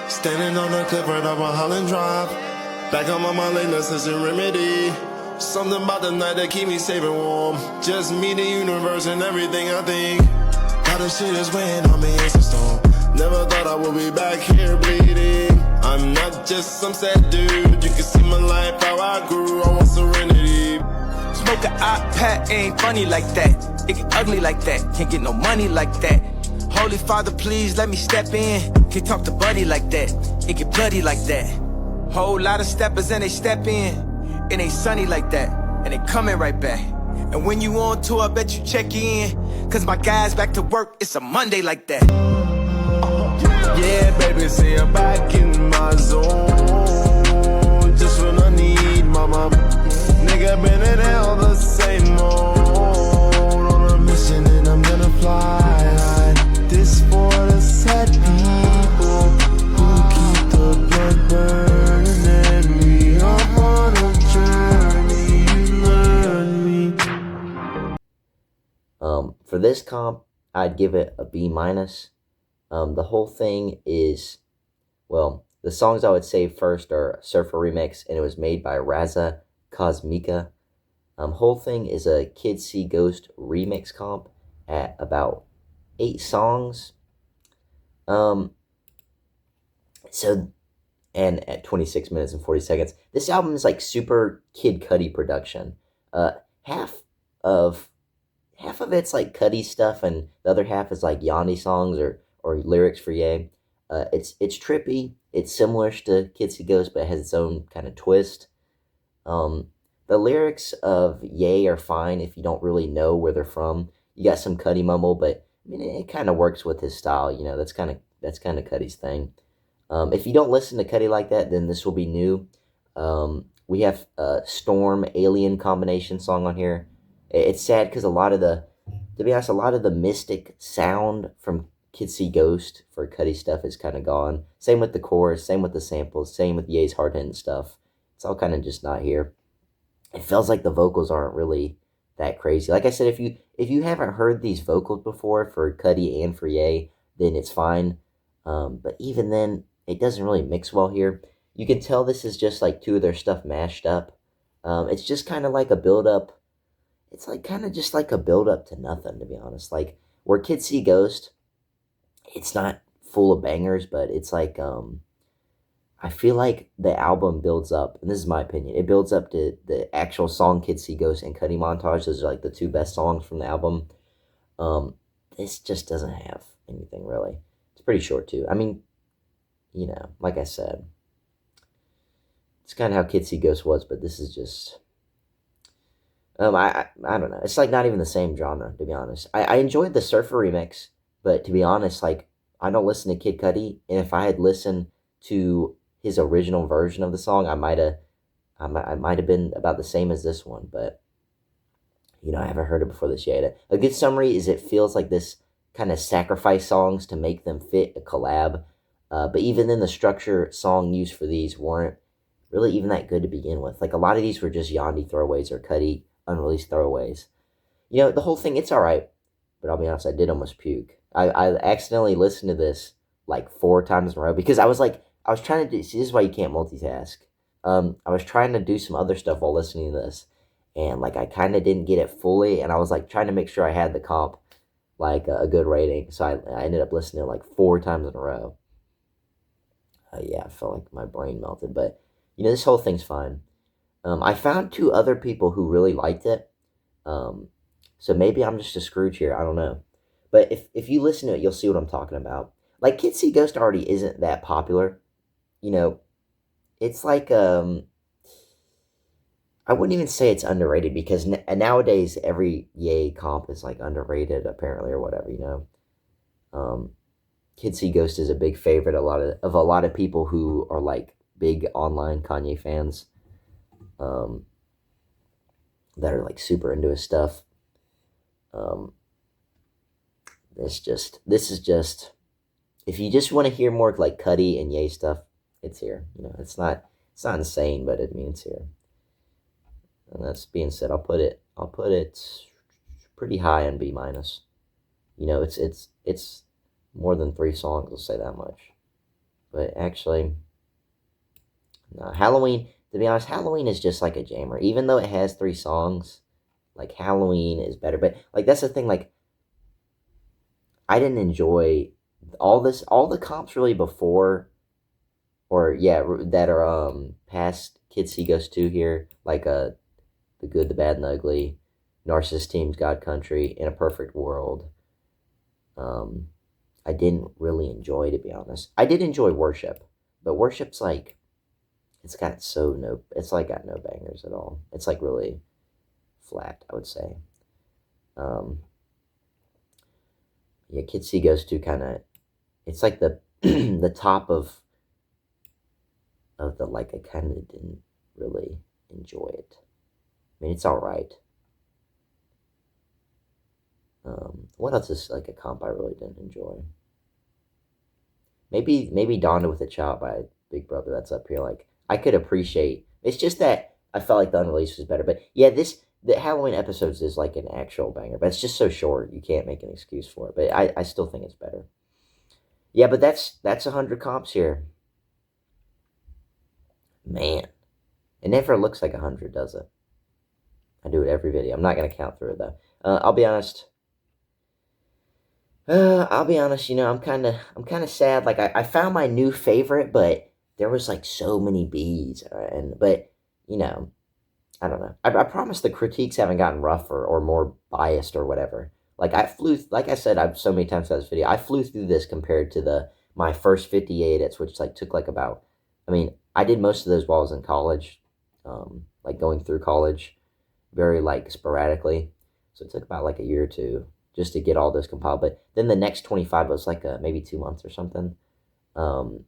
Standing on the cliff right up on Holland Drive. Back on my lateness is a remedy. Something about the night that keep me safe and warm. Just me, the universe, and everything I think. How the shit is weighing on me, it's a storm. Never thought I would be back here bleeding. I'm not just some sad dude. You can see my life, how I grew. I want serenity. Smoke an iPad ain't funny like that. It get ugly like that. Can't get no money like that. Holy Father, please let me step in. Can't talk to Buddy like that. It get bloody like that. Whole lot of steppers and they step in. It ain't sunny like that. And they coming right back. And when you on tour, I bet you check in. Cause my guys back to work, it's a Monday like that. Yeah, baby, see I'm back in my zone. Just when I need mama. Nigga been in hell the same mode. On a mission and I'm gonna fly high. This for the sad people who keep the blood burning. We are on a journey, you learn me. For this comp, I'd give it a B minus. The whole thing is, well, the songs I would say first are Surfer Remix, and it was made by Raza Cosmica. Whole thing is a Kids See Ghost remix comp at about 8 songs. And at 26 minutes and 40 seconds. This album is like super Kid Cudi production. Half of it's like Cudi stuff, and the other half is like Yandhi songs or lyrics for Ye. It's trippy. It's similar to Kids See Ghost, but it has its own kind of twist. The lyrics of Ye are fine if you don't really know where they're from. You got some Cudi mumble, but I mean it kind of works with his style. You know, that's kind of Cudi's thing. If you don't listen to Cudi like that, then this will be new. We have a Storm Alien combination song on here. It's sad because to be honest, a lot of the mystic sound from Kids See Ghost for Cudi stuff is kind of gone. Same with the chorus, same with the samples, same with Ye's hard-hitting stuff. It's all kind of just not here. It feels like the vocals aren't really that crazy. Like I said, if you haven't heard these vocals before for Cudi and for Ye, then it's fine. But even then, it doesn't really mix well here. You can tell this is just like two of their stuff mashed up. It's just kind of like a build-up. It's like kind of just like a build-up to nothing, to be honest. Like, where Kids See Ghost, it's not full of bangers, but it's like, I feel like the album builds up, and this is my opinion, it builds up to the actual song Kids See Ghost and Cudi Montage. Those are like the two best songs from the album. This just doesn't have anything, really. It's pretty short, too. I mean, you know, like I said, it's kind of how Kids See Ghost was, but this is just... I don't know. It's like not even the same genre, to be honest. I enjoyed the Surfer remix, but to be honest, like, I don't listen to Kid Cudi, and if I had listened to his original version of the song, I might have been about the same as this one, but you know, I haven't heard it before this yet. A good summary is it feels like this kind of sacrifice songs to make them fit a collab, but even then the structure song used for these weren't really even that good to begin with. Like, a lot of these were just Yandhi throwaways or Cudi unreleased throwaways. You know, the whole thing, it's alright, but I'll be honest, I did almost puke. I accidentally listened to this like 4 times in a row because I was trying to do, see, this is why you can't multitask. I was trying to do some other stuff while listening to this, and like I kind of didn't get it fully, and I was like trying to make sure I had the comp like a good rating, so I ended up listening to it like 4 times in a row. Yeah, I felt like my brain melted, but this whole thing's fine. I found 2 other people who really liked it. So maybe I'm just a Scrooge here. I don't know. But if you listen to it, you'll see what I'm talking about. Like, Kids See Ghost already isn't that popular. It's like, I wouldn't even say it's underrated, because nowadays every Ye comp is, like, underrated, apparently, or whatever, Kids See Ghost is a big favorite of a lot of people who are, like, big online Kanye fans, that are, like, super into his stuff. This is just, if you just want to hear more, like, Cudi and Ye stuff, it's here. It's not insane, but it's here. And that's being said, I'll put it pretty high on B-. It's more than 3 songs, I'll say that much. But actually, no, Halloween, to be honest, Halloween is just like a jammer. Even though it has 3 songs, like, Halloween is better. But, like, that's the thing, like, I didn't enjoy all the comps really before, or, yeah, that are past Kids See Ghost 2 here, like, The Good, the Bad, and the Ugly, Narcissist Teams, God Country, In a Perfect World. I didn't really enjoy, to be honest. I did enjoy Worship, but Worship's like, it's got got no bangers at all. It's like really flat, I would say. Yeah, Kids See Ghost 2 kind of, it's like the the top of the, like, I kind of didn't really enjoy it. It's all right. What else is, like, a comp I really didn't enjoy? Maybe Donda with a Child by Big Brother. That's up here. Like, I could appreciate. It's just that I felt like the unreleased was better. But yeah, the Halloween episodes is like an actual banger, but it's just so short. You can't make an excuse for it. But I still think it's better. Yeah, but that's 100 comps here. Man, it never looks like 100, does it? I do it every video. I'm not gonna count through it though. I'll be honest. I'm kind of sad. Like, I found my new favorite, but there was, like, so many B's, but I don't know. I promise the critiques haven't gotten rougher or more biased or whatever. Like, like I said, I've so many times in this video, I flew through this compared to my first 50 edits, which, like, took, like, about, I did most of those while I was in college, like, going through college, very, like, sporadically. So it took about, like, a year or 2 just to get all this compiled. But then the next 25 was, like, maybe 2 months or something. But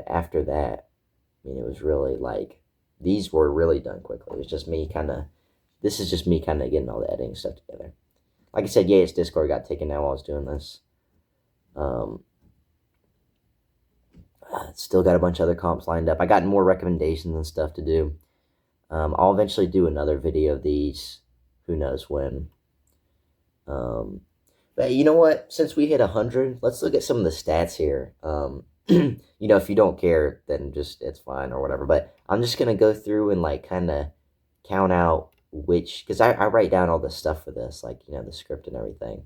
after that, it was really, like, these were really done quickly. It was just me this is just me kind of getting all the editing stuff together. Like I said, Yedits Discord got taken down while I was doing this. Still got a bunch of other comps lined up. I got more recommendations and stuff to do. I'll eventually do another video of these. Who knows when. But you know what? Since we hit 100, let's look at some of the stats here. If you don't care, then just, it's fine or whatever. But I'm just going to go through and, like, kind of count out because I write down all the stuff for this, like, the script and everything.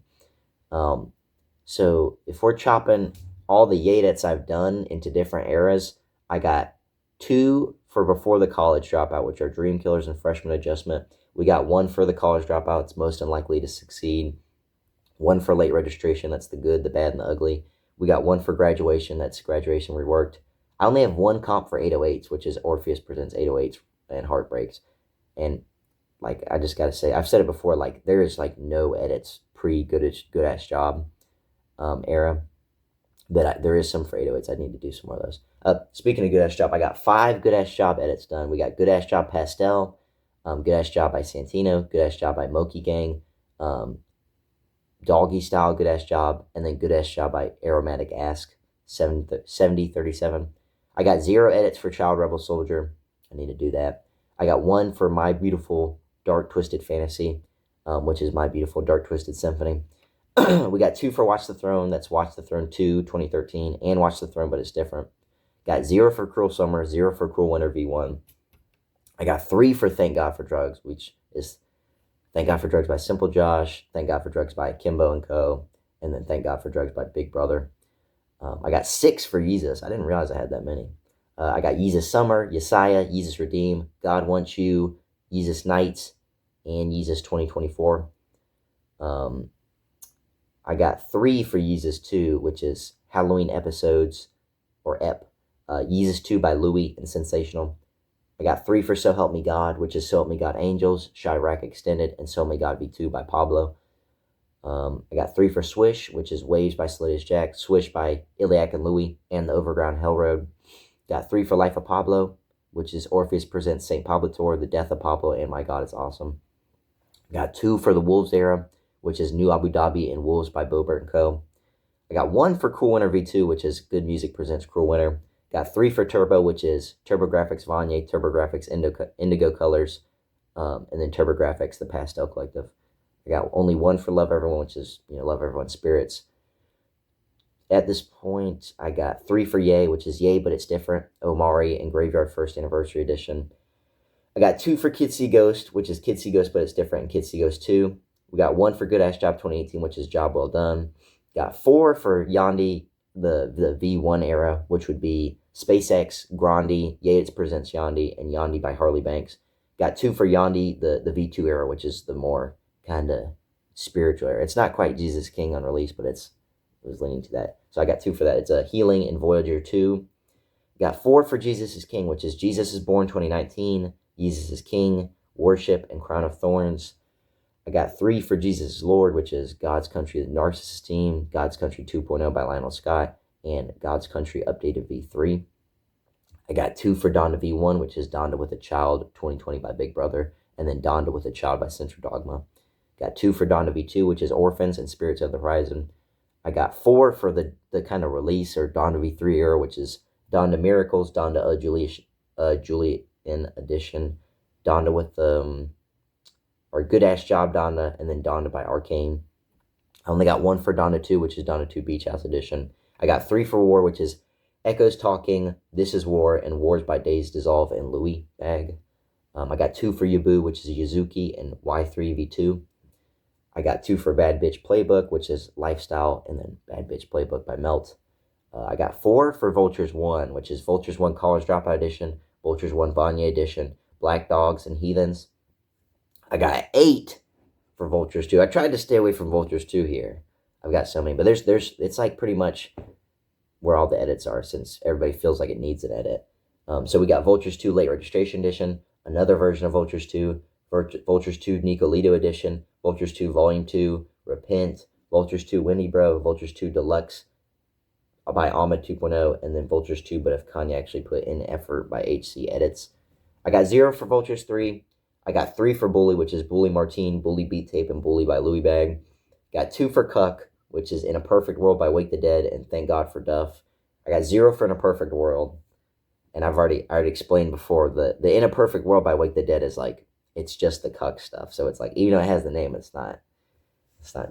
So if we're chopping all the Yedits I've done into different eras, I got 2 for before the college dropout, which are Dream Killers and Freshman Adjustment. We got 1 for the college dropout, it's most unlikely to succeed. 1 for late registration, that's The Good, the Bad, and the Ugly. We got 1 for graduation, that's Graduation Reworked. I only have 1 comp for 808s, which is Orpheus Presents 808s and Heartbreaks. And, like, I just got to say, I've said it before, like, there is, like, no edits pre-Good Ass Job era. But there is some for 808s. I need to do some more of those. Speaking of Good Ass Job, I got 5 Good Ass Job edits done. We got Good Ass Job Pastelle, Good Ass Job by Santino, Good Ass Job by Moki Gang, Doggy Style Good Ass Job, and then Good Ass Job by Aromatic Ask, 7037. I got 0 edits for Child Rebel Soldier. I need to do that. I got 1 for My Beautiful Dark Twisted Fantasy, which is My Beautiful Dark Twisted Symphony. We got 2 for Watch the Throne. That's Watch the Throne 2, 2013, and Watch the Throne, but it's different. Got 0 for Cruel Summer, 0 for Cruel Winter V1. I got 3 for Thank God for Drugs, which is Thank God for Drugs by Simple Josh, Thank God for Drugs by Kimbo and Co., and then Thank God for Drugs by Big Brother. I got 6 for Yeezus. I didn't realize I had that many. I got Yeezus Summer, Yesiah, Yeezus Redeem, God Wants You, Yeezus Nights, and Yeezus 2024. I got 3 for Yeezus 2, which is Halloween Episodes, or EP. Yeezus 2 by Louie and Sensational. I got 3 for So Help Me God, which is So Help Me God Angels, Chirac Extended, and So Help Me God V2 by Pablo. I got 3 for Swish, which is Waves by Slittish Jack, Swish by Iliac and Louie, and The Overground Hell Road. Got 3 for Life of Pablo, which is Orpheus Presents St. Pablo Tour, The Death of Pablo, and My God Is Awesome. Got 2 for the Wolves Era, which is New Abu Dhabi and Wolves by Bobert & Co. I got 1 for Cruel Winter V2, which is Good Music Presents Cruel Winter. Got 3 for Turbo, which is TurboGrafx Vanye, TurboGrafx Indigo Colors, and then TurboGrafx The Pastelle Collective. I got only 1 for Love Everyone, which is, Love Everyone Spirits. At this point, I got 3 for Ye, which is Ye, but it's different, Omari and Graveyard First Anniversary Edition. I got 2 for Kids See Ghost, which is Kids See Ghost, but it's different, and Kids See Ghost 2. We got 1 for Good Ass Job 2018, which is Job Well Done. Got 4 for Yandhi, the V1 era, which would be SpaceX, Grandi, Yedits Presents Yandhi, and Yandhi by Harley Banks. Got 2 for Yandhi, the V2 era, which is the more kind of spiritual era. It's not quite Jesus King on release, but it was leaning to that. So I got 2 for that. It's a Healing and Voyager 2. Got 4 for Jesus is King, which is Jesus is Born 2019, Jesus is King, Worship, and Crown of Thorns. I got 3 for Jesus is Lord, which is God's Country, the Narcissist Team, God's Country 2.0 by Lionel Scott, and God's Country Updated V3. I got 2 for Donda V1, which is Donda with a Child 2020 by Big Brother, and then Donda with a Child by CentralDogma. Got 2 for Donda V2, which is Orphans and Spirits of the Horizon. I got 4 for the kind of release or Donda V3 era, which is Donda Miracles, Donda Julian Edition, Donda with or Good Ass Job Donda, and then Donda by Arcane. I only got 1 for Donda 2, which is Donda 2 Beach House Edition. I got 3 for War, which is Echoes Talking, This Is War, and Wars by Days Dissolve and Louiebags. I got 2 for Yabu, which is Yuzuki and Y3V2. I got 2 for Bad Bitch Playbook, which is Lifestyle, and then Bad Bitch Playbook by Melt. I got 4 for Vultures 1, which is Vultures 1 College Dropout Edition, Vultures 1 Vanye Edition, Black Dogs and Heathens. I got 8 for Vultures 2. I tried to stay away from Vultures 2 here. I've got so many, but it's like pretty much where all the edits are, since everybody feels like it needs an edit. So we got Vultures 2 Late Registration Edition, another version of Vultures 2, Vultures 2 Nicolito Edition, Vultures 2 Volume 2, Repent, Vultures 2 Winnie Bro, Vultures 2 Deluxe by Ahmed 2.0, and then Vultures 2, but if Kanye actually put in effort by HC Edits. I got 0 for Vultures 3. I got 3 for Bully, which is Bully Martine, Bully Beat Tape, and Bully by Louiebags. Got 2 for Cuck, which is In a Perfect World by Wake the Dead, and Thank God for Duff. I got 0 for In a Perfect World, and I already explained before, the In a Perfect World by Wake the Dead is like, it's just the Cuck stuff, so it's like, even though it has the name, it's not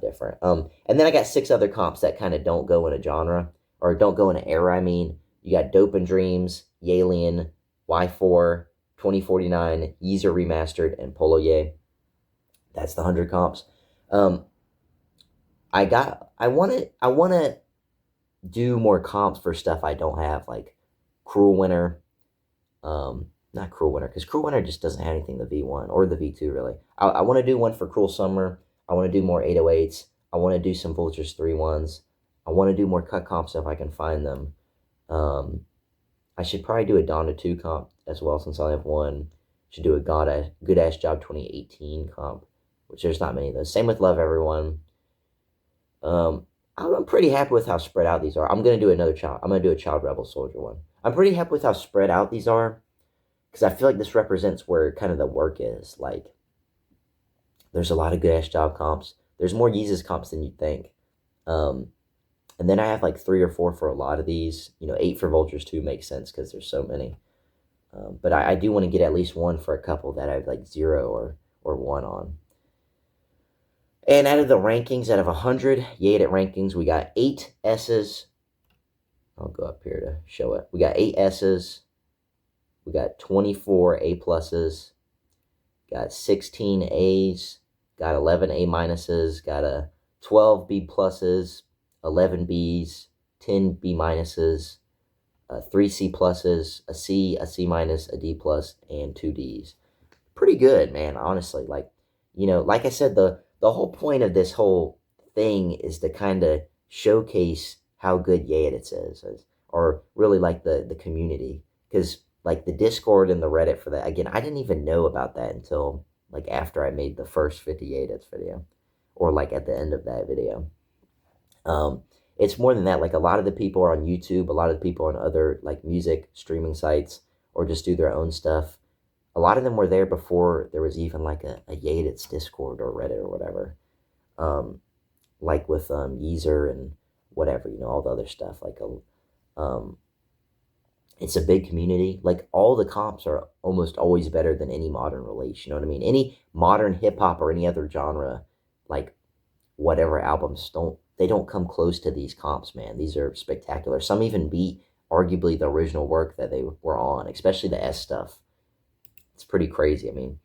different. And then I got 6 other comps that kind of don't go in a genre, or don't go in an era, I mean. You got Dope and Dreams, Yalien, Y4, 2049, Yeezer Remastered, and Polo Ye. That's the 100 comps. I want to do more comps for stuff I don't have, like Cruel Winter. Not Cruel Winter, because Cruel Winter just doesn't have anything the V1 or the V2 really. I want to do one for Cruel Summer. I want to do more 808s. I want to do some Vultures 3 ones. I want to do more cut comps if I can find them. I should probably do a Donda 2 comp as well, since I only have one. Should do a Good Ass Job 2018 comp, which there's not many of those. Same with Love Everyone. I'm pretty happy with how spread out these are. I'm gonna do a Child Rebel Soldier one. I'm pretty happy with how spread out these are, because I feel like this represents where kind of the work is. Like, there's a lot of Good Ass Job comps. There's more Yeezus comps than you'd think. And then I have like 3 or 4 for a lot of these. 8 for Vultures 2 makes sense because there's so many. But I do want to get at least 1 for a couple that I have like 0 or 1 on. And out of the rankings, out of 100 Yedit rankings, we got 8 S's. I'll go up here to show it. We got 8 S's. We got 24 A pluses. Got 16 A's. Got 11 A minuses. Got 12 B pluses. 11 B's. 10 B minuses. 3 C pluses, a C, a C minus, a D plus, and 2 Ds. Pretty good, man, honestly. Like, you know, like I said, the whole point of this whole thing is to kind of showcase how good Yedits is, or really like the community. Because like the Discord and the Reddit for that, again, I didn't even know about that until like after I made the first 50 Yedits video, or like at the end of that video. It's more than that. Like a lot of the people are on YouTube, a lot of the people on other like music streaming sites, or just do their own stuff. A lot of them were there before there was even like a Yedits Discord or Reddit or whatever. Like with Yeezer and whatever, you know, all the other stuff. Like it's a big community. Like all the comps are almost always better than any modern release. You know what I mean? Any modern hip hop or any other genre, like whatever albums don't come close to these comps, man. These are spectacular. Some even beat arguably the original work that they were on, especially the S stuff. It's pretty crazy. I mean,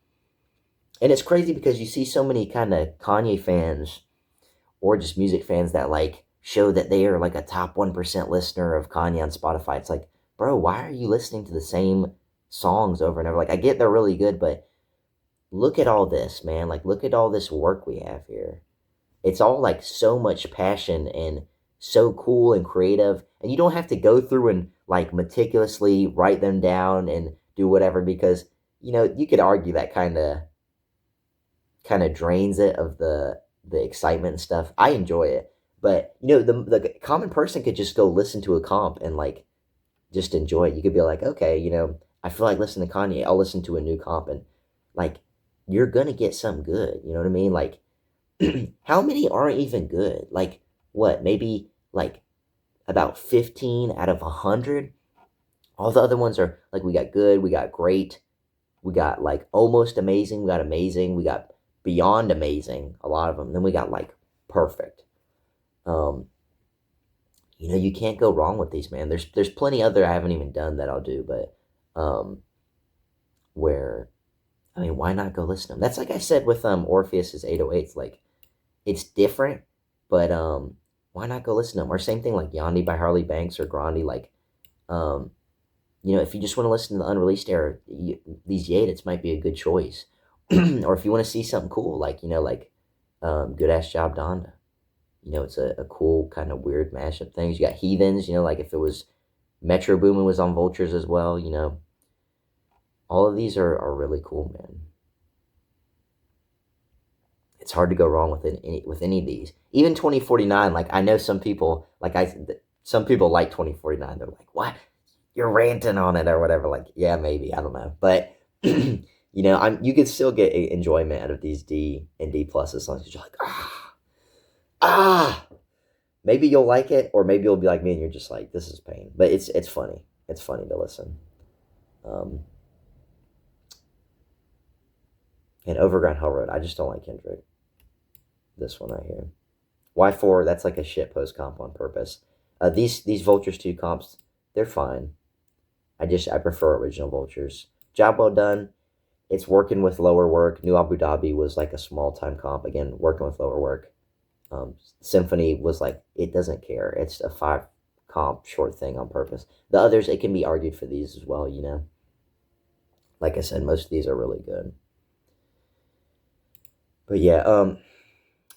and it's crazy because you see so many kind of Kanye fans or just music fans that like show that they are like a top 1% listener of Kanye on Spotify. It's like, bro, why are you listening to the same songs over and over? Like, I get they're really good, but look at all this, man. Like, look at all this work we have here. It's all like so much passion and so cool and creative. And you don't have to go through and like meticulously write them down and do whatever, because, you know, you could argue that kind of drains it of the excitement and stuff. I enjoy it. But, you know, the common person could just go listen to a comp and like just enjoy it. You could be like, okay, you know, I feel like listening to Kanye. I'll listen to a new comp, and like, you're going to get something good. You know what I mean? Like, how many aren't even good? Like, what, maybe like about 15 out of 100? All the other ones are like, we got good, we got great, we got like almost amazing, we got amazing, we got beyond amazing, a lot of them. Then we got like perfect. You know, you can't go wrong with these, man. There's plenty other I haven't even done that I'll do, but where, I mean, why not go listen to them? That's like I said with Orpheus's 808s. Like, it's different, but why not go listen to them? Or same thing like Yandhi by Harley Banks or Grandi. Like, you know, if you just want to listen to the unreleased era, these Yedits might be a good choice. Or if you want to see something cool, like, you know, like Good Ass Job Donda. You know, it's a cool kind of weird mashup things. You got Heathens, you know, like if it was Metro Boomin was on Vultures as well, you know. All of these are really cool, man. It's hard to go wrong with any of these. Even 2049, like I know some people, some people like 2049. They're like, what? You're ranting on it or whatever. Like, yeah, maybe, I don't know. But you know, you could still get enjoyment out of these D and D plus as long as you're like, maybe you'll like it, or maybe you'll be like me and you're just like, this is pain. But it's funny. It's funny to listen. And Overground Hell Road, I just don't like Kendrick. This one right here. Y4, that's like a shitpost comp on purpose. These Vultures 2 comps, they're fine. I prefer original Vultures. Job well done. It's working with lower work. New Abu Dhabi was like a small time comp. Again, working with lower work. Symphony was like, it doesn't care. It's a 5 comp short thing on purpose. The others, it can be argued for these as well, you know. Like I said, most of these are really good. But yeah,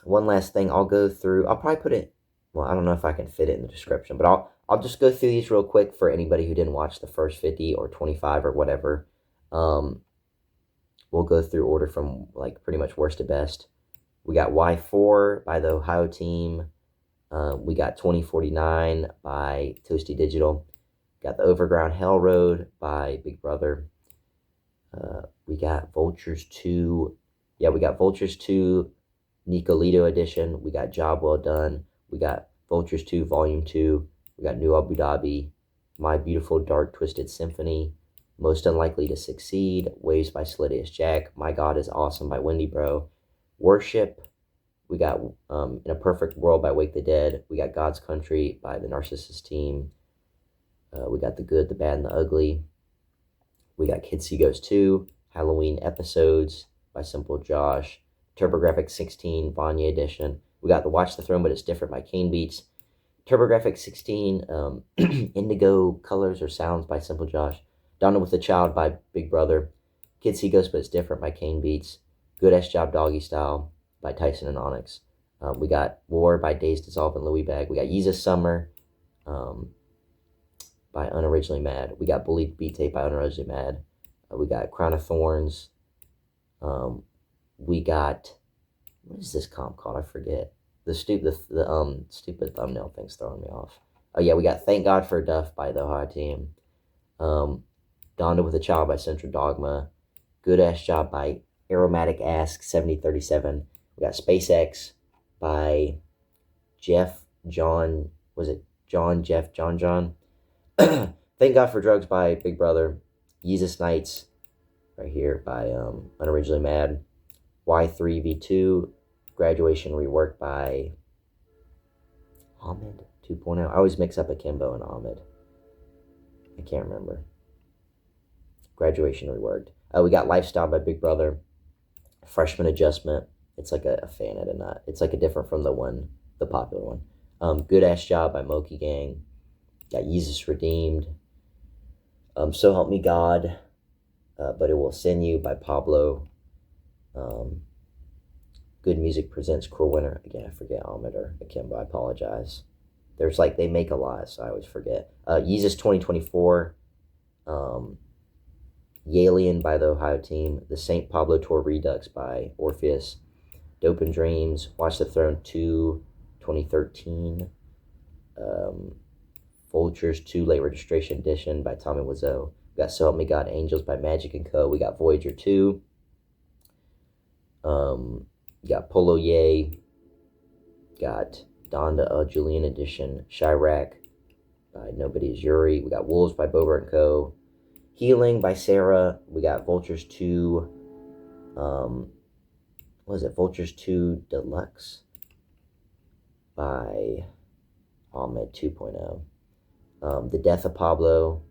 one last thing I'll go through. I'll probably put it, well, I don't know if I can fit it in the description, but I'll just go through these real quick for anybody who didn't watch the first 50 or 25 or whatever. We'll go through order from like pretty much worst to best. We got Y4 by the Ohio team. We got 2049 by Toasty Digital. Got the Overground Hell Road by Big Brother. We got Vultures 2. Yeah, we got Vultures 2 Nicolito edition. We got Job Well Done. We got Vultures 2 Volume 2. We got New Abu Dhabi. My Beautiful Dark Twisted Symphony. Most Unlikely to Succeed. Waves by Slidius Jack. My God is Awesome by Wendy Bro. Worship. We got In a Perfect World by Wake the Dead. We got God's Country by the Narcissist Team. We got The Good, the Bad, and the Ugly. We got Kid See Goes 2. Halloween Episodes by Simple Josh. TurboGrafx 16 Vanya edition. We got the Watch the Throne But It's Different by Kane Beats. TurboGrafx 16, Indigo Colors or Sounds by Simple Josh. Donda with a Child by Big Brother. Kids See Ghosts But It's Different by Kane Beats. Good Ass Job Doggy Style by Tyson and Onyx. We got War by Days Dissolve and Louiebags. We got Yeezus Summer by Unoriginally Mad. We got Bullied Beat Tape by Unoriginally Mad. We got Crown of Thorns. We got, what is this comp called? I forget. The stupid thumbnail thing's throwing me off. Oh yeah, we got Thank God for Duff by the Ohio Team. Donda with a Child by CentralDogma. Good Ass Job by Aromatic Ask 7037. We got SpaceX by John. Thank God for Drugs by Big Brother. Yeezus Nights right here by Unoriginally Mad. Y3V2 Graduation Reworked by Ahmed 2.0. I always mix up Akimbo and Ahmed. I can't remember. Graduation Reworked. We got Lifestyle by Big Brother. Freshman Adjustment. It's like a fan edit, not. It's like a different from the popular one. Good Ass Job by Moki Gang. Got Yeezus Redeemed. So Help Me God, But It Will Send You by Pablo. Good Music Presents Cruel Winter. Again, I forget Ahmed or Akimbo. I apologize. There's like, they make a lot, so I always forget. Yeezus 2024. Yalien by the Ohio Team. The St. Pablo Tour Redux by Orpheus. Dope and Dreams. Watch the Throne 2 2013. Vultures 2 Late Registration Edition by Tommy Wiseau. We got So Help Me God Angels by Magic & Co. We got Voyager 2. We got Polo Ye. Got Donda Julian Edition. Chirac by Nobody Is Yuri. We got Wolves by Bobert & Co. Healing by Sarah. We got Vultures 2. What is it? Vultures 2 Deluxe by Ahmed 2.0. The Death of Pablo.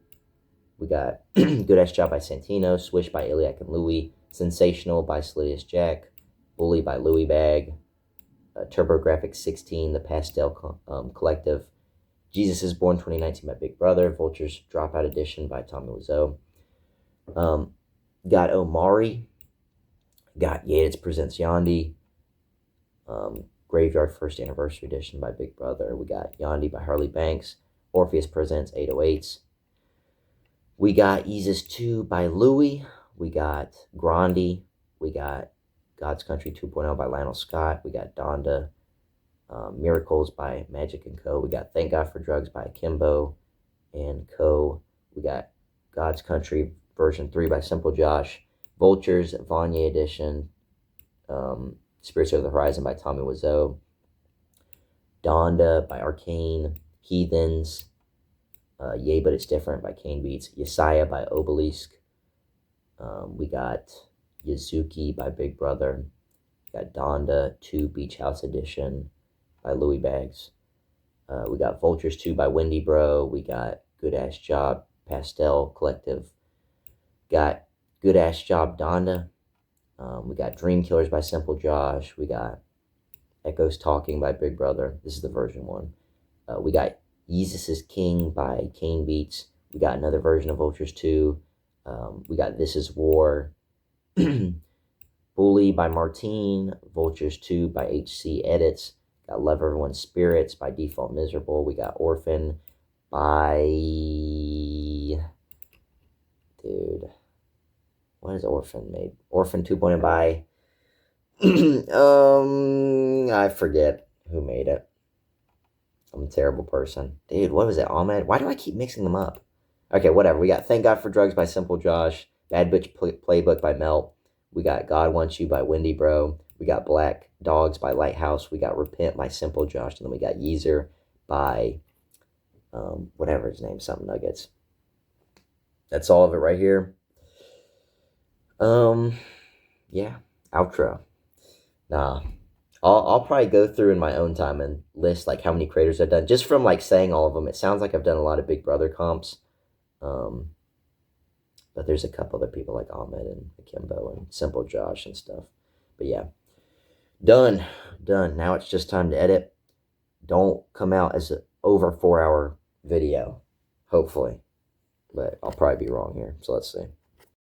We got Good Ass Job by Santino. Swish by Iliac and Louie. Sensational by Solidius Jack. Bully by Louiebags. TurboGrafx 16, The Pastelle Collective. Jesus Is Born 2019 by Big Brother. Vultures Dropout Edition by Tommy Wiseau. Got Omari. Got Yedits Presents Yandhi. Graveyard First Anniversary Edition by Big Brother. We got Yandhi by Harley Banks. Orpheus Presents 808s. We got Yeezus 2 by Louie. We got Grandi. We got God's Country 2.0 by Lionel Scott. We got Donda. Miracles by Magic & Co. We got Thank God for Drugs by Akimbo and Co. We got God's Country version 3 by Simple Josh. Vultures Vanya Edition. Spirits of the Horizon by Tommy Wiseau. Donda by Arcxne. Heathens. Yay But It's Different by Kane Beats. Yesaya by Obelisk. We got Yazuki by Big Brother. We got Donda 2 Beach House Edition by Louiebags. We got Vultures 2 by Wendy Bro. We got Good Ass Job Pastelle Collective. Got Good Ass Job Donda. We got Dream Killers by Simple Josh. We got Echoes Talking by Big Brother. This is the version 1. We got Yeezus is King by Kane Beats. We got another version of Vultures 2. We got This Is War. Bully by Martine. Vultures 2 by HC Edits. Got Love Everyone's Spirits by Default Miserable. We got Orphan by... Dude. What is Orphan made? Orphan 2.0 by... I forget who made it. I'm a terrible person. Dude, what was it? Ahmed? Why do I keep mixing them up? Okay, whatever. We got Thank God for Drugs by Simple Josh. Bad Bitch Playbook by Melt. We got God Wants You by Wendy Bro. We got Black Dogs by Lighthouse. We got Repent by Simple Josh. And then we got Yeezer by whatever his name, something Nuggets. That's all of it right here. Yeah, outro. Nah, I'll probably go through in my own time and list like how many creators I've done. Just from like saying all of them, it sounds like I've done a lot of Big Brother comps. But there's a couple other people like Ahmed and Akimbo and Simple Josh and stuff. But yeah, done. Now it's just time to edit. Don't come out as over 4-hour video, hopefully. But I'll probably be wrong here, so let's see.